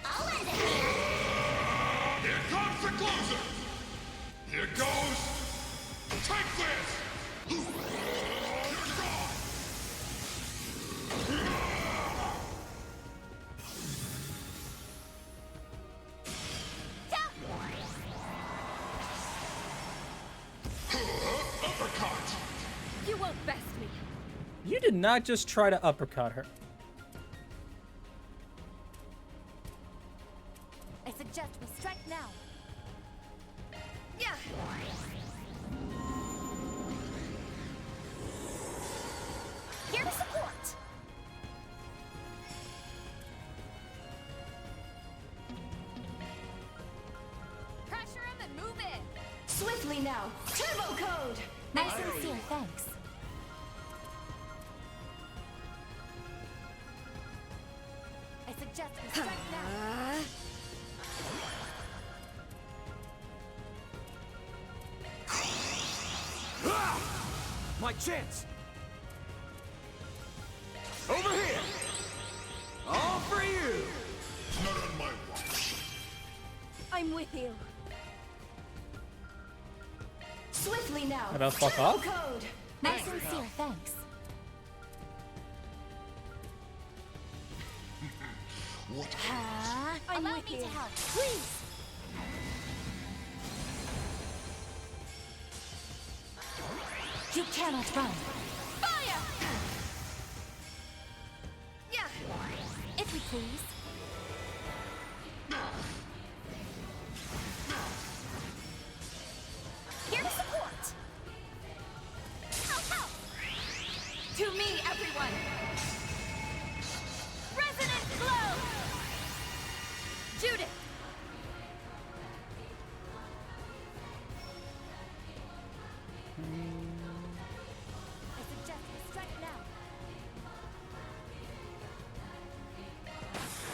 I'll end it here! Here comes the closer. Here goes. Take this. You're gone. Uppercut. You won't best me! You did not just try to uppercut her. I suggest we strike now. Yeah! Here to support! Pressure him and move it! Swiftly now! Turbo code! My sincere thanks. I suggest we strike now. my chance! Over here! All for you! Not on my watch. I'm with you. Swiftly now. How about fuck off? Code. My sincere thanks. What? Allow me to help, please. You cannot run. Fire! Yeah. If we please. Here to support! Help, help! To me, everyone! Resonant glow! Judith! I suggest we strike now.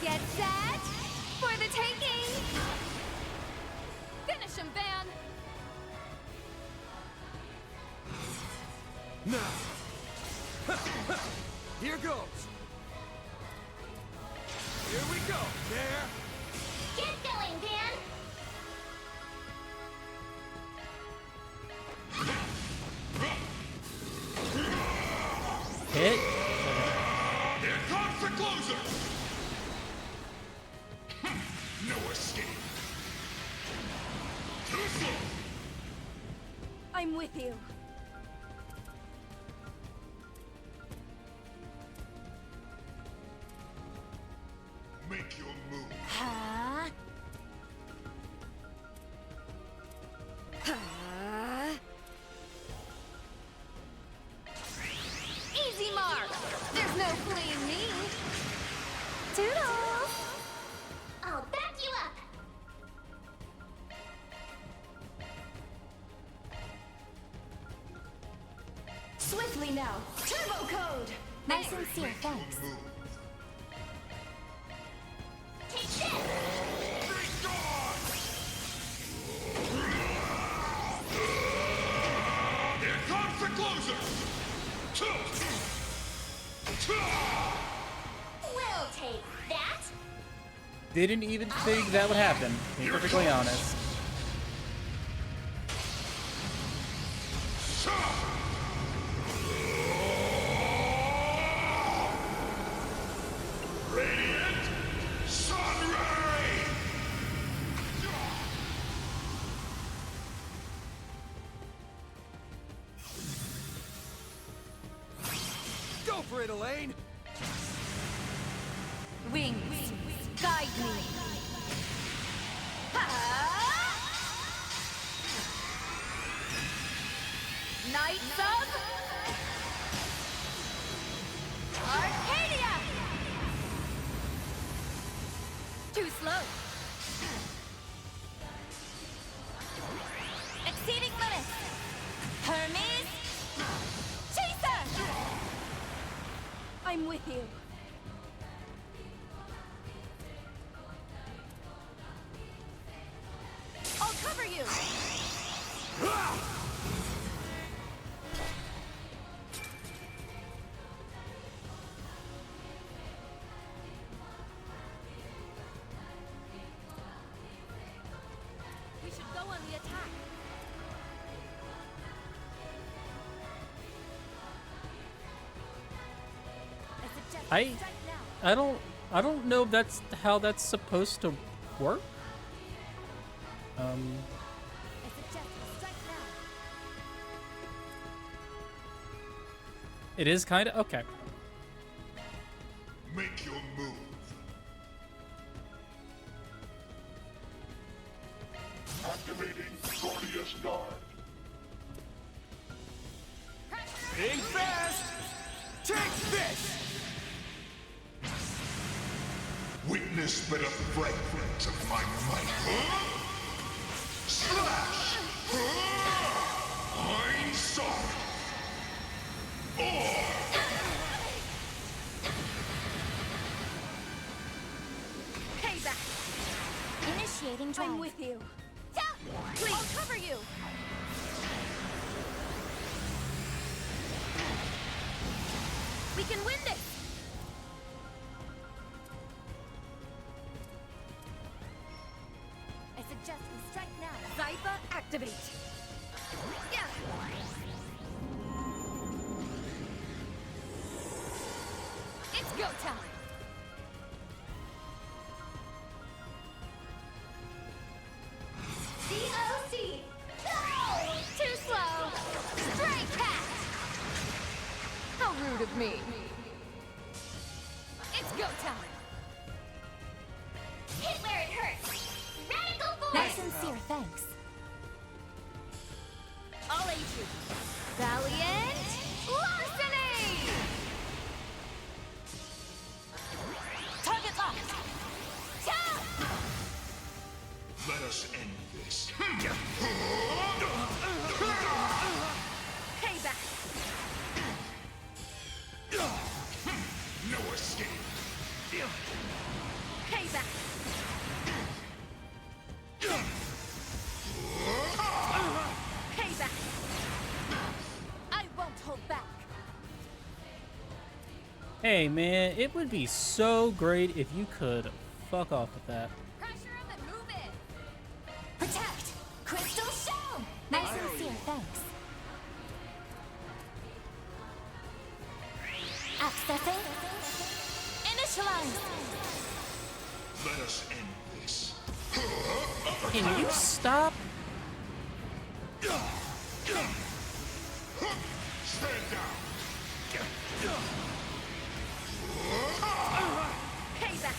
Get set for the taking! Finish him, Van! Now! Here goes! Here we go! There! Get going, Van! Hit. Here comes the closer! No escape. Too slow. I'm with you. Make your move. Easy mark! There's no fleeing me! Toodles! I'll back you up! Swiftly now. Turbo code. My sincere thanks. Take this! Here comes the closer! We'll take that! Didn't even think that would happen, to be perfectly honest. Radiant Sunray! Go for it, Elaine! Wings, guide me! Knights of Arcadia! Too slow. Exceeding limits. Hermes, Chaser! I'm with you. I'll cover you. We should go on the attack. I don't know if that's how that's supposed to work. It is kind of okay. Make your move. Activating Gordius Guard. Think fast! Take this! Witness but a fragment of my might. Slash! I'm sorry. Or Payback! Initiating drive. I'm with you. Please. I'll cover you! activate. Yeah. It's go time. DOC! No! Too slow! Stray cat! How rude of me. It's go time. Hit where it hurts! Radical force! My sincere thanks. I'll aid you. Valiant larceny! Target locked. Jump! Let us end this. Payback. No escape. Payback. Payback. I won't hold back. Hey man, it would be so great if you could fuck off with that. Pressure him and move in. Protect! Crystal Shell! My sincere thanks. Accessing. Initialize. Let us end this. Can you stop? Stand down. Payback.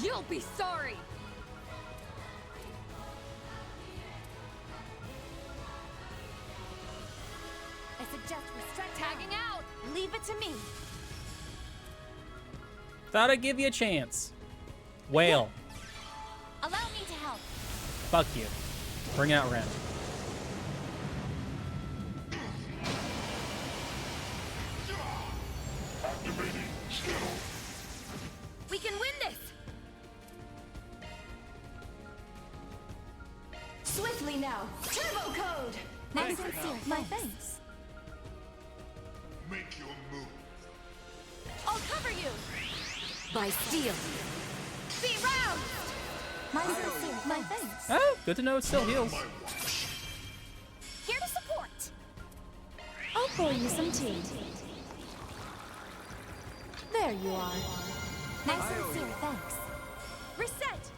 You'll be sorry. I suggest we strike Tagging out. Leave it to me. Thought I'd give you a chance. Whale. Allow me to help. Fuck you. Bring out Ren. Activating skill. We can win this. Swiftly now. Turbo code. My sincere thanks. Make your move. I'll cover you. By steel. Be roused. My sincere thanks. Oh, good to know it still heals. Here to support. I'll pour you some tea. There you are. My sincere thanks. Reset.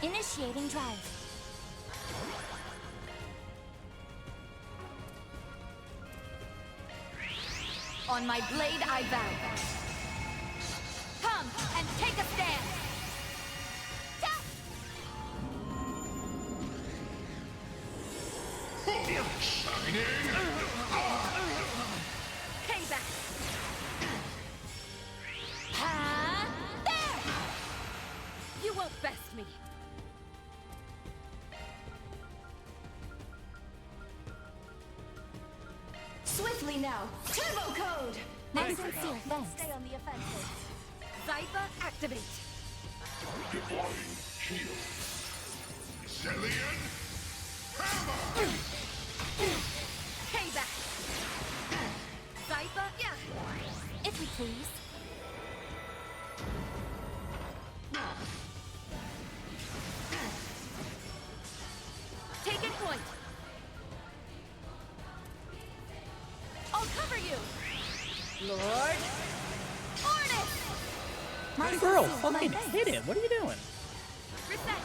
Initiating drive. On my blade I vow. Come and take a stand. Shining. Payback. Ha! There! You won't best me. Swiftly now. Turbo code. My sincere thanks. Stay on the offensive. Zypher activate. Deploying shield. Zillion. Hammer. Payback. Zypher, yeah. If we please. Taking point. I'll cover you. Lord. Ornith. My Girl, sincere fucking thanks. hit it. What are you doing? Reset.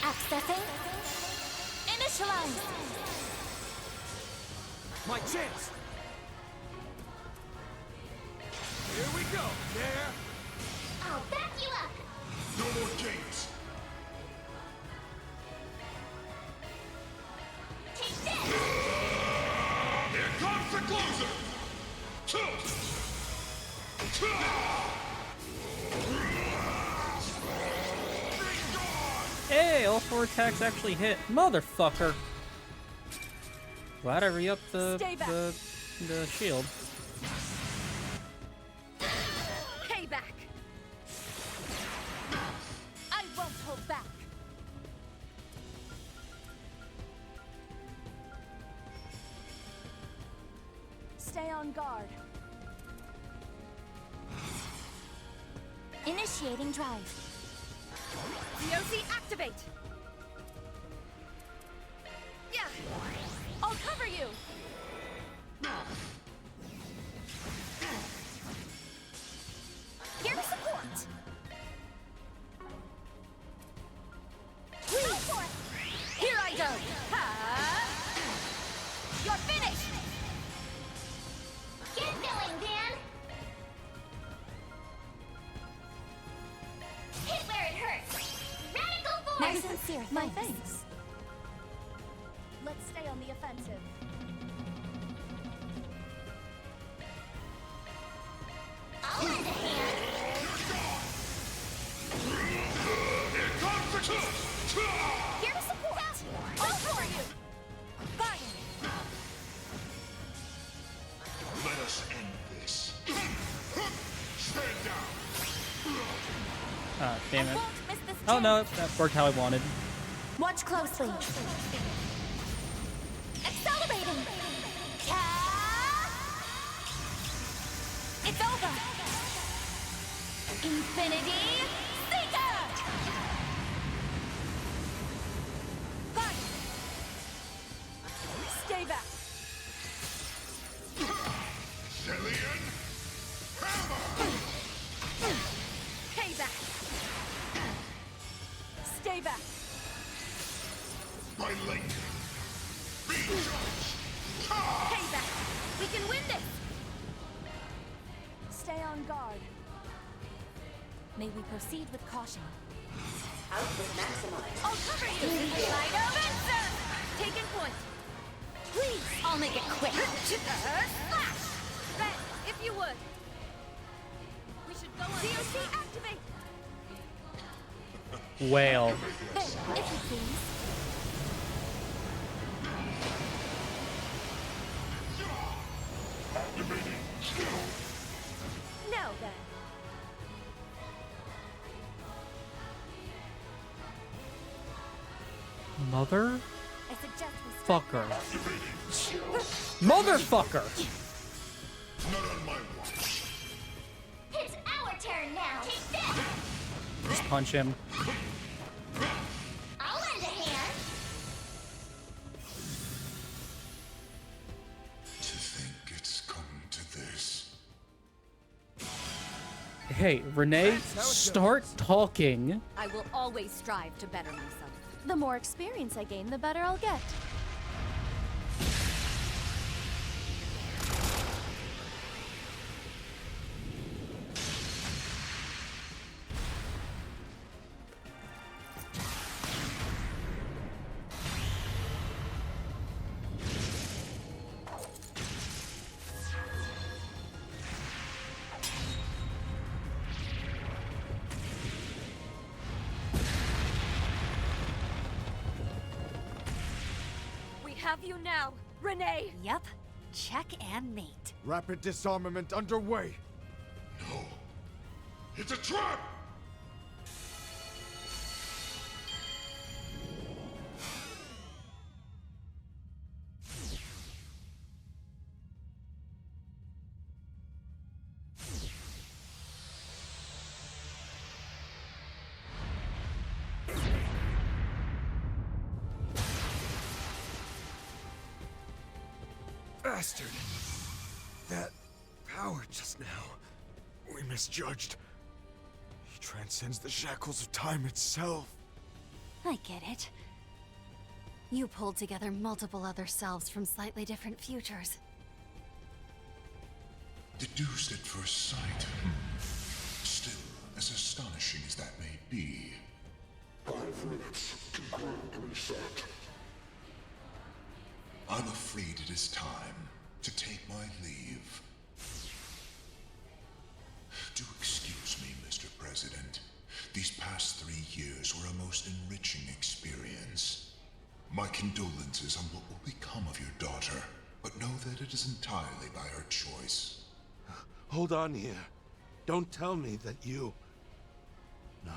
Accessing. Initialize. My chance. Here we go. There. I'll back you up! No more games. Take this! Here comes the closer. Hey, all 4 attacks actually hit. Motherfucker. Glad I re-upped the shield. Payback. I won't hold back. Stay on guard. Initiating drive. DOC activate! Yeah! I'll cover you! Here to support! Please! Here I go! Ha! You're finished! Get going, Dan! Hit where it hurts! Radical force! My sincere My thanks. thanks. Let's stay on the offensive. I'll lend a hand! Here to support! I'll cover you! Fire! Let us end this. Stand down. Ah, damn it. Won't miss this Oh no, chance. that worked how I wanted. Watch closely. Accelerating. It's over. Infinity Seeker. Fire! Stay back! Zillion Hammer! Payback! Stay back! By link. Payback! We can win this! Stay on guard. May we proceed with caution. Output maximized. I'll cover you! Light of Answer! Taking point! Please! I'll make it quick. Slash! Ben, if you would! We should go on. DOC activate! Whale. There, if you please. Now then. Mother? I suggest we start. Fucker. Motherfucker! Not on my watch. It's our turn now! Take this! Just punch him. I'll lend a hand! To think it's come to this. Hey, Renee, start talking. I will always strive to better myself. The more experience I gain, the better I'll get. Have you now, Renee? Yep. Check and mate. Rapid disarmament underway. No. It's a trap! Bastard! That power just now. We misjudged. He transcends the shackles of time itself. I get it. You pulled together multiple other selves from slightly different futures. Deduced at first sight. Still, as astonishing as that may be. 5 minutes to grand reset. I'm afraid it is time to take my leave. Do excuse me, Mr. President. These past 3 years were a most enriching experience. My condolences on what will become of your daughter, but know that it is entirely by her choice. Hold on here. Don't tell me that you... No.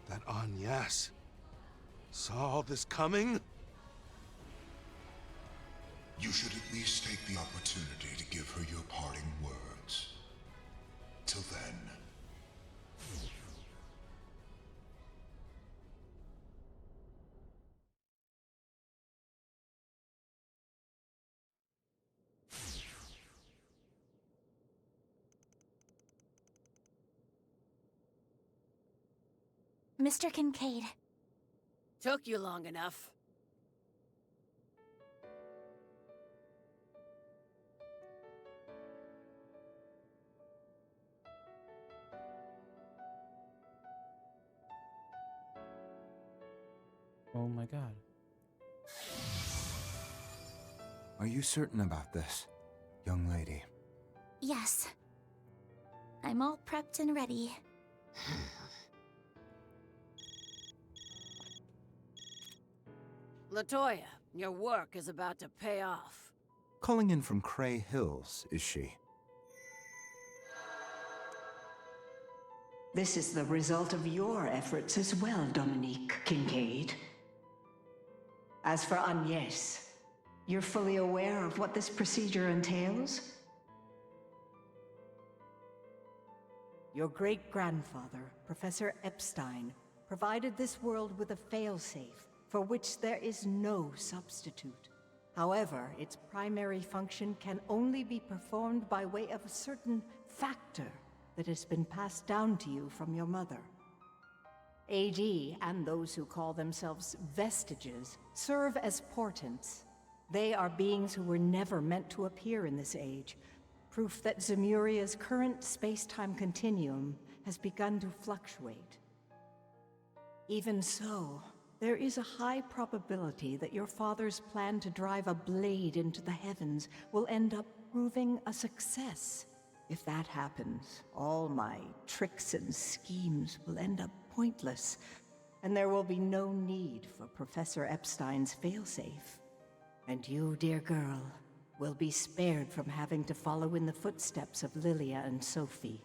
That Agnes saw all this coming? You should at least take the opportunity to give her your parting words. Mr. Kincaid. Took you long enough. Oh my god. Are you certain about this, young lady? Yes. I'm all prepped and ready. Latoya, your work is about to pay off. Calling in from Cray Hills, is she? This is the result of your efforts as well, Dominique Kincaid. As for Agnès, you're fully aware of what this procedure entails? Your great-grandfather, Professor Epstein, provided this world with a failsafe for which there is no substitute. However, its primary function can only be performed by way of a certain factor that has been passed down to you from your mother. AD and those who call themselves vestiges serve as portents. They are beings who were never meant to appear in this age, proof that Zemuria's current space-time continuum has begun to fluctuate. Even so, there is a high probability that your father's plan to drive a blade into the heavens will end up proving a success. If that happens, all my tricks and schemes will end up pointless, and there will be no need for Professor Epstein's failsafe. And you, dear girl, will be spared from having to follow in the footsteps of Lilia and Sophie.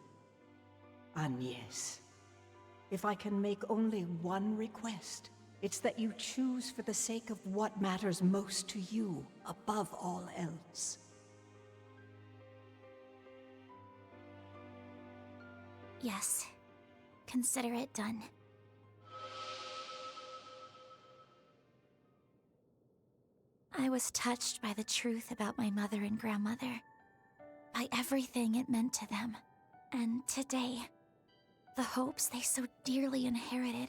Agnès, if I can make only one request, it's that you choose for the sake of what matters most to you, above all else. Yes. Consider it done. I was touched by the truth about my mother and grandmother, by everything it meant to them. And today, the hopes they so dearly inherited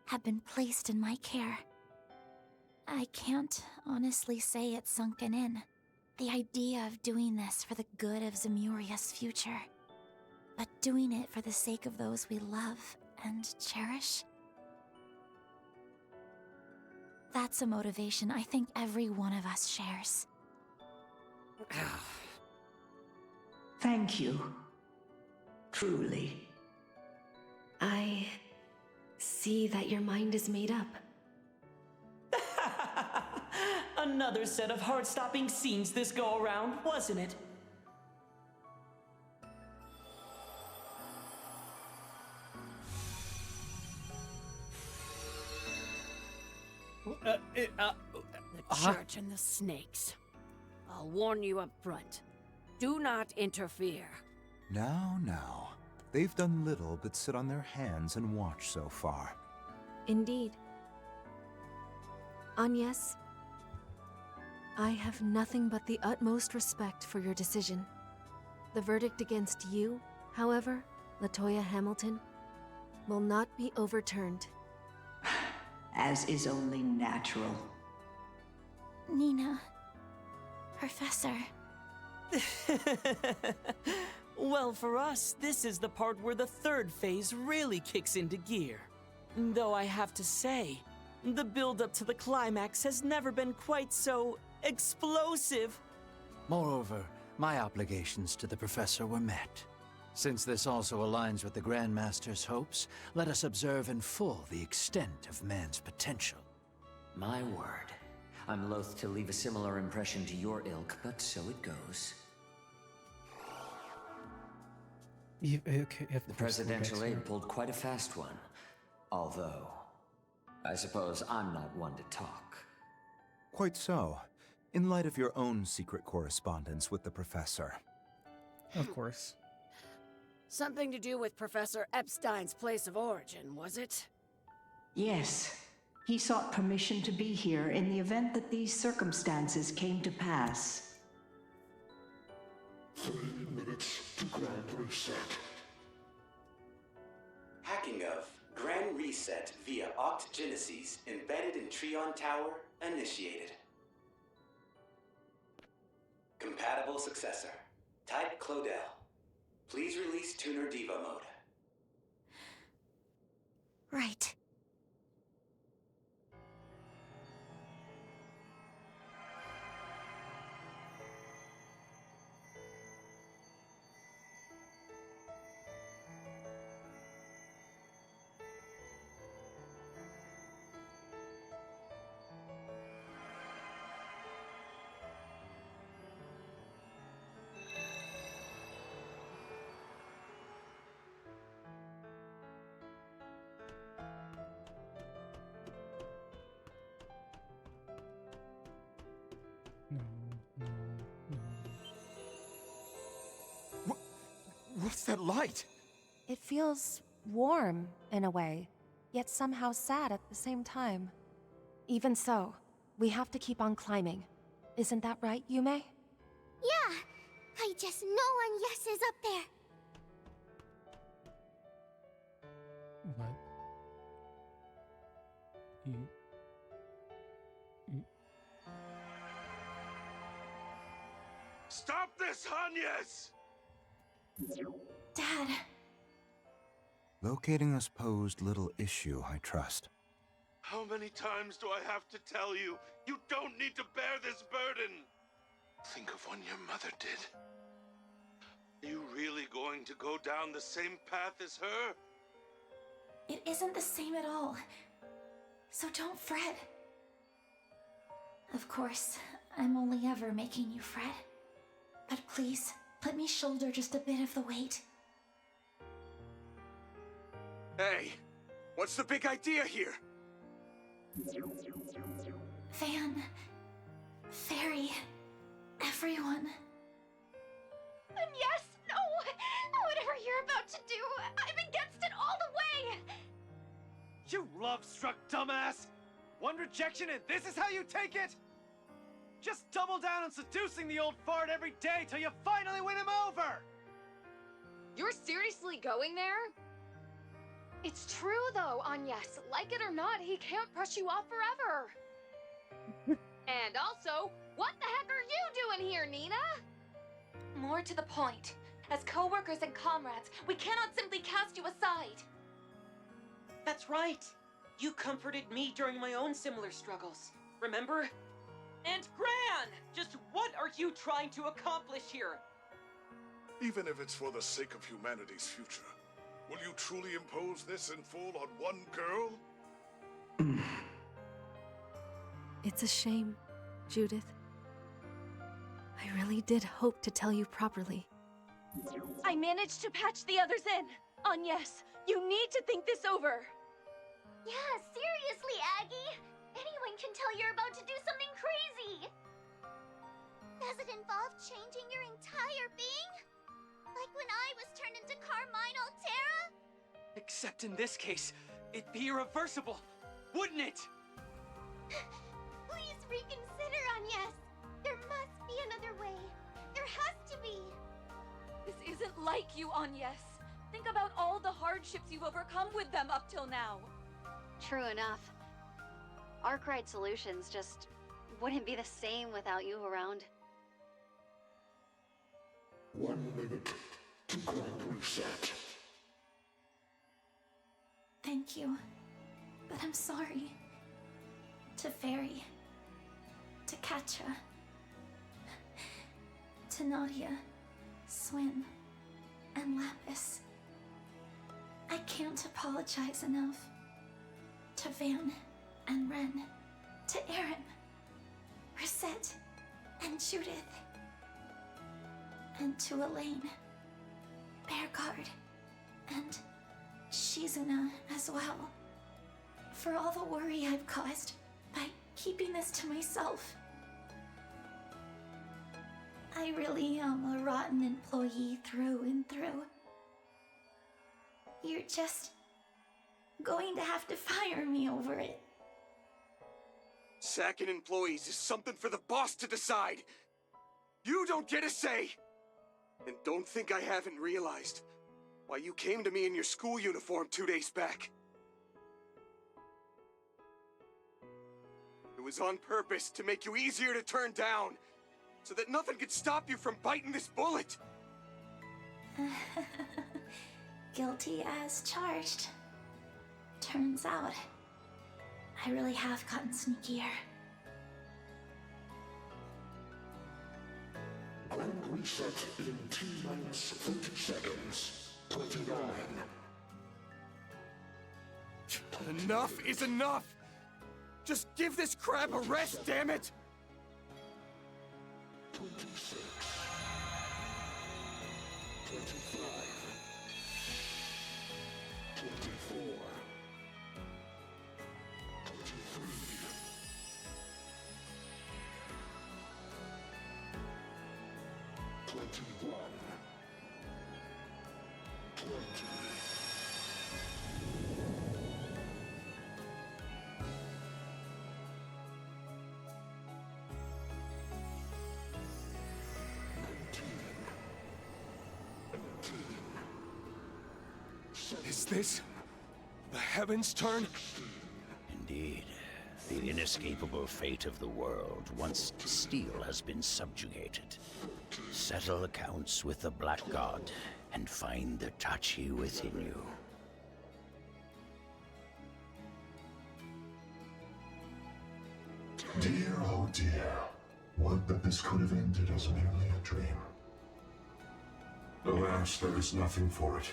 have been placed in my care. I can't honestly say it's sunken in. The idea of doing this for the good of Zemuria's future, but doing it for the sake of those we love and cherish. That's a motivation I think every one of us shares. Thank you. Truly. I see that your mind is made up. Another set of heart-stopping scenes this go-around, wasn't it? The church and the snakes. I'll warn you up front. Do not interfere. Now. They've done little but sit on their hands and watch so far. Indeed. Agnès, I have nothing but the utmost respect for your decision. The verdict against you, however, Latoya Hamilton, will not be overturned. As is only natural. Nina. Professor. Well, for us, this is the part where the third phase really kicks into gear. Though I have to say, the build-up to the climax has never been quite so explosive. Moreover, my obligations to the Professor were met. Since this also aligns with the Grandmaster's hopes, let us observe in full the extent of man's potential. My word. I'm loath to leave a similar impression to your ilk, but so it goes. The presidential aide pulled quite a fast one. Although, I suppose I'm not one to talk. Quite so. In light of your own secret correspondence with the Professor. Of course. Something to do with Professor Epstein's place of origin, was it? Yes. He sought permission to be here in the event that these circumstances came to pass. 3 minutes to grand reset. Hacking of Grand reset via octogenesis embedded in Treon Tower initiated. Compatible successor. Type Claudel. Please release Tuner Diva mode. Right. What's that light? It feels warm, in a way, yet somehow sad at the same time. Even so, we have to keep on climbing. Isn't that right, Yume? Yeah, I just know Yes is up there. What? Stop this, Hanyas! Dad. Locating us posed little issue, I trust. How many times do I have to tell you? You don't need to bear this burden! Think of when your mother did. Are you really going to go down the same path as her? It isn't the same at all. So don't fret. Of course, I'm only ever making you fret. But please, let me shoulder just a bit of the weight. Hey, what's the big idea here? Van, Fairy, everyone. And yes, no! Whatever you're about to do, I'm against it all the way! You love-struck dumbass! One rejection and this is how you take it? Just double down on seducing the old fart every day till you finally win him over! You're seriously going there? It's true though, Agnes. Like it or not, he can't brush you off forever. And also, what the heck are you doing here, Nina? More to the point, as co-workers and comrades, we cannot simply cast you aside. That's right. You comforted me during my own similar struggles. Remember? And Gran! Just what are you trying to accomplish here? Even if it's for the sake of humanity's future, will you truly impose this in full on one girl? It's a shame, Judith. I really did hope to tell you properly. I managed to patch the others in. Agnes, you need to think this over. Yeah, seriously, Aggie. Anyone can tell you're about to do something crazy. Does it involve changing your entire being? Like when I was turned into Carmine Altera? Except in this case, it'd be irreversible, wouldn't it? Please reconsider, Agnes. There must be another way. There has to be. This isn't like you, Agnes. Think about all the hardships you've overcome with them up till now. True enough. Arkwright Solutions just wouldn't be the same without you around. 1 minute to clock reset. Thank you. But I'm sorry. To Fairy. To Katja. To Nadia. Swin. And Lapis. I can't apologize enough. To Van and Ren. To Aaron. Rosette. And Judith. And to Elaine. Bearguard. And Shizuna as well. For all the worry I've caused by keeping this to myself. I really am a rotten employee through and through. You're just going to have to fire me over it. Sacking employees is something for the boss to decide. You don't get a say. And don't think I haven't realized why you came to me in your school uniform 2 days back. was on purpose to make you easier to turn down, so that nothing could stop you from biting this bullet. Guilty as charged. Turns out, I really have gotten sneakier. Grand reset in T-minus 30 seconds. 29. Enough is enough! Just give this crap a rest, damn it! 26. 25. 24. 23. 21. 20. Is this the Heaven's turn? Indeed. The inescapable fate of the world once steel has been subjugated. Settle accounts with the Black God and find the Tachi within you. Dear, oh dear. Would that this could have ended as merely a dream. Alas, there is nothing for it.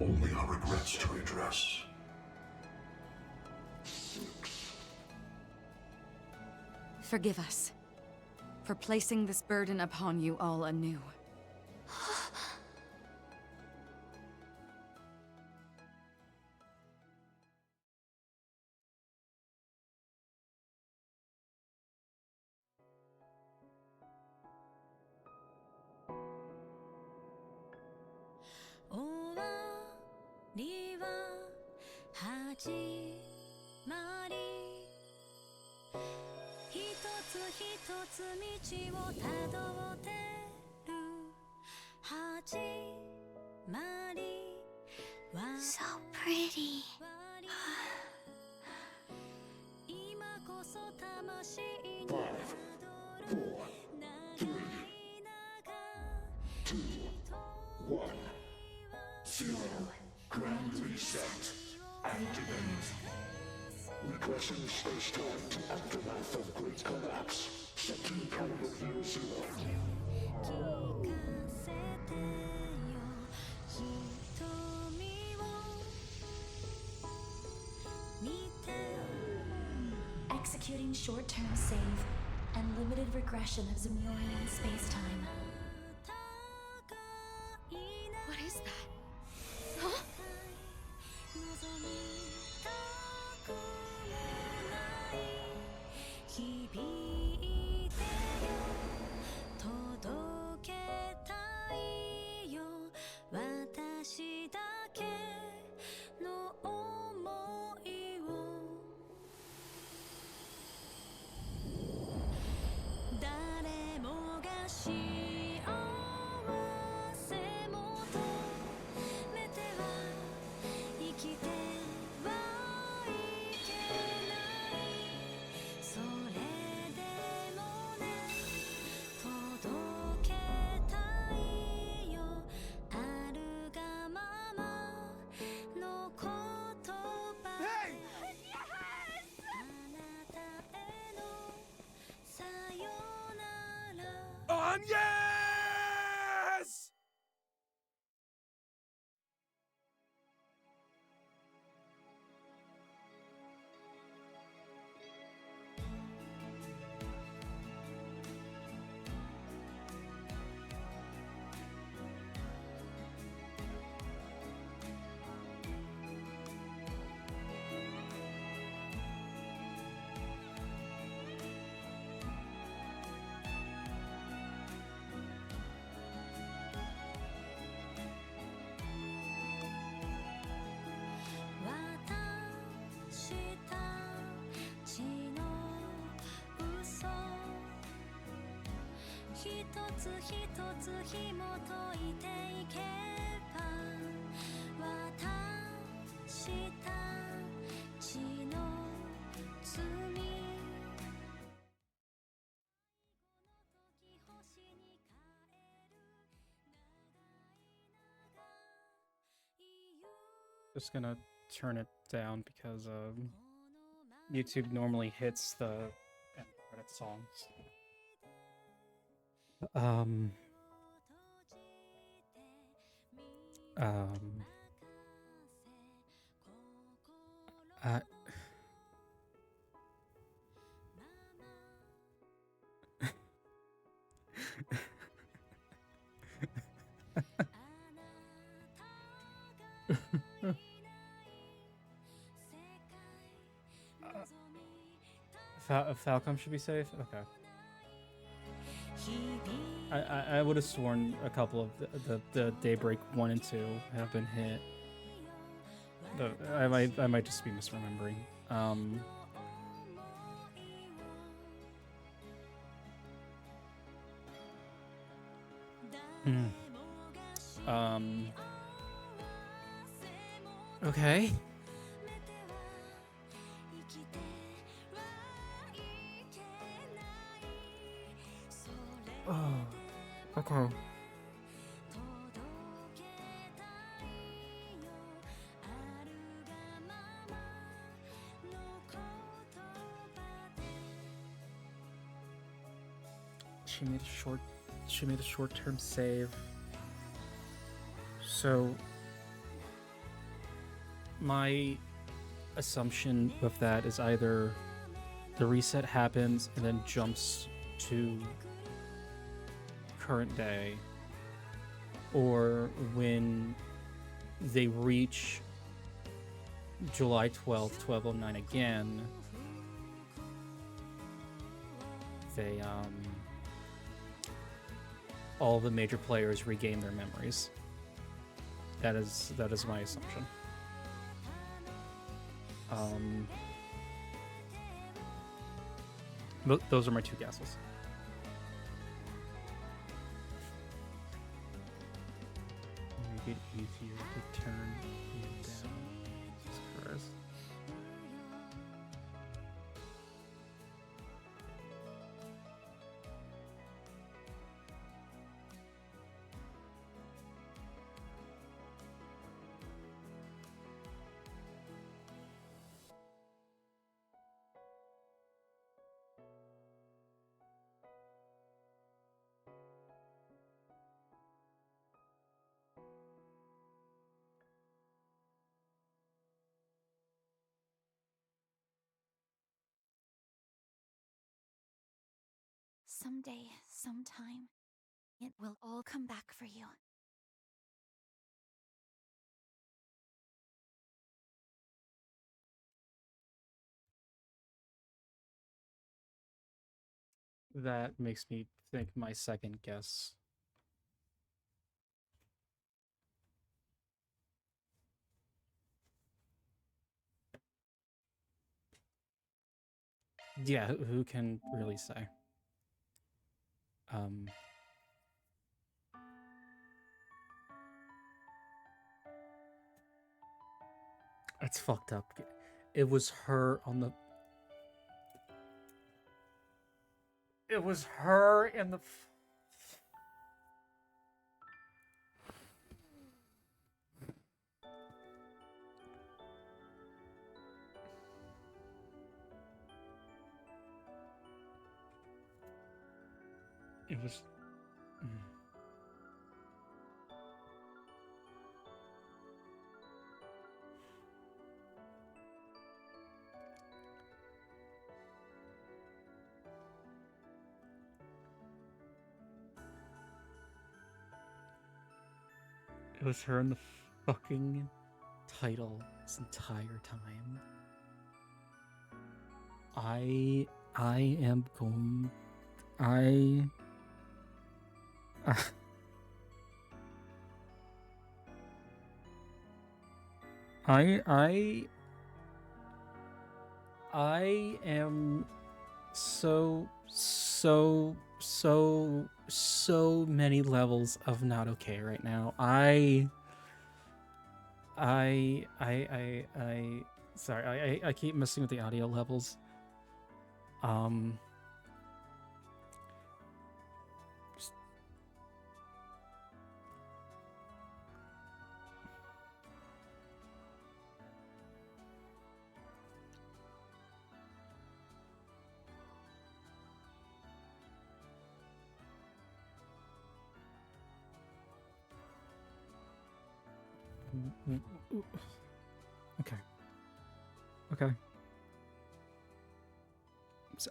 Only our regrets to redress. Forgive us for placing this burden upon you all anew. So pretty. Five, four, three, two, one, zero. Grand reset. Activate. Regressing space-time to aftermath of Great Collapse. Set to calendar year 0. Executing short-term save and limited regression of Zemurian space-time. What is that? Huh? Yes! Just gonna turn it down because YouTube normally hits the end credit songs. Um. Uh, Falcom should be safe? Okay. I would have sworn a couple of the Daybreak 1 and 2 have been hit. But I might just be misremembering. Okay. Oh, okay. She made a short-term save. So my assumption with that is either the reset happens and then jumps to current day, or when they reach July 12th, 1209 again, they all the major players regain their memories. That is my assumption. Those are my two guesses. Make it easier to turn him down. Jesus Christ. Someday, sometime, it will all come back for you. That makes me think my second guess. Yeah, who can really say? It's fucked up. It was her on the... It was her in the... It was... It was her in the fucking title this entire time. I am going... I am so many levels of not okay right now. Sorry, I keep messing with the audio levels. Okay. Okay.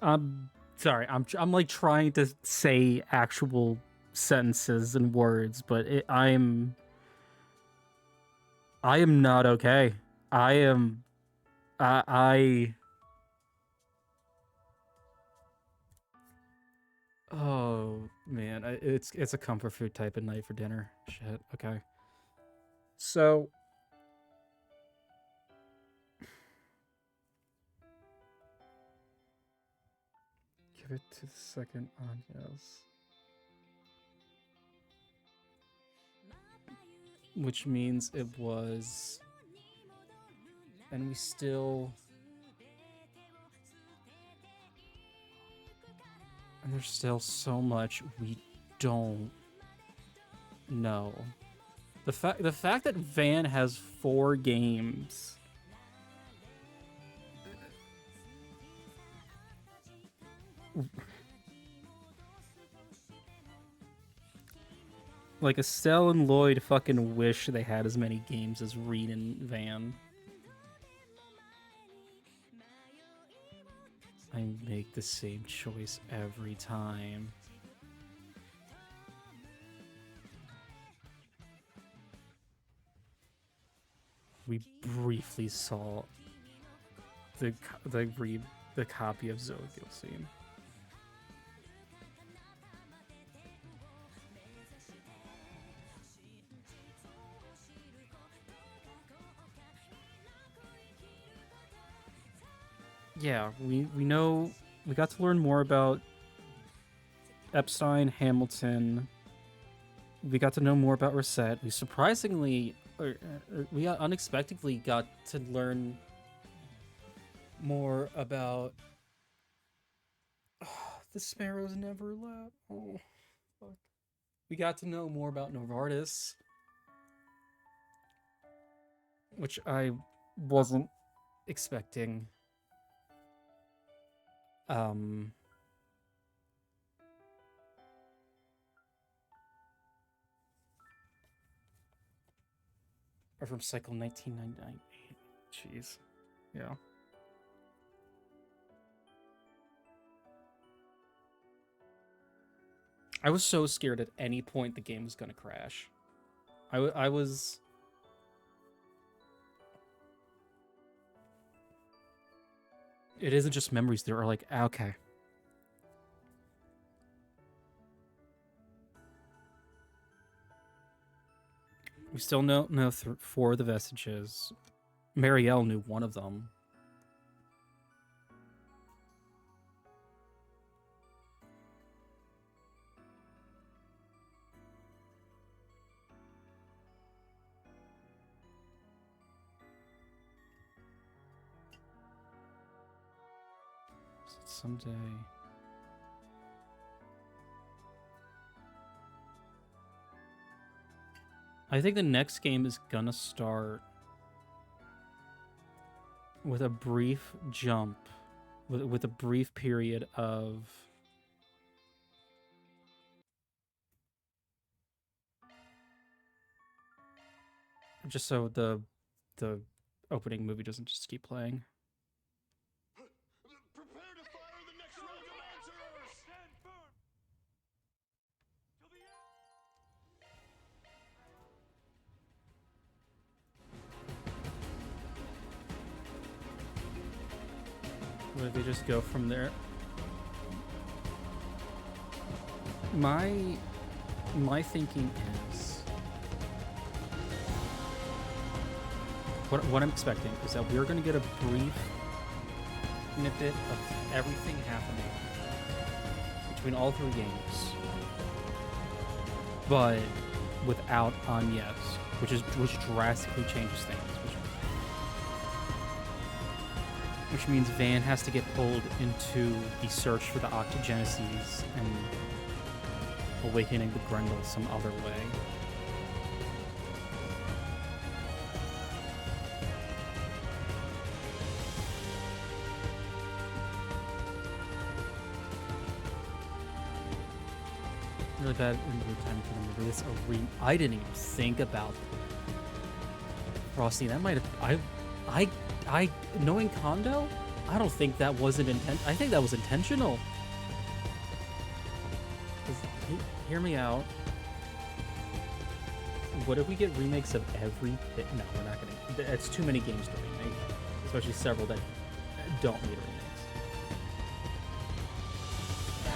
I'm sorry. I'm like trying to say actual sentences and words, but I am not okay. I am I oh man, it's a comfort food type of night for dinner. Shit. Okay. So give it to the second on yes. Which means it was, and we still, and there's still so much we don't know. The fact that Van has 4 games. Like, Estelle and Lloyd fucking wish they had as many games as Reed and Van. I make the same choice every time. We briefly saw the copy of Zoe Gilsine. Yeah, we know, we got to learn more about Epstein, Hamilton. We got to know more about Rosette. We surprisingly, we unexpectedly got to learn more about the Sparrows never left. Oh, fuck. We got to know more about Novartis, which I wasn't expecting. Or from Cycle 1999. Jeez. Yeah. I was so scared at any point the game was gonna crash. I was... It isn't just memories, there are like, okay. We still know 4 of the vestiges. Marielle knew one of them. Someday. I think the next game is gonna start with a brief jump, with a brief period of just so the opening movie doesn't just keep playing. Where they just go from there. My thinking is what I'm expecting is that we're going to get a brief snippet of everything happening between all 3 games, but without Agnes, which drastically changes things. Which means Van has to get pulled into the search for the Octogeneses and awakening the Grendel some other way. Really bad in the time to remember this. I didn't even think about Frosty, that might have knowing Kondo, I don't think that wasn't I think that was intentional. 'Cause hear me out. What if we get remakes of everything? No, we're not gonna. It's too many games to remake, especially several that don't need remakes.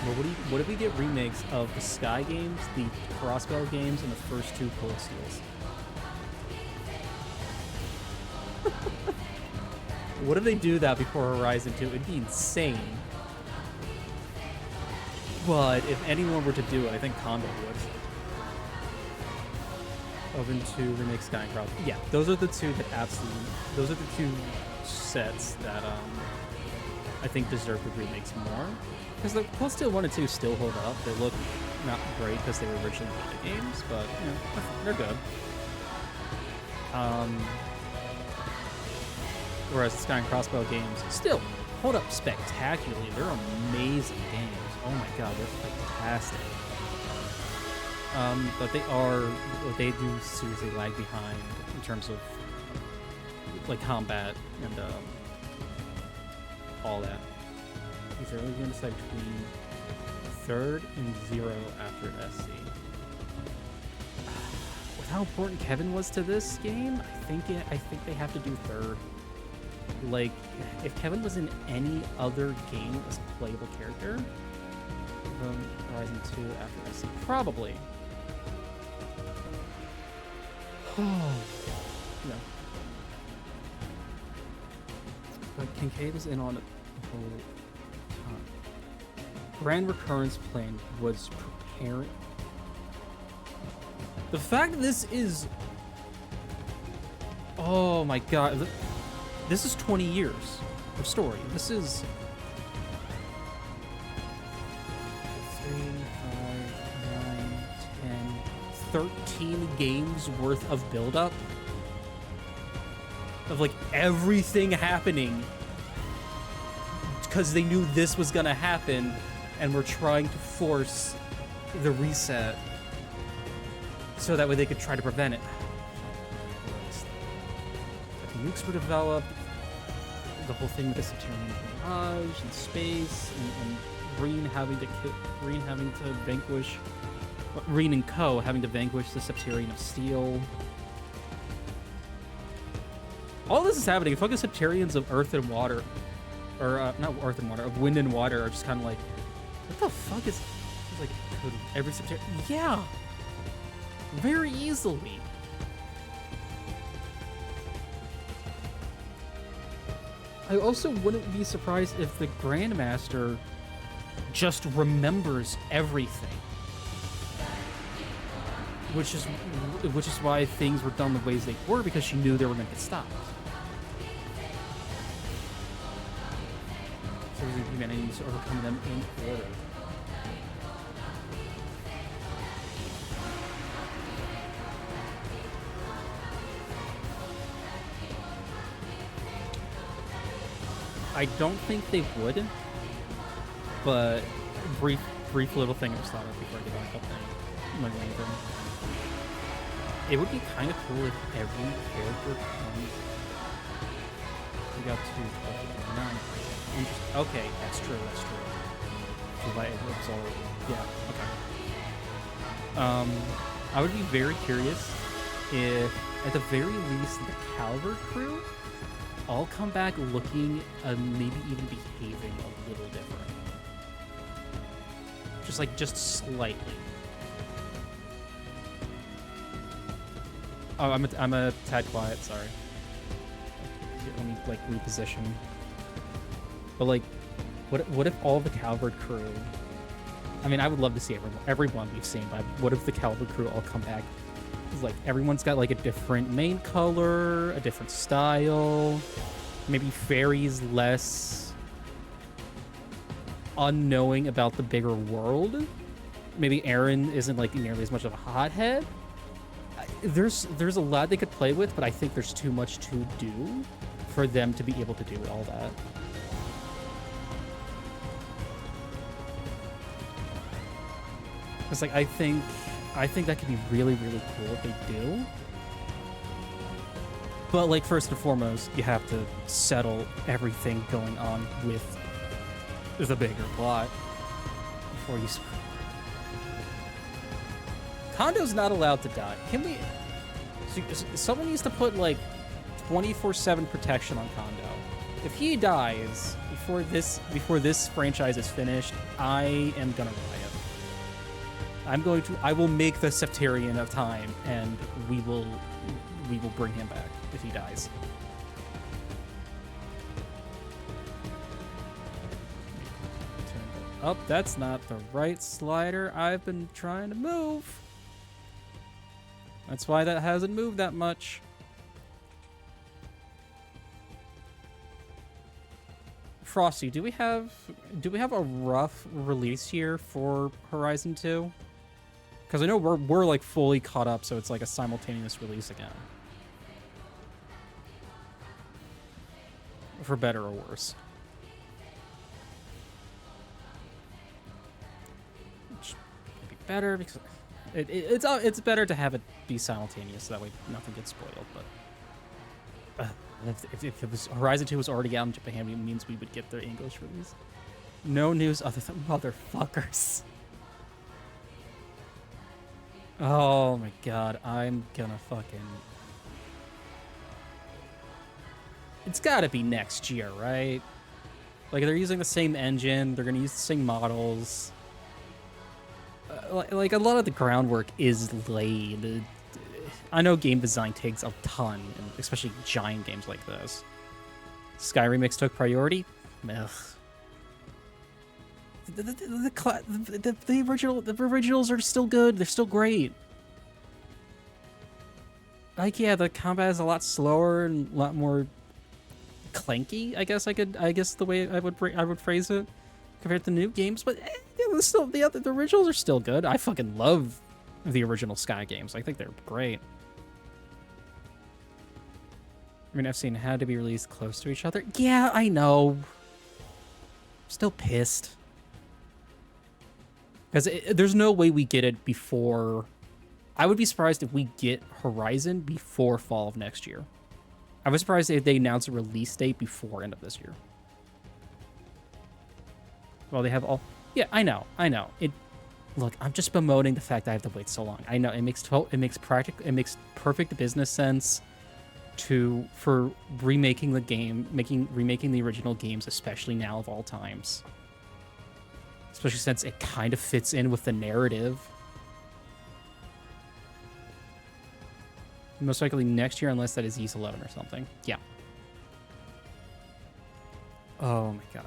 But what if we get remakes of the Sky games, the Crossbow games, and the first two Cold Steels? What if they do that before Horizon 2? It'd be insane. But if anyone were to do it, I think Kondo would. Open 2 remake Sky and Cross. Yeah, those are the two that absolutely. Those are the two sets that I think deserve the remakes more. Because the Cold Steel 1 and 2 still hold up. They look not great because they were originally Vita games, but you know, they're good. Whereas the Sky and Crossbow games still hold up spectacularly. They're amazing games. Oh my god, they're fantastic. But they do seriously lag behind in terms of like combat and all that. He's really going to decide between 3rd and 0 after SC. With how important Kevin was to this game, I think they have to do 3rd. Like, if Kevin was in any other game as a playable character, Horizon 2 after SC, probably. No. But Kincaid was in on the whole time. Grand Recurrence Plan was preparing. The fact that this is... Oh my god. This is 20 years of story. This is... 3, 5, 9, 10, 13 games worth of build-up. Of like everything happening. Because they knew this was gonna happen and were trying to force the reset so that way they could try to prevent it. The nukes were developed, the whole thing with the Saturnian barrage and space, and Green having to vanquish, Green and Co. having to vanquish the Septarian of Steel. All this is happening. Fucking Septarians of Earth and Water, or not Earth and Water, of Wind and Water are just kind of like, what the fuck is? It's like could every Septarian? Yeah, very easily. I also wouldn't be surprised if the Grandmaster just remembers everything. Which is why things were done the ways they were, because she knew they were going to get stopped. So the humanity needs to overcome them in order. I don't think they would, but brief little thing I just thought of before I get back up there. My lantern. It would be kind of cool if every character comes. We got 2, 9. Okay, that's true. So that it's all, yeah, okay. I would be very curious if, at the very least, the Calvert crew all come back looking, maybe even behaving a little different. Just slightly. Oh, I'm a tad quiet, sorry. Let me, like, reposition. But, like, what if all the Calvert crew... I mean, I would love to see everyone we've seen, but what if the Calvert crew all come back? Like, everyone's got, like, a different main color, a different style. Maybe Fairy's less unknowing about the bigger world. Maybe Aaron isn't, like, nearly as much of a hothead. There's a lot they could play with, but I think there's too much to do for them to be able to do all that. It's like, I think that could be really, really cool if they do. But like first and foremost, you have to settle everything going on with the bigger plot before you. Kondo's not allowed to die. Can we? Someone needs to put like 24/7 protection on Kondo. If he dies before this franchise is finished, I am gonna riot. I will make the Septarian of Time, and we will bring him back if he dies. Oh, that's not the right slider I've been trying to move. That's why that hasn't moved that much. Frosty, do we have a rough release here for Horizon 2? Because I know we're like fully caught up, so it's like a simultaneous release again. For better or worse. Which would be better because it's better to have it be simultaneous, so that way nothing gets spoiled. But if it was Horizon 2 was already out in Japan, it means we would get the English release. No news other than motherfuckers. Oh my god, I'm gonna fucking... It's gotta be next year, right? Like, they're using the same engine, they're gonna use the same models. Like, a lot of the groundwork is laid. I know game design takes a ton, and especially giant games like this. Sky Remix took priority? Ugh. The originals are still good. They're still great. Like, yeah, the combat is a lot slower and a lot more clanky. I guess the way I would phrase it compared to new games. But still, the originals are still good. I fucking love the original Sky games. I think they're great. I mean, I've seen had to be released close to each other. Yeah, I know. Still pissed. Because there's no way we get it before... I would be surprised if we get Horizon before fall of next year. I was surprised if they announced a release date before end of this year. Well, they have all... Yeah, I know. Look, I'm just bemoaning the fact that I have to wait so long. I know it makes perfect business sense for remaking the game, remaking the original games, especially now of all times. Especially since it kind of fits in with the narrative. Most likely next year, unless that is Ys 11 or something. Yeah. Oh my god,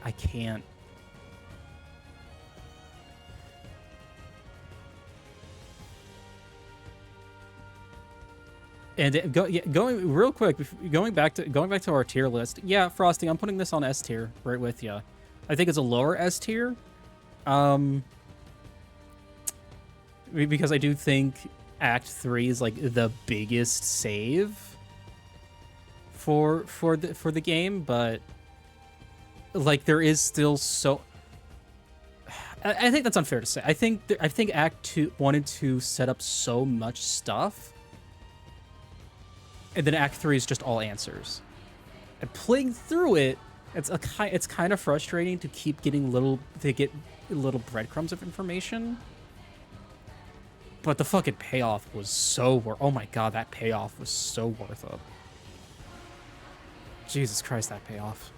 I can't. And going real quick, going back to our tier list. Yeah, Frosty, I'm putting this on S tier right with you. I think it's a lower S tier, because I do think Act 3 is like the biggest save for the game, but like there is still so. I think that's unfair to say. I think Act 1 and 2 set up so much stuff. And then Act 3 is just all answers. And playing through it, it's kind of frustrating to keep getting little breadcrumbs of information. But the fucking payoff was so oh my god, that payoff was so worth it. Jesus Christ, that payoff.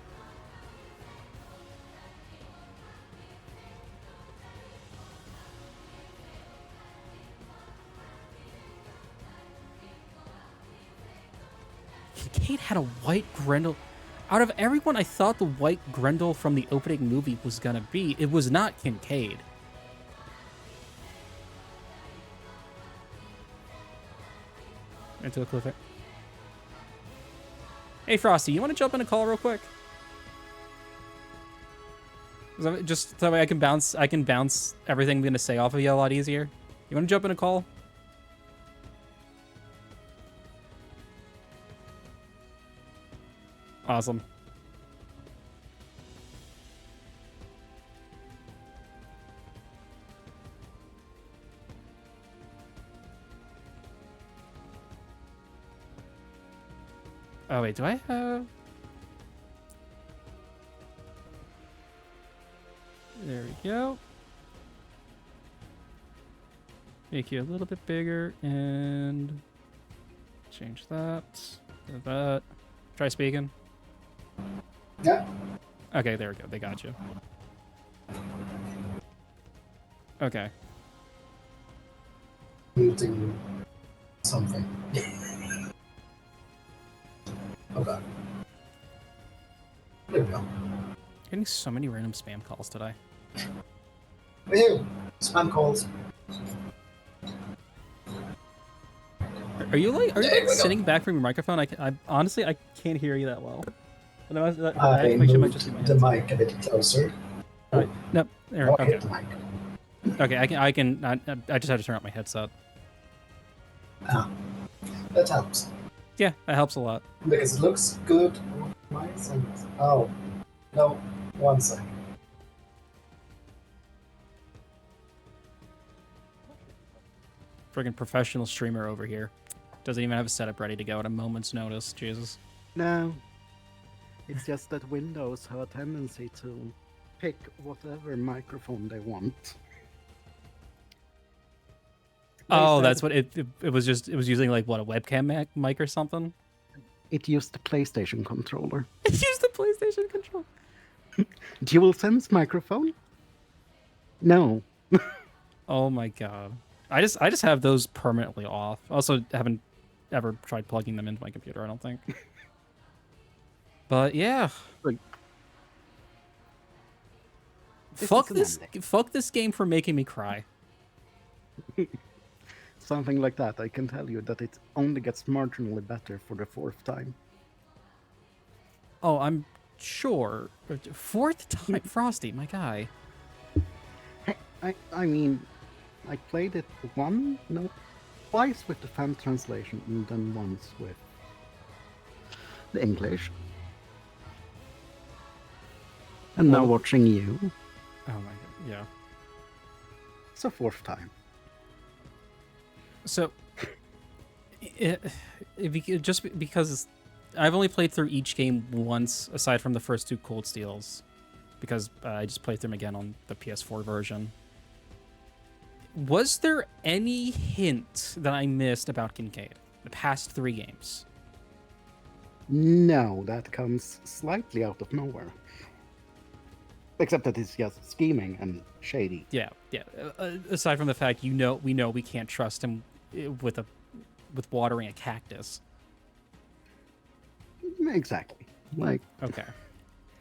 Kincaid had a white Grendel. Out of everyone I thought the white Grendel from the opening movie was gonna be, it was not Kincaid. Into a cliff. Hey Frosty, you want to jump in a call real quick? Just that way I can bounce everything I'm gonna say off of you a lot easier. You want to jump in a call? Awesome. Oh wait, do I have? There we go. Make you a little bit bigger and change that. Do that. Try speaking. Yeah. Okay, there we go. They got you. Okay. Muting something. Okay. There we go. Getting so many random spam calls today. Woohoo! Spam calls. Are you like There we go. sitting back from your microphone? I honestly I can't hear you that well. That I actually might moved just be my the headset. mic a bit closer. Nope. There. Oh, Okay. hit the mic. Okay. I just had to turn up my headset. Ah, that helps. Yeah, that helps a lot. Because it looks good. Oh, no. 1 second. Friggin' professional streamer over here. Doesn't even have a setup ready to go at a moment's notice. Jesus. No. It's just that Windows have a tendency to pick whatever microphone they want. Oh, that's what it was. It was using like what, a webcam mic or something. It used the PlayStation controller. It used the PlayStation controller. DualSense microphone? No. Oh my god. I just have those permanently off. Also, haven't ever tried plugging them into my computer, I don't think. But yeah. Fuck this game for making me cry. Something like that. I can tell you that it only gets marginally better for the 4th time. Oh, I'm sure. 4th time, Frosty, my guy. I mean, I played it twice with the fan translation and then once with the English. And now watching you. Oh my god, yeah. It's a 4th time. So, just because I've only played through each game once, aside from the first 2 Cold Steels, because I just played them again on the PS4 version. Was there any hint that I missed about Kincaid the past 3 games? No, that comes slightly out of nowhere. Except that it's just scheming and shady. Yeah. Aside from the fact we know we can't trust him with watering a cactus. Exactly. Like.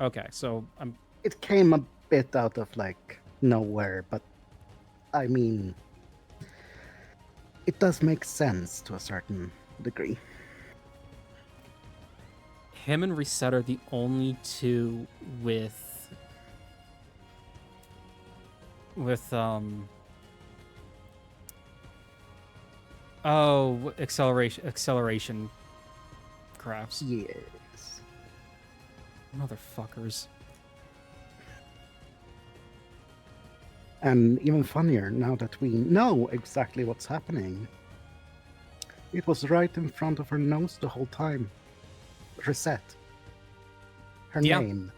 Okay. So I'm. It came a bit out of like nowhere, but I mean, it does make sense to a certain degree. Him and Reset are the only 2 with acceleration crafts. Yes. Motherfuckers. And even funnier now that we know exactly what's happening. It was right in front of her nose the whole time. Reset. Her name.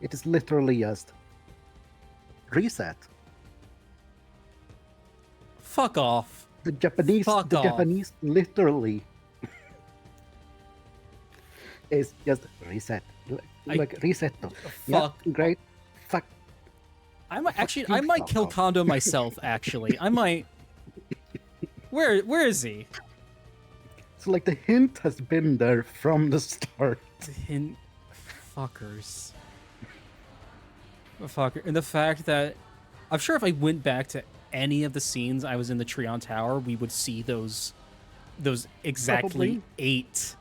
It is literally just reset. Fuck off. The Japanese literally is just reset. Like reset. Fuck. Yeah, great. Fuck. I might kill Kondo myself. Actually, I might. Where is he? So like the hint has been there from the start. The hint, fuckers. Fucker, and the fact that I'm sure if I went back to any of the scenes I was in the Treon Tower, we would see those exactly Probably. 8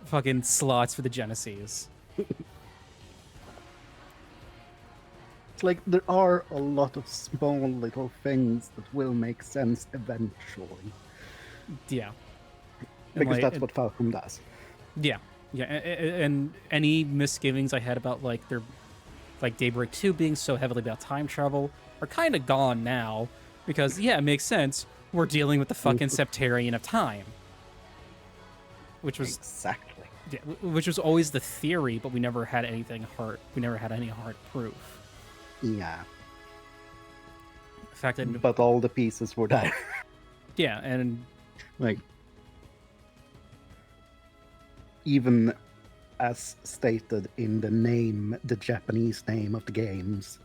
fucking slots for the Genesis. It's like there are a lot of small little things that will make sense eventually. Yeah. Because that's what Falcom does. Yeah. And any misgivings I had about like Daybreak 2 being so heavily about time travel are kind of gone now, because it makes sense. We're dealing with the fucking Septarian of time. which was exactly. Yeah, which was always the theory, but we never had anything hard. We never had any hard proof. Yeah. The fact that, but all the pieces were there. Yeah, and like even as stated in the name, the Japanese name of the games.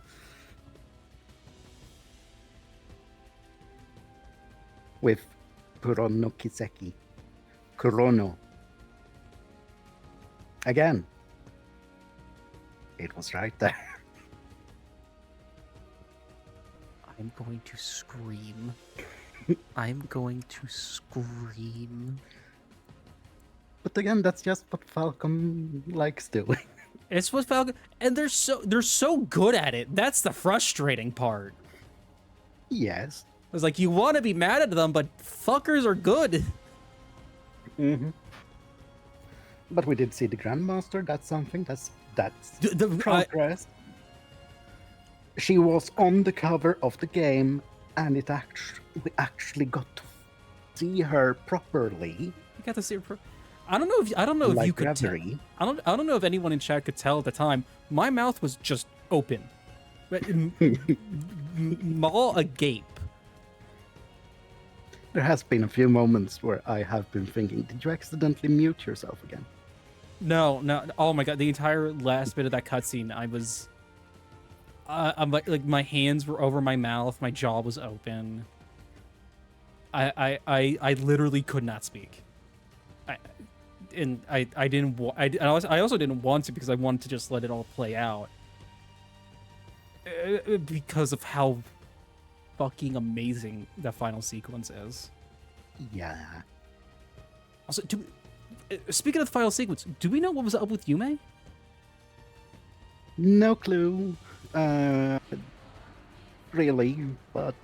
With Kurono Kiseki. Kurono. Again, it was right there. I'm going to scream. I'm going to scream. But again, that's just what Falcom likes doing. It's what Falcom, and they're so good at it. That's the frustrating part. Yes. It's like you want to be mad at them, but fuckers are good. Mm-hmm. But we did see the Grandmaster. That's something. That's progress. She was on the cover of the game, and we actually got to see her properly. You got to see her. I don't know if like you could. I don't know if anyone in chat could tell at the time. My mouth was just open, maw agape. There has been a few moments where I have been thinking, did you accidentally mute yourself again? No. Oh my god, the entire last bit of that cutscene, I was. I'm like my hands were over my mouth, my jaw was open. I literally could not speak. I also didn't want to because I wanted to just let it all play out. Because of how fucking amazing that final sequence is. Yeah. Also, speaking of the final sequence, do we know what was up with Yume? No clue. Really, but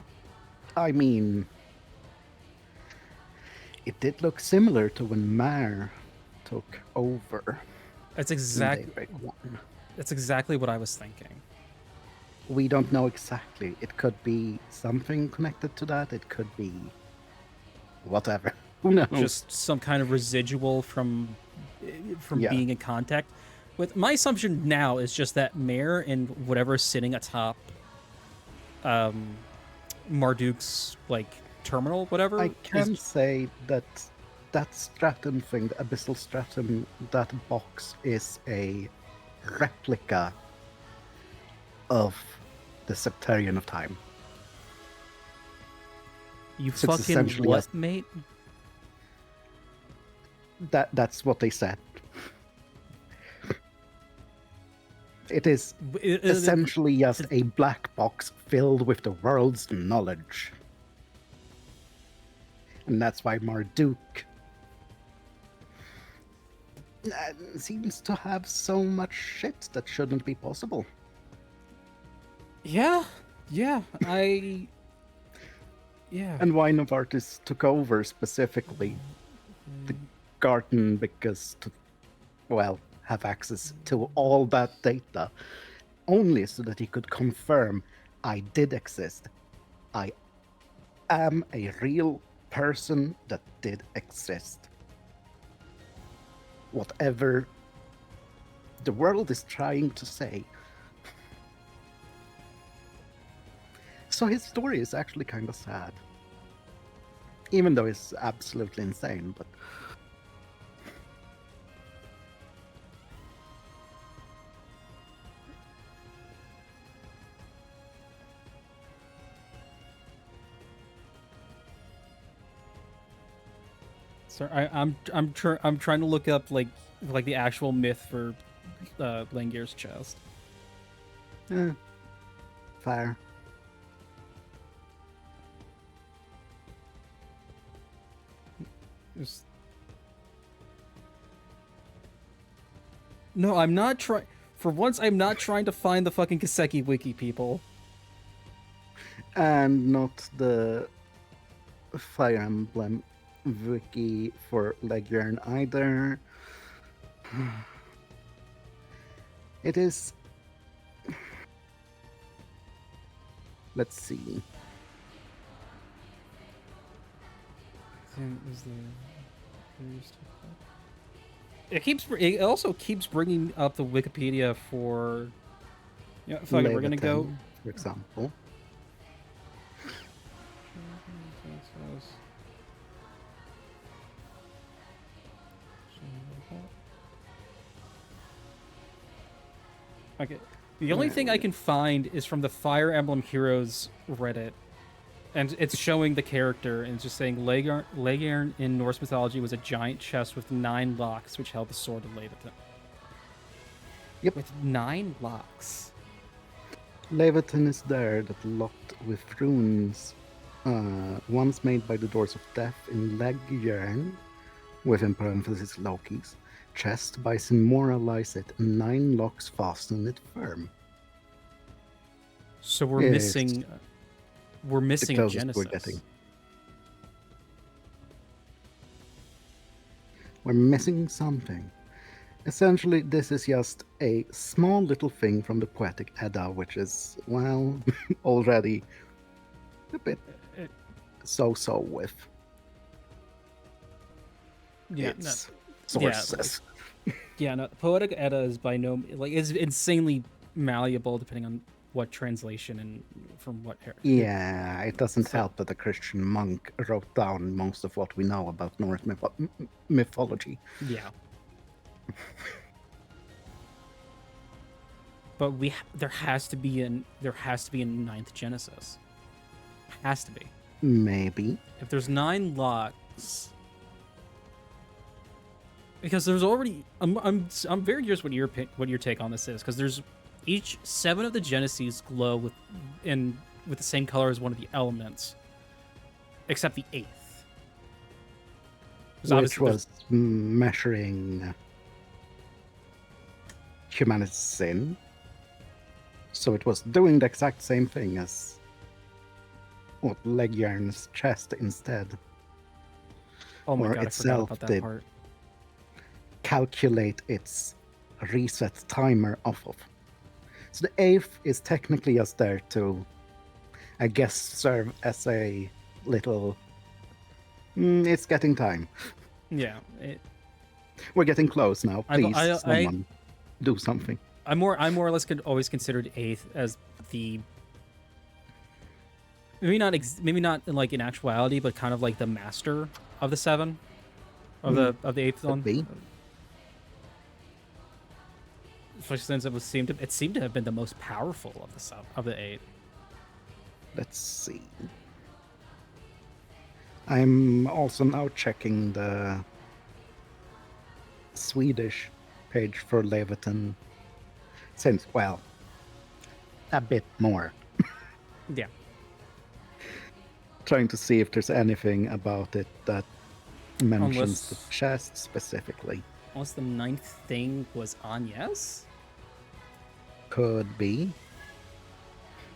I mean, it did look similar to when Mare took over. That's exactly what I was thinking. We don't know exactly. It could be something connected to that. It could be whatever. Who knows? Just some kind of residual from being in contact with. My assumption now is just that Mare and whatever is sitting atop Marduk's terminal, whatever. I can say that stratum thing, the abyssal stratum, that box is a replica of the Septarian of Time. You fucking what, mate? That's what they said. It is essentially just a black box filled with the world's knowledge. And that's why Marduk seems to have so much shit that shouldn't be possible. Yeah. Yeah. And why Novartis took over specifically the garden because have access to all that data only so that he could confirm I did exist. I am a real person that did exist. Whatever the world is trying to say. So his story is actually kind of sad. Even though it's absolutely insane, but... Sorry, I'm trying to look up like the actual myth for Langier's chest. Fire. No, I'm not trying. For once, I'm not trying to find the fucking Kiseki wiki, people. And not the Fire Emblem wiki for Legion either. It is... Let's see. It also keeps bringing up the Wikipedia for. Yeah, fuck it, we're gonna go. For example. Okay. The only thing I can find is from the Fire Emblem Heroes Reddit. And it's showing the character, and it's just saying Legiarn in Norse mythology was a giant chest with 9 locks, which held the sword of Leviathan. Yep. With 9 locks. Leviathan is there, that locked with runes, once made by the Doors of Death in Legiarn, within parentheses Loki's chest, by Sinmoralize it, and 9 locks fasten it firm. So we're missing. We're missing a Genesis. We're missing something. Essentially, this is just a small little thing from the Poetic Edda, which is, well, already a bit so-so with its sources. Poetic Edda is by no is insanely malleable depending on what translation and from what era. Yeah, it doesn't help that a Christian monk wrote down most of what we know about Norse mythology. Yeah. But there has to be a 9th Genesis. Has to be. Maybe. If there's 9 locks, because there's already I'm very curious what your take on this is, because there's each 7 of the Genesis glow with the same color as one of the elements, except the 8th. Which was measuring humanity's sin. So it was doing the exact same thing as what Legiarn's chest instead. Oh my or god, itself I forgot about that part. Calculate its reset timer off of. So the 8th is technically just there to, I guess, serve as a little. It's getting time. Yeah. We're getting close now. Please, someone do something. I more or less always considered 8th as the maybe not like in actuality, but kind of like the master of the 7 of the 8th one. Especially since it seemed to have been the most powerful of the 8. Let's see. I'm also now checking the Swedish page for Leviathan. Since, well, a bit more. Yeah. Trying to see if there's anything about it that mentions the chest specifically. Unless the 9th thing was Agnes? Could be.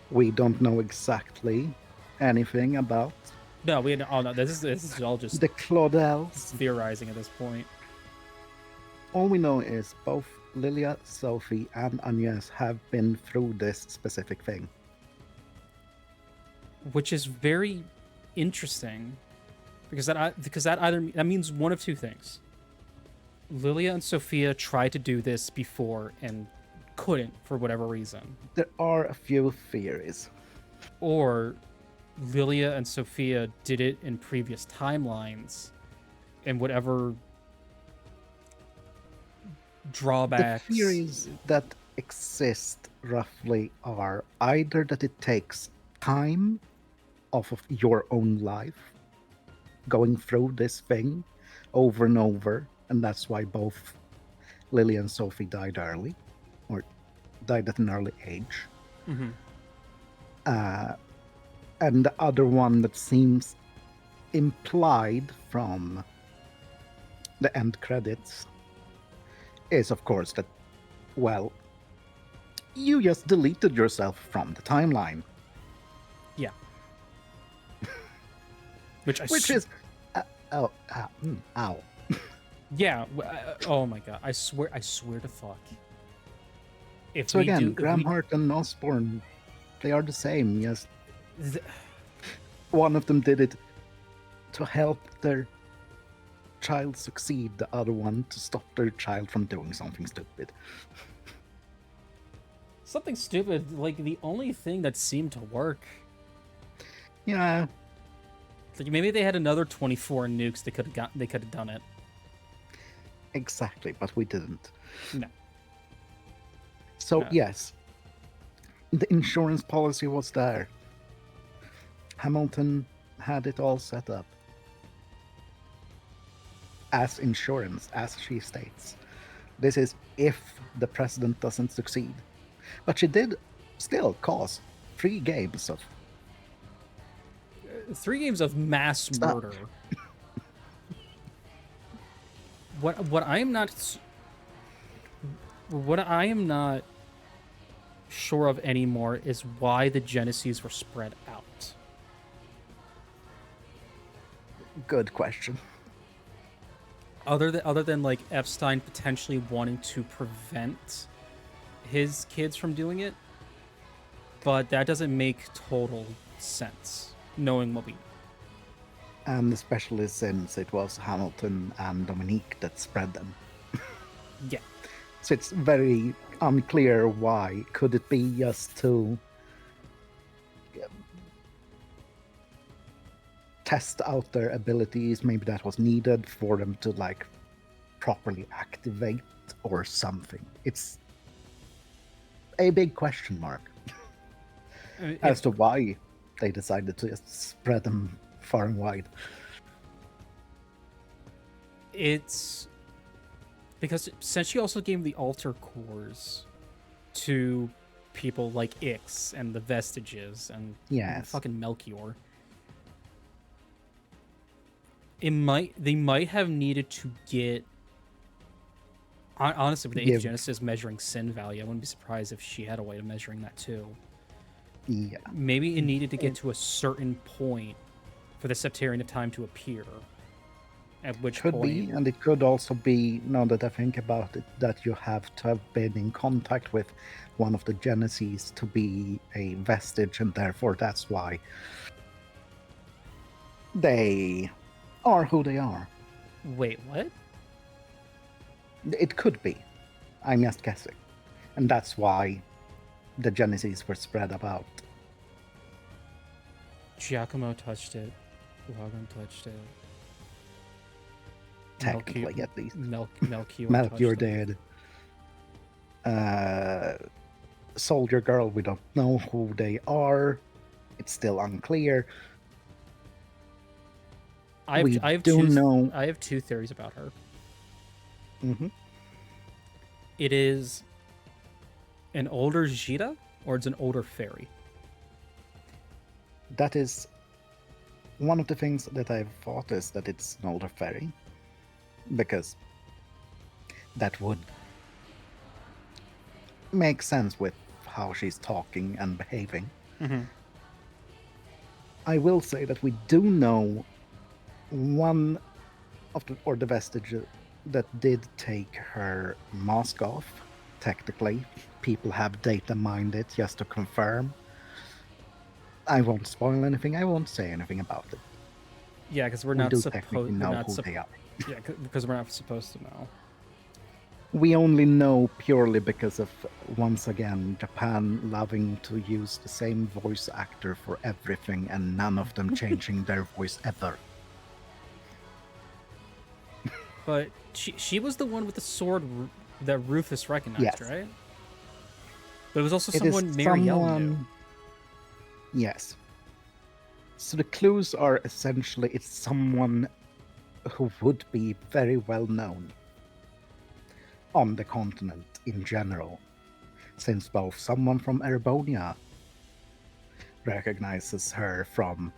We don't know exactly anything about. No, this is all just the Claudels. Theorizing at this point. All we know is both Lilia, Sophie, and Agnes have been through this specific thing. Which is very interesting, because that means one of 2 things. Lilia and Sophia tried to do this before and couldn't for whatever reason. There are a few theories. Or Lilia and Sophia did it in previous timelines, and whatever drawbacks. The theories that exist roughly are either that it takes time off of your own life, going through this thing over and over, and that's why both Lily and Sophie died early, or died at an early age. Mm-hmm. And the other one that seems implied from the end credits is, of course, that, well, you just deleted yourself from the timeline. Yeah. Which is... ow. Yeah. Oh my god. I swear to fuck. So again, Gramhart and Osborne, they are the same. Yes. One of them did it to help their child succeed the other one to stop their child from doing something stupid. Something stupid, like the only thing that seemed to work. Yeah. Like maybe they had another 24 nukes, they could have done it. Exactly, but we didn't. No. So No. yes, the insurance policy was there. Hamilton had it all set up. As insurance, as she states. This is if the president doesn't succeed. But she did still cause 3 games of... 3 games of mass murder. What I am not sure of anymore is why the Genesees were spread out. Good question. Other than like Epstein potentially wanting to prevent his kids from doing it, but that doesn't make total sense knowing what we know. And especially since it was Hamilton and Dominique that spread them. Yeah. So it's very unclear why. Could it be just to test out their abilities? Maybe that was needed for them to like properly activate or something. It's a big question mark as to why they decided to just spread them far and wide. It's because since she also gave the altar cores to people like Ix and the Vestiges and fucking Melchior, they might have needed to get. Honestly, with the Eighth Genesis measuring sin value, I wouldn't be surprised if she had a way of measuring that too. Yeah. Maybe it needed to get to a certain point for the Septarian of Time to appear. At which could point... be, and it could also be, now that I think about it, that you have to have been in contact with one of the Genesees to be a vestige, and therefore that's why they are who they are. Wait, what? It could be. I'm just guessing. And that's why the Genesees were spread about. Giacomo touched it. Logan touched it. Technically, at least. Melchior did. Soldier Girl, we don't know who they are. It's still unclear. I have two theories about her. Mm-hmm. It is an older Jita, or it's an older fairy. That is one of the things that I've thought, is that it's an older fairy, because that would make sense with how she's talking and behaving. Mm-hmm. I will say that we do know one of the vestige that did take her mask off. Technically, people have data mined it just to confirm. I won't spoil anything. I won't say anything about it. Yeah, because we're not supposed to know who they are. Yeah, because we're not supposed to know. We only know purely because of, once again, Japan loving to use the same voice actor for everything, and none of them changing their voice ever. But she was the one with the sword that Rufus recognized, right? But it was also someone Marielle knew. Yes. So the clues are essentially, it's someone who would be very well known on the continent in general, since both someone from Erebonia recognizes her from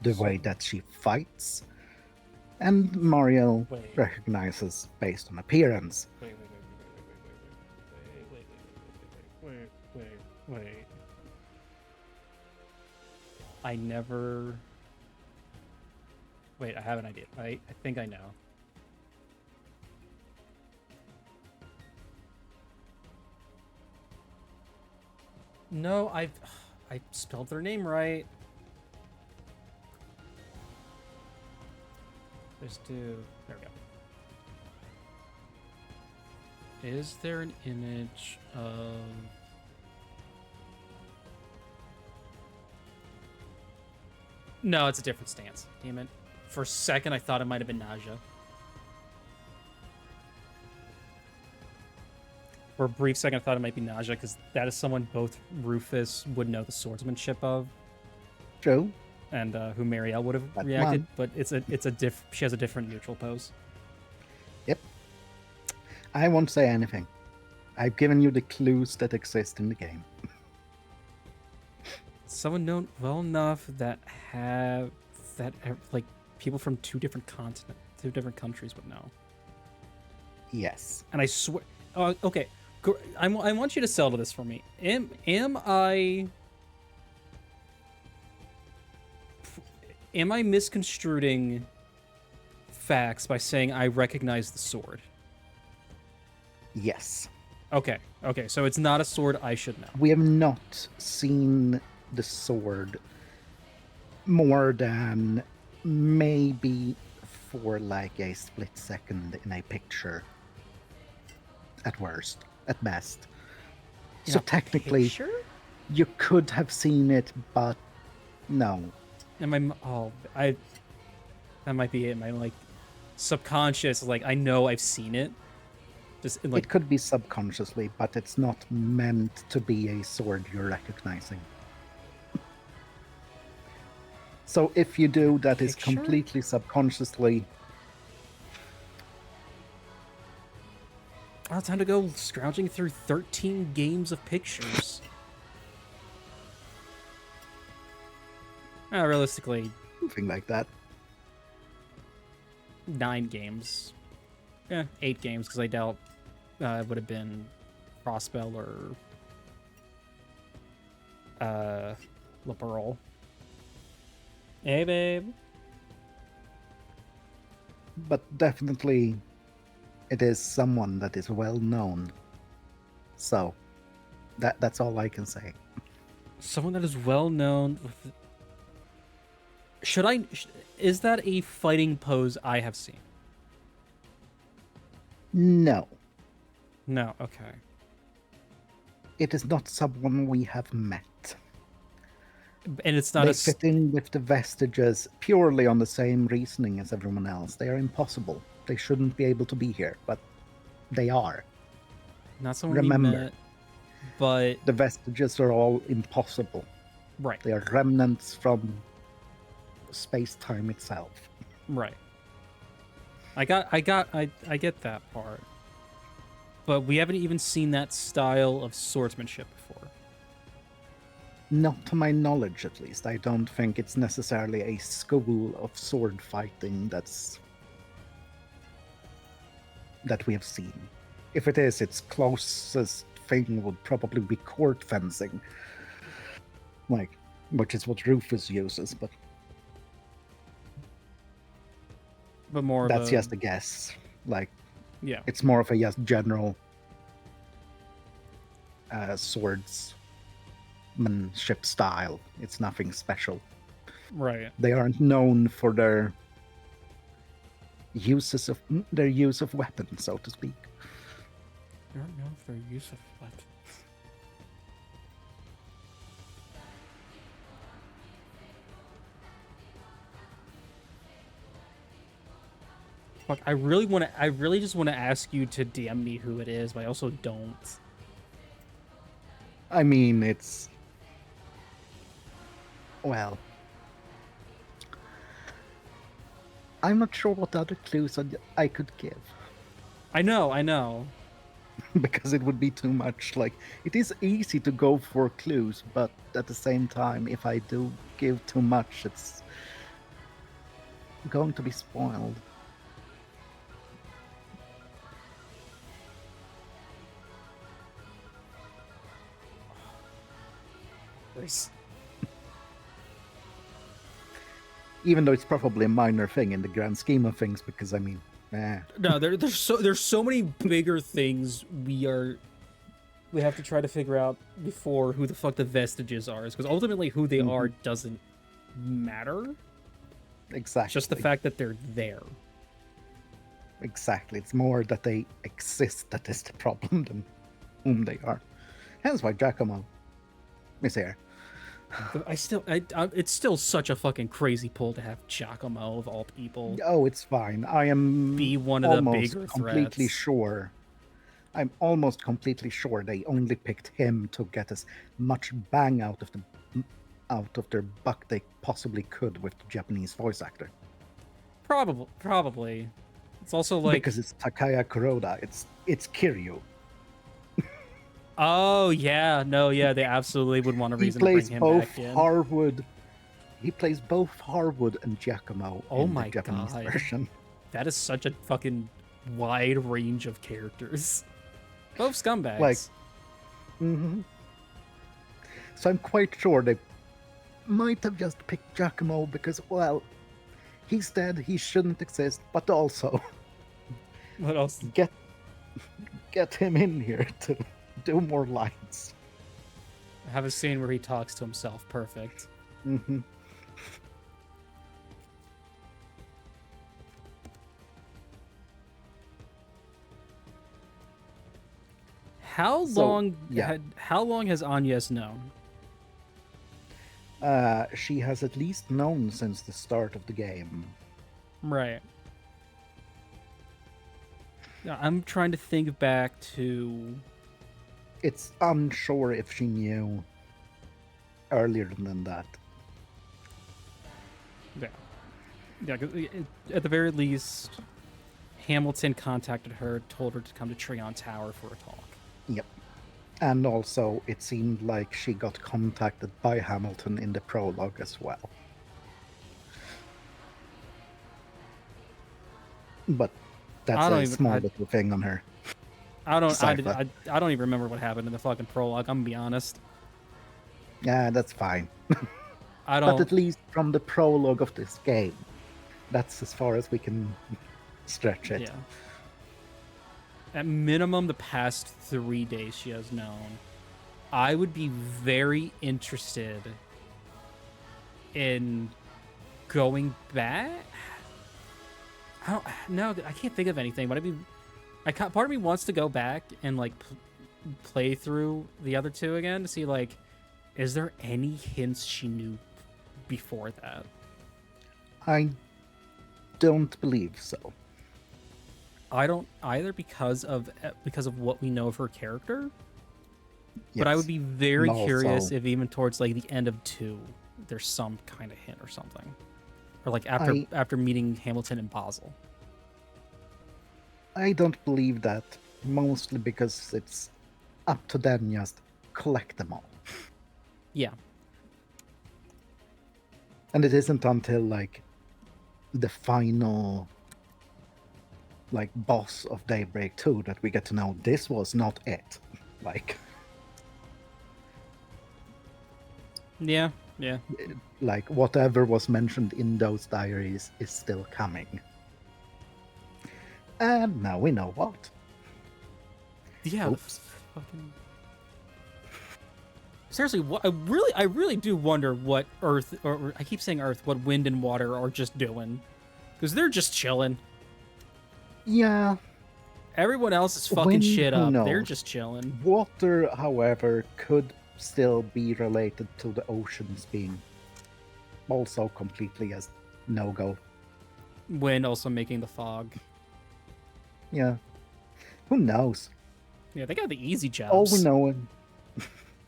the way that she fights, and Marielle recognizes based on appearance. Wait. I never... Wait, I have an idea. I think I know. No, I spelled their name right. just do... There we go. Is there an image of... No, it's a different stance. Damn it. For a second, I thought it might have been Naja. For a brief second, I thought it might be Naja, because that is someone both Rufus would know the swordsmanship of. True. And who Marielle would have That's reacted, one. but she has a different neutral pose. Yep. I won't say anything. I've given you the clues that exist in the game. Someone known well enough that like people from two different countries would know. Yes. And I swear, okay, I want you to sell to this for me. Am I misconstruing facts by saying I recognize the sword? Yes. Okay, so it's not a sword I should know. We have not seen the sword more than maybe for like a split second in a picture. At worst, at best. In So a technically, picture? you could have seen it, but no. That might be it. My like subconscious, like I know I've seen it. Just like It could be subconsciously, but it's not meant to be a sword you're recognizing. So if you do, that is Picture? completely subconsciously. Oh, time to go scrounging through 13 games of pictures. Realistically, Something like that. 9 games. Yeah, 8 games, because I doubt it would have been Crossbell or LaPearl. Hey, babe. But definitely, it is someone that is well known. So, that's all I can say. Someone that is well known. Is that a fighting pose I have seen? No. No, okay. It is not someone we have met. And it's not They fit in with the vestiges purely on the same reasoning as everyone else. They are impossible. They shouldn't be able to be here, but they are. Not someone Remember, we met, but the vestiges are all impossible. Right. They are remnants from space-time itself. Right. I get that part. But we haven't even seen that style of swordsmanship before. Not to my knowledge, at least. I don't think it's necessarily a school of sword fighting that we have seen. If it is, its closest thing would probably be court fencing. Which is what Rufus uses, but more of that's a... just a guess. Yeah. It's more of a just general swordsmanship style. It's nothing special. Right. They aren't known for their use of weapons, so to speak. I don't know if their use of weapons. Fuck, I really just want to ask you to DM me who it is, but I also don't. I mean, it's... Well... I'm not sure what other clues I could give. I know. Because it would be too much. It is easy to go for clues, but at the same time, if I do give too much, it's going to be spoiled. Even though it's probably a minor thing in the grand scheme of things, because I mean, No, there's so many bigger things we have to try to figure out before who the fuck the vestiges are, because ultimately who they are doesn't matter. Exactly. It's just the fact that they're there. exactly. It's more that they exist that is the problem than whom they are. Hence why Giacomo is here. It's still such a fucking crazy pull to have Giacomo of all people. Oh, it's fine. I am be one of the bigger completely threats. sure. I'm almost completely sure they only picked him to get as much bang out of their buck they possibly could with the Japanese voice actor. Probably. It's also like because it's Takaya Kuroda. It's Kiryu. Oh yeah, no, yeah, they absolutely would want a reason to bring him back in. He plays both Harwood and Giacomo in the Japanese version. That is such a fucking wide range of characters. Both scumbags. Like, So I'm quite sure they might have just picked Giacomo because, well, he's dead, he shouldn't exist, but also... What else? Get him in here to do more lines. I have a scene where he talks to himself. Perfect. Mm-hmm. How long has Agnes known? She has at least known since the start of the game. Right. I'm trying to think back to... It's unsure if she knew earlier than that. Yeah, at the very least, Hamilton contacted her, told her to come to Treon Tower for a talk. Yep. And also, it seemed like she got contacted by Hamilton in the prologue as well. But that's a small little thing on her. I don't even remember what happened in the fucking prologue, I'm gonna be honest. Yeah, that's fine. I don't... But at least from the prologue of this game, that's as far as we can stretch it. Yeah. At minimum, the past 3 days she has known. I would be very interested in going back. I can't think of anything, but part of me wants to go back and like play through the other two again to see like, is there any hints she knew before that? I don't believe so. I don't either because of what we know of her character. Yes. But I would be very curious if even towards like the end of 2, there's some kind of hint or something, or like after meeting Hamilton and Basel. I don't believe that, mostly because it's up to them just collect them all. Yeah. And it isn't until like the final like boss of Daybreak 2 that we get to know this was not it. Like, yeah. Like whatever was mentioned in those diaries is still coming. And now we know what. Yeah. Fucking... Seriously, I really do wonder what Earth, or I keep saying Earth, what Wind and Water are just doing, because they're just chilling. Yeah. Everyone else is fucking shit up. They're just chilling. Water, however, could still be related to the oceans being also completely as no-go. Wind also making the fog. Yeah. Who knows? Yeah, they got the easy jobs. All we know...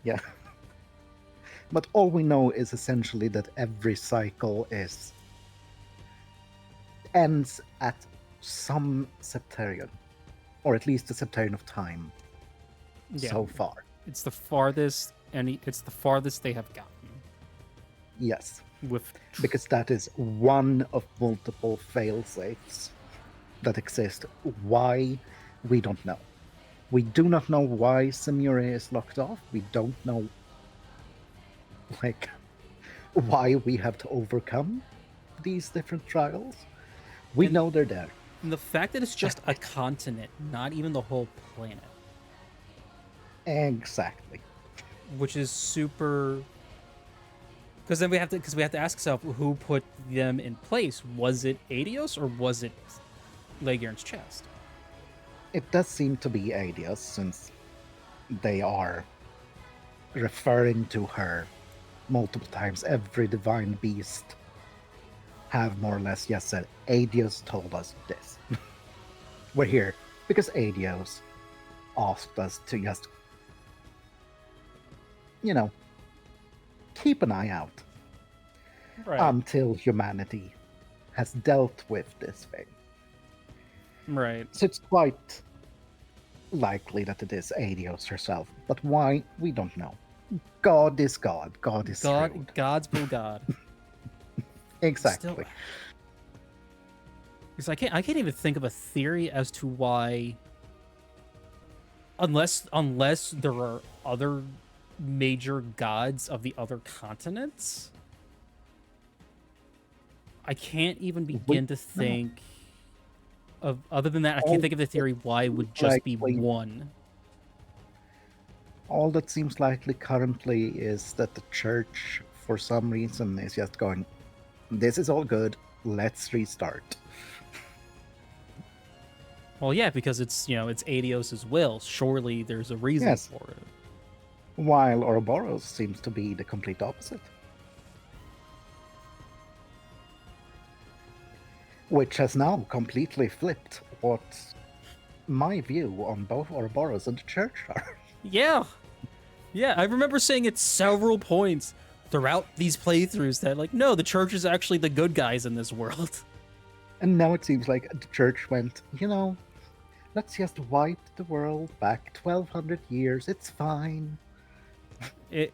yeah. But all we know is essentially that every cycle ends at some Septarian, or at least a Septarian of time. Yeah. So far. It's the farthest they have gotten. Yes. Because that is one of multiple failsafes that exist. Why? We don't know. We do not know why Simure is locked off. We don't know why we have to overcome these different trials. We know they're there. And the fact that it's just a continent, not even the whole planet. Exactly. Which is super... Because then we have to ask ourselves who put them in place. Was it Adios or was it Legion's chest. It does seem to be Adios, since they are referring to her multiple times. Every divine beast have more or less just said, Adios told us this. We're here because Adios asked us to just, keep an eye out until humanity has dealt with this thing. Right. So it's quite likely that it is Adios herself, but why, we don't know. God is God. God is true. God's will God. Exactly. Because I can't even think of a theory as to why, unless there are other major gods of the other continents, I can't even begin to think of, other than that, I can't think of the theory why it would just be one. All that seems likely currently is that the church, for some reason, is just going, this is all good, let's restart. Well, yeah, because it's Adios' will. Surely there's a reason for it. While Ouroboros seems to be the complete opposite. Which has now completely flipped what my view on both Ouroboros and the church are. Yeah. Yeah, I remember saying at several points throughout these playthroughs that, like, no, the church is actually the good guys in this world. And now it seems like the church went, let's just wipe the world back 1200 years, it's fine. It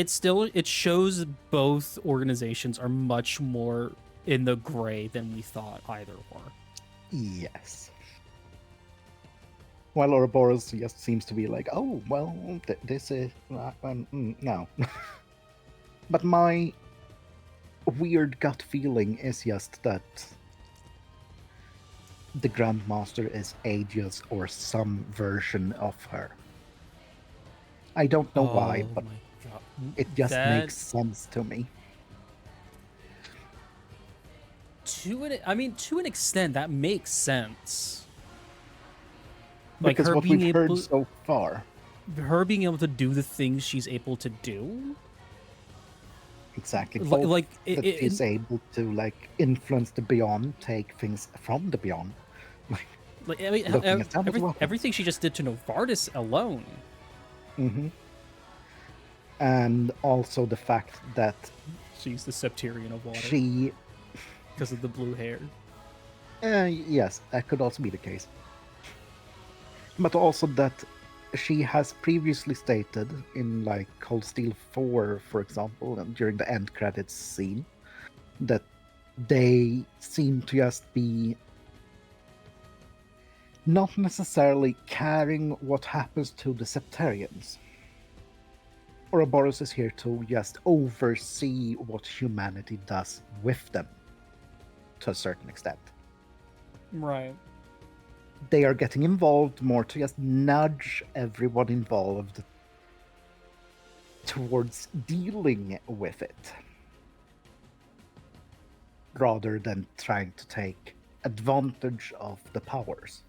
still shows both organizations are much more in the gray than we thought either were. Yes. While Ouroboros just seems to be like, oh, well, this is... no. But my weird gut feeling is just that the Grandmaster is Aegis or some version of her. I don't know why, but it just makes sense to me. To an extent, that makes sense. Because what we've heard so far. Her being able to do the things she's able to do. Exactly. Like she's able to influence the Beyond, take things from the Beyond. Everything she just did to Novartis alone. Mm-hmm. And also the fact that she's the Septarian of water. Because of the blue hair. Yes, that could also be the case. But also that she has previously stated in Cold Steel 4, for example, and during the end credits scene, that they seem to just be not necessarily caring what happens to the Septarians. Ouroboros is here to just oversee what humanity does with them, to a certain extent. Right. They are getting involved more to just nudge everyone involved towards dealing with it, rather than trying to take advantage of the powers.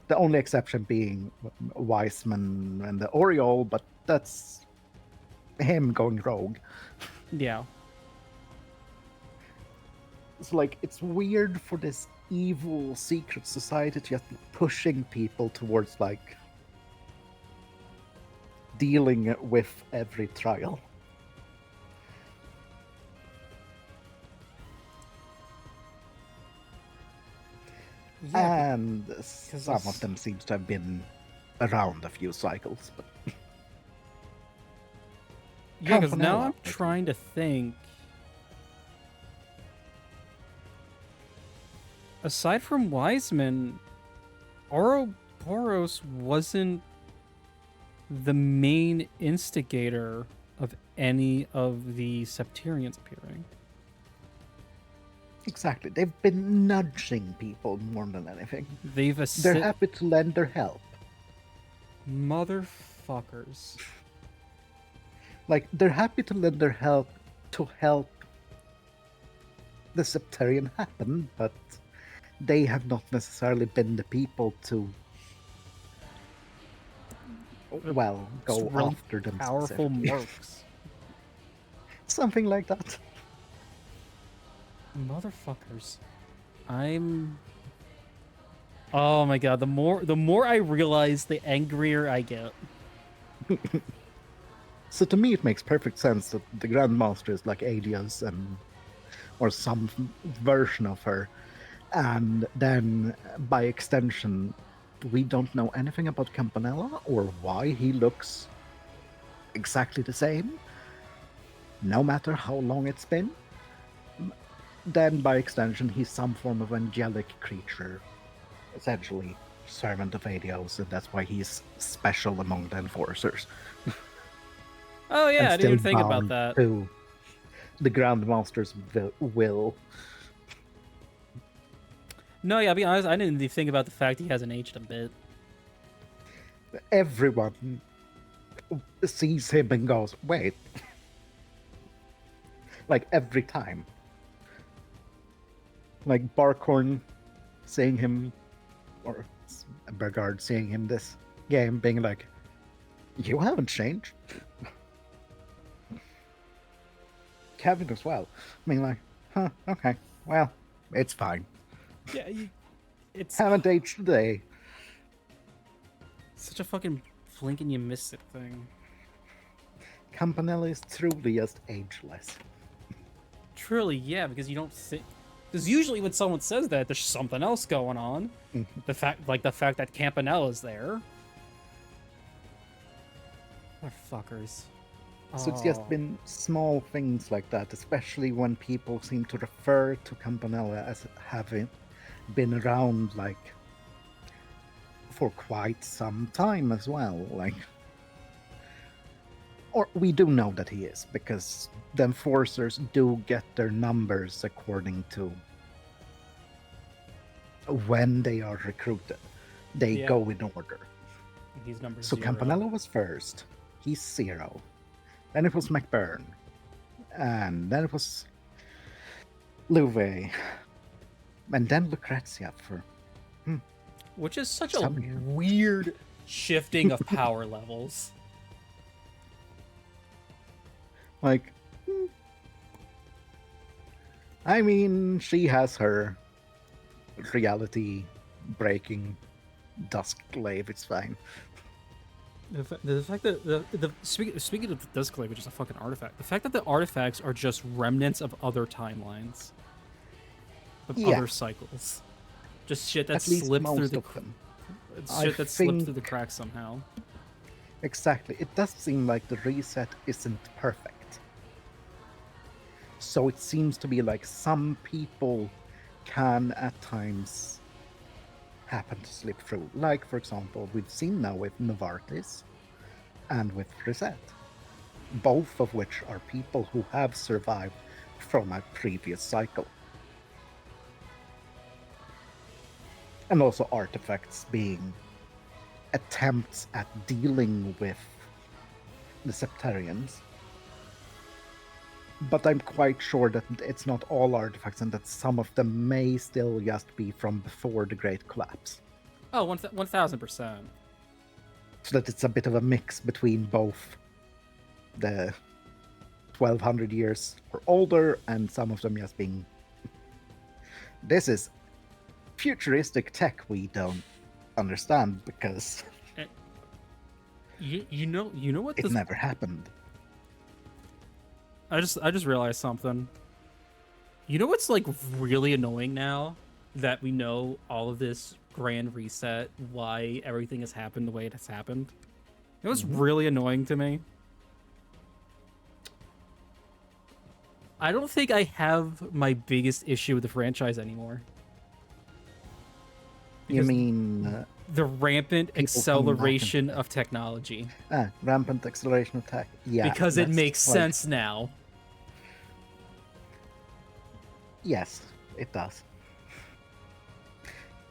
The only exception being Wiseman and the Oriole, but that's him going rogue. Yeah. It's it's weird for this evil secret society to just be pushing people towards dealing with every trial. Yeah, and some of them seems to have been around a few cycles, but yeah, because now I'm trying to think. Aside from Wiseman, Ouroboros wasn't the main instigator of any of the Septarians appearing. Exactly. They've been nudging people more than anything. They're happy to lend their help. Motherfuckers. They're happy to lend their help to help the Septarian happen, but they have not necessarily been the people to, well, Just go really after them powerful specifically. mercs. Something like that. Motherfuckers. Oh my god, the more I realize, the angrier I get. So to me, it makes perfect sense that the Grandmaster is like Adia's or some version of her, and then by extension, we don't know anything about Campanella or why he looks exactly the same, no matter how long it's been. Then by extension, he's some form of angelic creature, essentially servant of Adios, and that's why he's special among the enforcers. Oh yeah, And I didn't still even think about bound that. to the Grandmaster's will. No, yeah, I'll be honest, I didn't even think about the fact he hasn't aged a bit. Everyone sees him and goes, wait. Like every time. Like Barkhorn seeing him, or Bergard seeing him this game, being like, you haven't changed. Kevin as well. Being like, huh, okay, well, it's fine. Yeah, it's... Haven't aged today. Such a fucking blink and you miss it thing. Campanella is truly just ageless. Truly, yeah, because you don't think... Because usually when someone says that, there's something else going on. The fact that Campanella's there. Motherfuckers. So it's just been small things like that, especially when people seem to refer to Campanella as having been around, like, for quite some time as well. Like, or we do know that he is, because the enforcers do get their numbers according to when they are recruited. They go in order. He's number So 0. Campanella was first. He's 0. Then it was McBurn. And then it was Louvet. And then Lucrezia for... Which is such a weird shifting of power levels. Like... I mean, she has her reality-breaking dusk glaive, it's fine. The fact that speaking of the Dusk Glaive, which is a fucking artifact, the fact that the artifacts are just remnants of other timelines, of other cycles, just shit that slipped through the slipped through the cracks somehow. Exactly. It does seem like the reset isn't perfect. So it seems to be like some people can at times happen to slip through. Like, for example, we've seen now with Novartis and with Reset, both of which are people who have survived from a previous cycle. And also artifacts being attempts at dealing with the Septarians. But I'm quite sure that it's not all artifacts and that some of them may still just be from before the Great Collapse. Oh, 1000%. So that it's a bit of a mix between both the 1200 years or older and some of them just being... This is futuristic tech we don't understand because... You know what? It never happened. I just realized something. You know what's like really annoying now that we know all of this grand reset, why everything has happened the way it has happened? You know what's really annoying to me? I don't think I have my biggest issue with the franchise anymore. You mean... the rampant acceleration of technology. Rampant acceleration of tech. Yeah. Because it makes sense now. Yes, it does.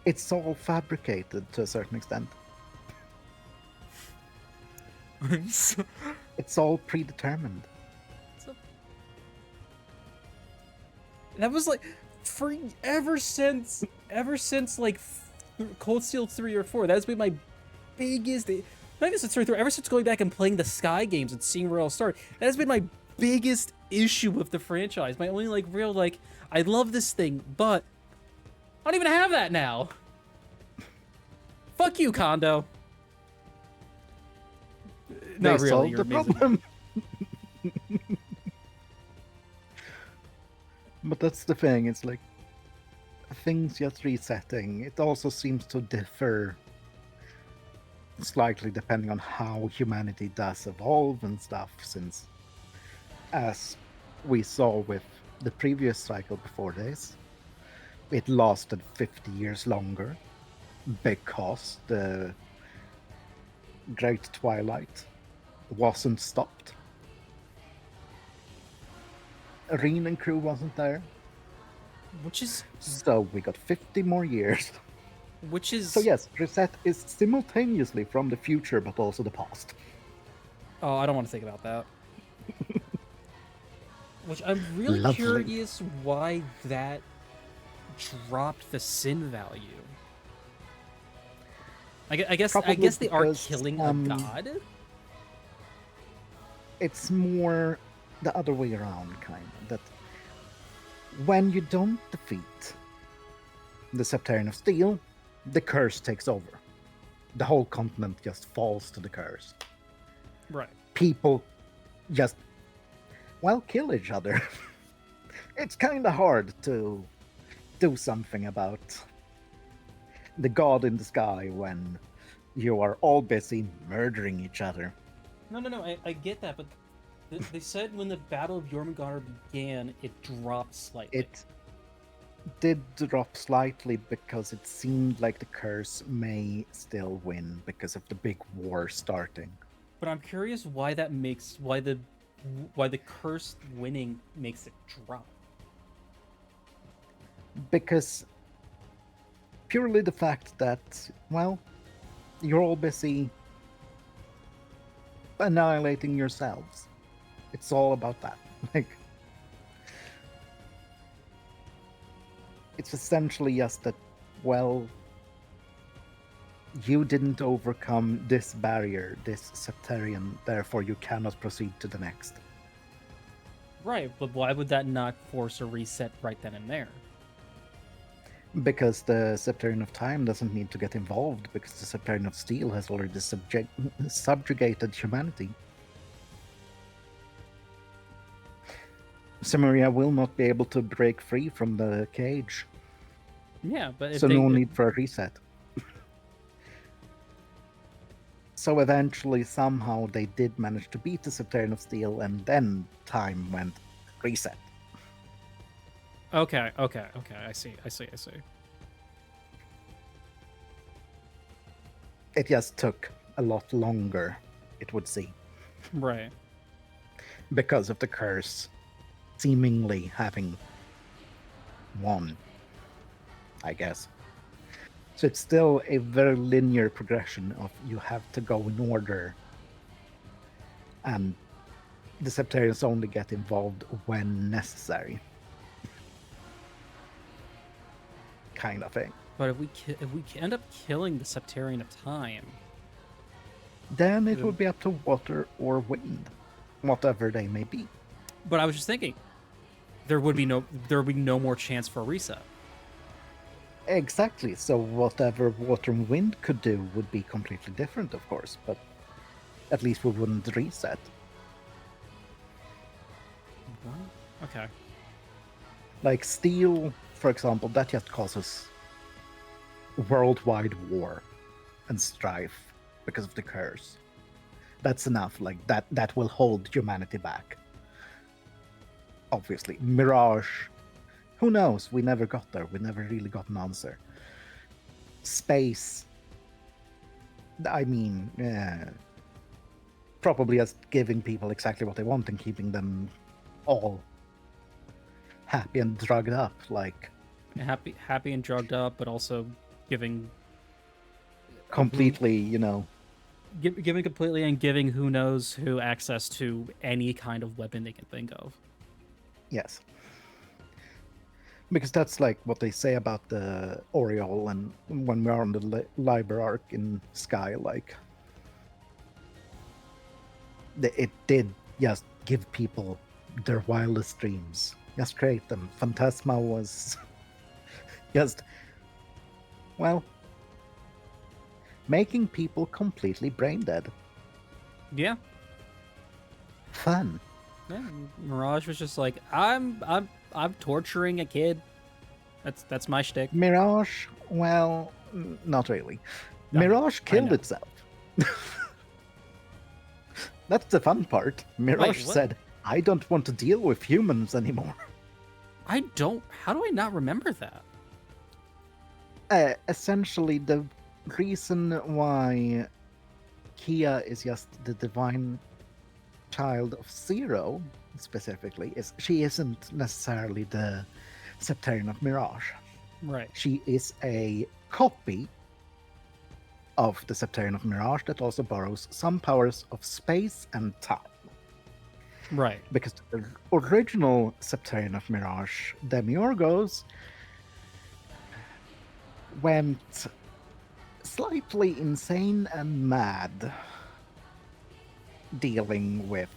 It's all fabricated to a certain extent. It's all predetermined. That was like... for ever since like Cold Steel 3 or 4, that's been my biggest, not even since 3 or 4, ever since going back and playing the Sky games and seeing where it all started, that has been my biggest issue with the franchise. My only like real like, I love this thing, but I don't even have that now. Fuck you, Kondo. Not really, solved you're the amazing. problem. But that's the thing, it's like things just resetting. It also seems to differ slightly depending on how humanity does evolve and stuff, since as we saw with the previous cycle before this, it lasted 50 years longer because the Great Twilight wasn't stopped. Reen and crew wasn't there. Which is... So we got 50 more years. Which is... So yes, Reset is simultaneously from the future, but also the past. Oh, I don't want to think about that. Which I'm really Lovely. curious why that dropped the sin value. I guess they are killing a god. It's more the other way around, kind of. That when you don't defeat the Septarian of Steel, the curse takes over. The whole continent just falls to the curse. Right. People just, well, kill each other. It's kind of hard to do something about the god in the sky when you are all busy murdering each other. No, I get that, but they said when the Battle of Jormungandr began, it dropped slightly. It did drop slightly because it seemed like the curse may still win because of the big war starting. But I'm curious why the curse winning makes it drop. Because purely the fact that, well, you're all busy annihilating yourselves. It's all about that. Like, it's essentially just that, well, you didn't overcome this barrier, this Septarian, therefore you cannot proceed to the next. Right, but why would that not force a reset right then and there? Because the Septarian of Time doesn't need to get involved, because the Septarian of Steel has already subjugated humanity. Samaria will not be able to break free from the cage. Yeah, but so no need for a reset. So eventually, somehow, they did manage to beat the Septarian of Steel, and then time went reset. Okay, I see. It just took a lot longer, it would seem. Right. Because of the curse seemingly having won, I guess. So it's still a very linear progression of you have to go in order, and the Septarians only get involved when necessary. Kind of thing. But if we end up killing the Septarian of Time, then it would be up to water or wind, whatever they may be. But I was just thinking, there would be no more chance for a reset. Exactly. So whatever water and wind could do would be completely different, of course, but at least we wouldn't reset. Okay. Like steel, for example, that just causes worldwide war and strife because of the curse. That's enough. Like that will hold humanity back. Obviously. Mirage, who knows? We never got there. We never really got an answer. Space, I mean, probably just giving people exactly what they want and keeping them all happy and drugged up, like happy and drugged up, but also giving completely, you know, giving completely and giving who knows who access to any kind of weapon they can think of. Yes. Because that's like what they say about the Oriole and when we're on the Liber arc in Sky, like it did just give people their wildest dreams. Just create them. Phantasma was just, well, making people completely brain dead. Yeah. Fun. Yeah, Mirage was just like, I'm torturing a kid. That's my shtick. Mirage, well, not really. Mirage killed itself. That's the fun part. Mirage said, I don't want to deal with humans anymore. How do I not remember that? Essentially, the reason why Kia is just the divine child of Zero, specifically, is she isn't necessarily the Septarian of Mirage. Right. She is a copy of the Septarian of Mirage that also borrows some powers of space and time. Right. Because the original Septarian of Mirage, Demiurgos, went slightly insane and mad dealing with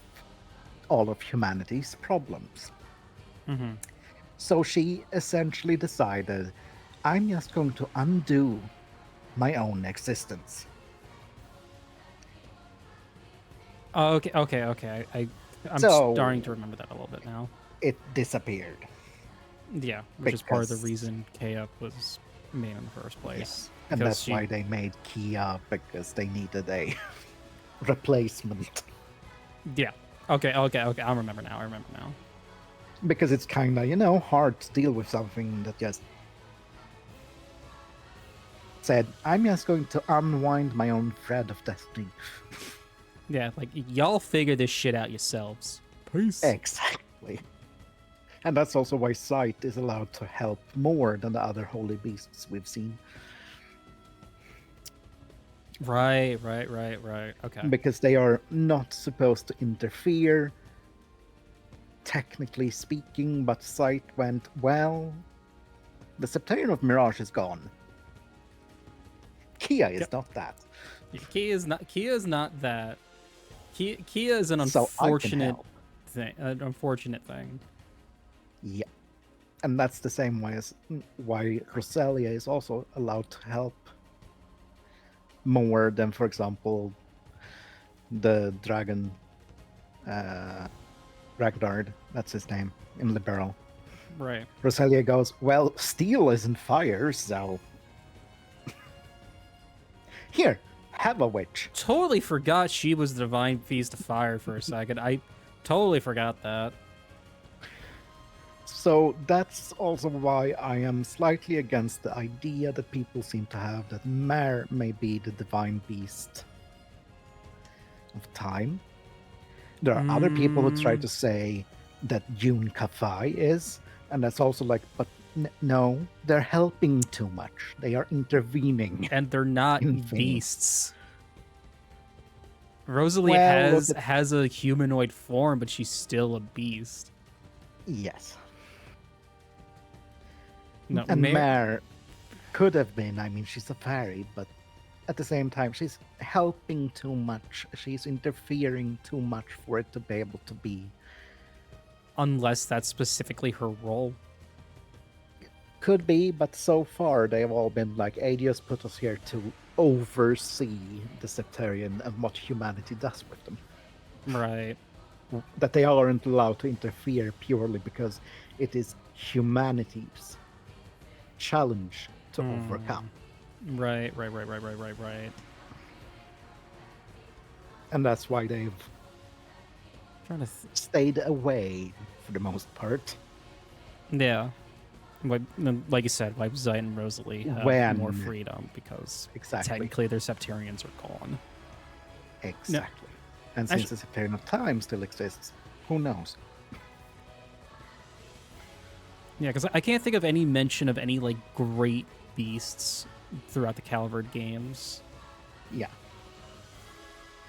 all of humanity's problems. Mm-hmm. So she essentially decided, I'm just going to undo my own existence. Okay. I'm starting to remember that a little bit now. It disappeared. Yeah, which is part of the reason Kia was made in the first place. Yeah. And that's why they made Kia, because they needed a replacement. Yeah. Okay. I remember now. Because it's kind of, hard to deal with something that just said, I'm just going to unwind my own thread of destiny. Yeah, like, y'all figure this shit out yourselves. Peace. Exactly. And that's also why Sight is allowed to help more than the other holy beasts we've seen. Right. Okay. Because they are not supposed to interfere, technically speaking, but Sight went, well, the Septarian of Mirage is gone. Kia is not that. Kia is not that. Kia is an unfortunate thing. An unfortunate thing. Yeah. And that's the same way as why Rosalia is also allowed to help more than, for example, the dragon Ragnar, that's his name, in Liberal. Right. Rosalia goes, well, steel isn't fire, so... Here, have a witch. Totally forgot she was the divine beast of fire for a second. I totally forgot that. So that's also why I am slightly against the idea that people seem to have that Mare may be the divine beast of time. There are other people who try to say that Jun Kafai is, and that's also like, but no, they're helping too much. They are intervening. And they're not beasts. Rosalie has a humanoid form, but she's still a beast. Yes. No, and Mare could have been, I mean, she's a fairy, but at the same time, she's helping too much. She's interfering too much for it to be able to be. Unless that's specifically her role. Could be, but so far they've all been like, Adios put us here to oversee the Septarian and what humanity does with them. Right. That they aren't allowed to interfere purely because it is humanity's challenge to overcome. Right. And that's why they've stayed away for the most part. Yeah. Like you said, like Zayt and Rosalie have more freedom because technically their Septarians are gone. Exactly. No. And since the Septarian of Time still exists, who knows? Yeah, because I can't think of any mention of any like great beasts throughout the Calvard games. Yeah.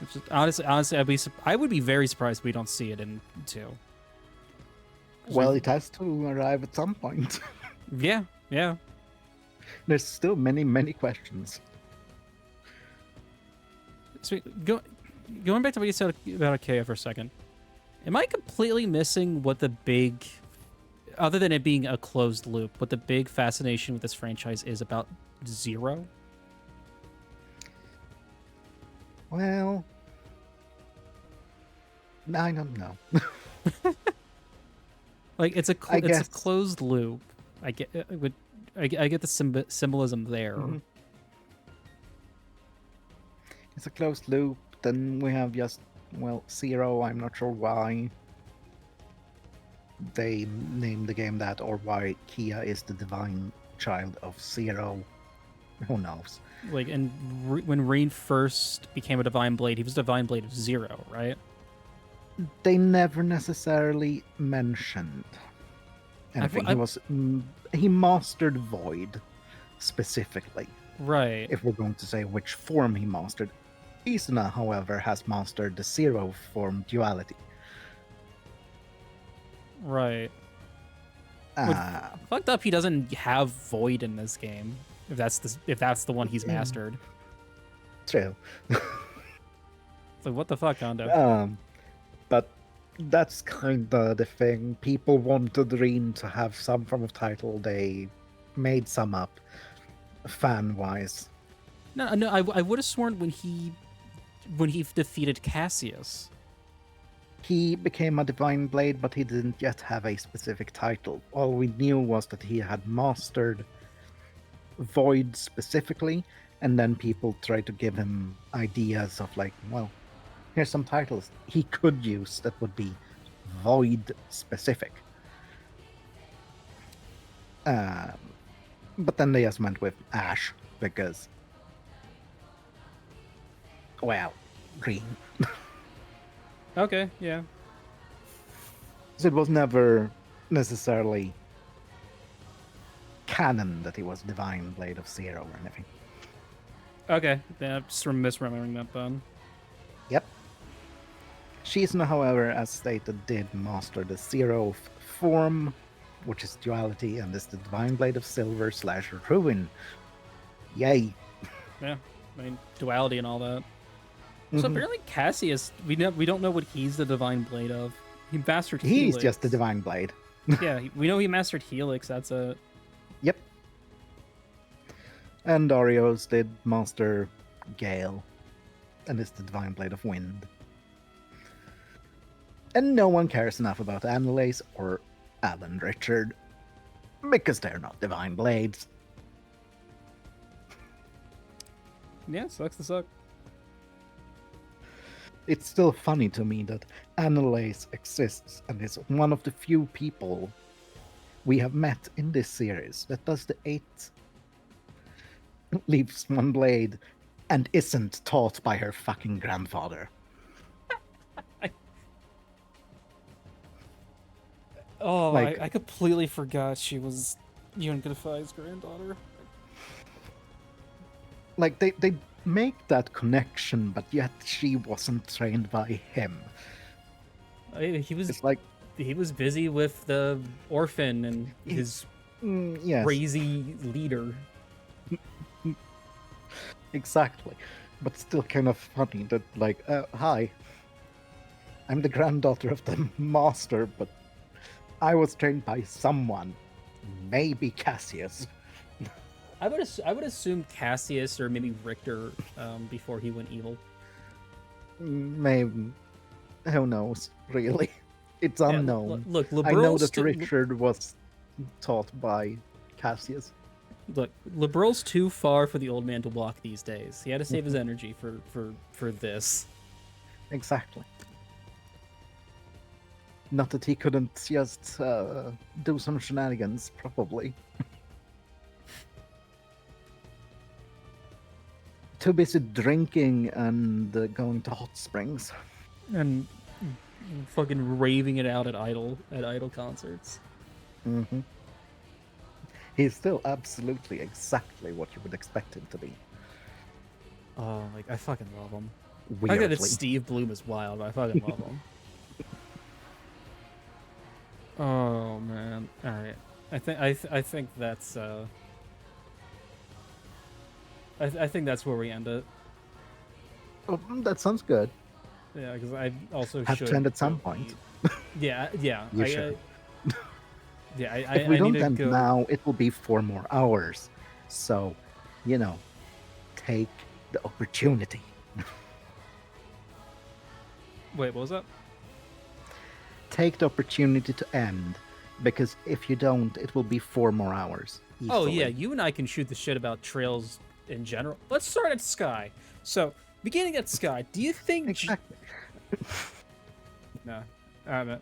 Which is, honestly, I would be very surprised if we don't see it in 2. Well, it has to arrive at some point. Yeah, yeah. There's still many, many questions. So going back to what you said about Achaea for a second, am I completely missing what the big, other than it being a closed loop, what the big fascination with this franchise is about Zero? Well, I don't know. Like it's a closed loop. I get I get the symbolism there. Mm-hmm. It's a closed loop. Then we have just, well, Zero. I'm not sure why they named the game that, or why Kia is the divine child of Zero. Who knows? Like, and when Rain first became a divine blade, he was a divine blade of Zero, right? They never necessarily mentioned anything. He mastered Void specifically. Right. If we're going to say which form he mastered. Isuna, however, has mastered the Zero form duality. Right. Fucked up he doesn't have Void in this game. If that's the one he's mastered. True. So what the fuck, Kondo? But that's kind of the thing. People wanted Reen to have some form of title. They made some up, fan-wise. No, I would have sworn when he defeated Cassius, he became a divine blade, but he didn't yet have a specific title. All we knew was that he had mastered Void specifically, and then people tried to give him ideas of like, well, here's some titles he could use that would be Void specific. But then they just went with Ash because, well, green. Okay, yeah. So it was never necessarily canon that he was Divine Blade of Zero or anything. Okay, yeah, I'm just misremembering that then. Yep. Shizuna, however, as stated, did master the Zero form, which is duality, and is the Divine Blade of Silver / Ruin. Yay. Yeah, I mean, duality and all that. So apparently Cassius, we don't know what he's the Divine Blade of. He mastered Helix. He's just the Divine Blade. Yeah, we know he mastered Helix, that's it. Yep. And Darius did master Gale, and is the Divine Blade of Wind. And no one cares enough about Amalee or Alan Richard, because they're not Divine Blades. Yeah, sucks to suck. It's still funny to me that Amalee exists and is one of the few people we have met in this series that does the 8 leaves one blade and isn't taught by her fucking grandfather. I completely forgot she was Yun Gafai's granddaughter. Like, they make that connection, but yet she wasn't trained by him. He was busy with the orphan and his crazy leader. Exactly. But still kind of funny that, like, hi, I'm the granddaughter of the master, but I was trained by someone. Maybe Cassius. I would assume Cassius or maybe Richter before he went evil. Maybe. Who knows, really? It's unknown. Look, I know that Richard was taught by Cassius. Look, Liberal's too far for the old man to walk these days. He had to save his energy for this. Exactly. Not that he couldn't just do some shenanigans, probably. Too busy drinking and going to hot springs. And fucking raving it out at Idol concerts. Mm-hmm. He's still absolutely exactly what you would expect him to be. Oh, like, I fucking love him. Weirdly. I think that Steve Bloom is wild, but I fucking love him. Oh, man. Alright. I think that's I think that's where we end it. Oh, that sounds good. Yeah, because I also Have should to end at some go point. eat. Yeah, yeah. You should. Yeah, If we I need don't to end go. now, it will be 4 more hours. So, you know, take the opportunity. Wait, what was that? Take the opportunity to end, because if you don't, it will be 4 more hours. Oh Easily. yeah, you and I can shoot the shit about trails in general. Let's start at Sky. So, beginning at Sky, do you think? Exactly. No, alright,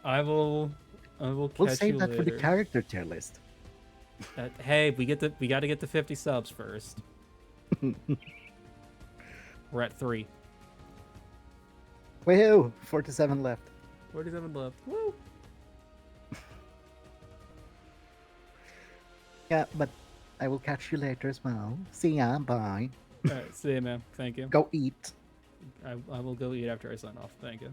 I will catch We'll save you that later. for the character tier list. Hey, we got to get the 50 subs first. We're at 3. Woohoo! 47 left. 47 left. Woo! Yeah, but I will catch you later as well. See ya. Bye. Alright, see you, man. Thank you. Go eat. I will go eat after I sign off. Thank you.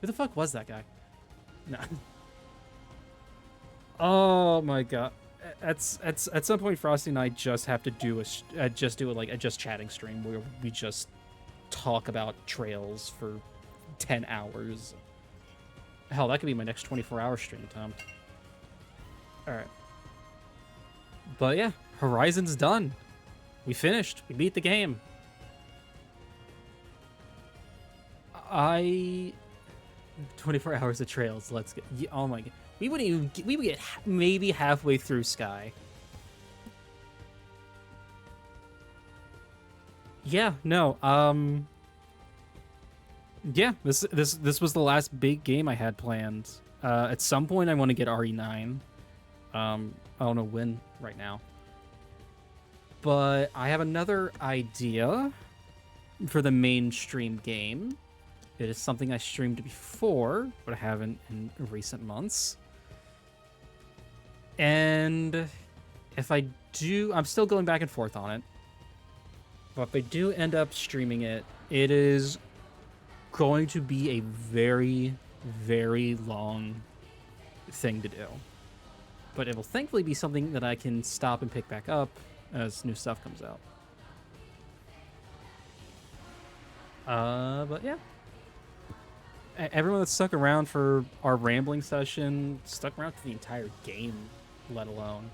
Who the fuck was that guy? No. Oh my god. At some point, Frosty and I just have to do a just chatting stream where we just talk about trails for 10 hours. Hell, that could be my next 24-hour stream, Tom. All right. But yeah, Horizon's done. We finished. We beat the game. 24 hours of trails. Let's get. Oh my god. We would get maybe halfway through Sky. Yeah, no. Yeah, this was the last big game I had planned. At some point I want to get RE9. I don't know when right now. But I have another idea for the mainstream game. It is something I streamed before, but I haven't in recent months. And if I do, I'm still going back and forth on it. But if I do end up streaming it, it is going to be a very, very long thing to do. But it will thankfully be something that I can stop and pick back up as new stuff comes out. But yeah. Everyone that stuck around for our rambling session stuck around for the entire game, let alone.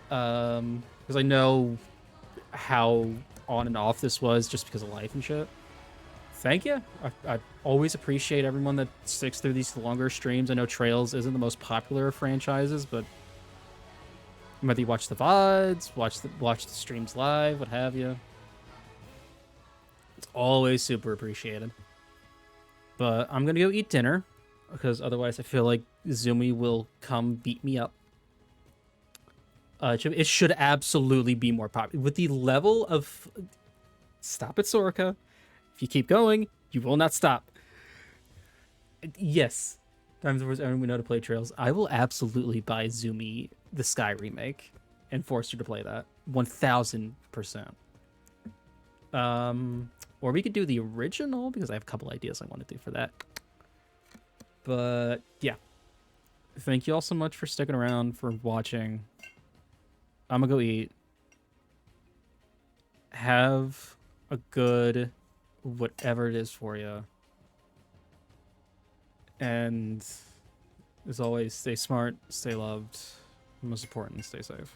Because I know how on and off this was just because of life and shit. Thank you. I always appreciate everyone that sticks through these longer streams. I know Trails isn't the most popular of franchises, but whether you watch the VODs, watch the streams live, what have you, it's always super appreciated. But I'm gonna go eat dinner, because otherwise I feel like Zumi will come beat me up. It should absolutely be more popular. With the level of... Stop it, Sorica. If you keep going, you will not stop. Yes. Times Wars everyone we know to play Trails. I will absolutely buy Zumi the Sky remake and force her to play that. 1000%. Or we could do the original, because I have a couple ideas I want to do for that. But, yeah. Thank you all so much for sticking around, for watching. I'm gonna go eat. Have a good whatever it is for you. And, as always, stay smart, stay loved, most important, stay safe.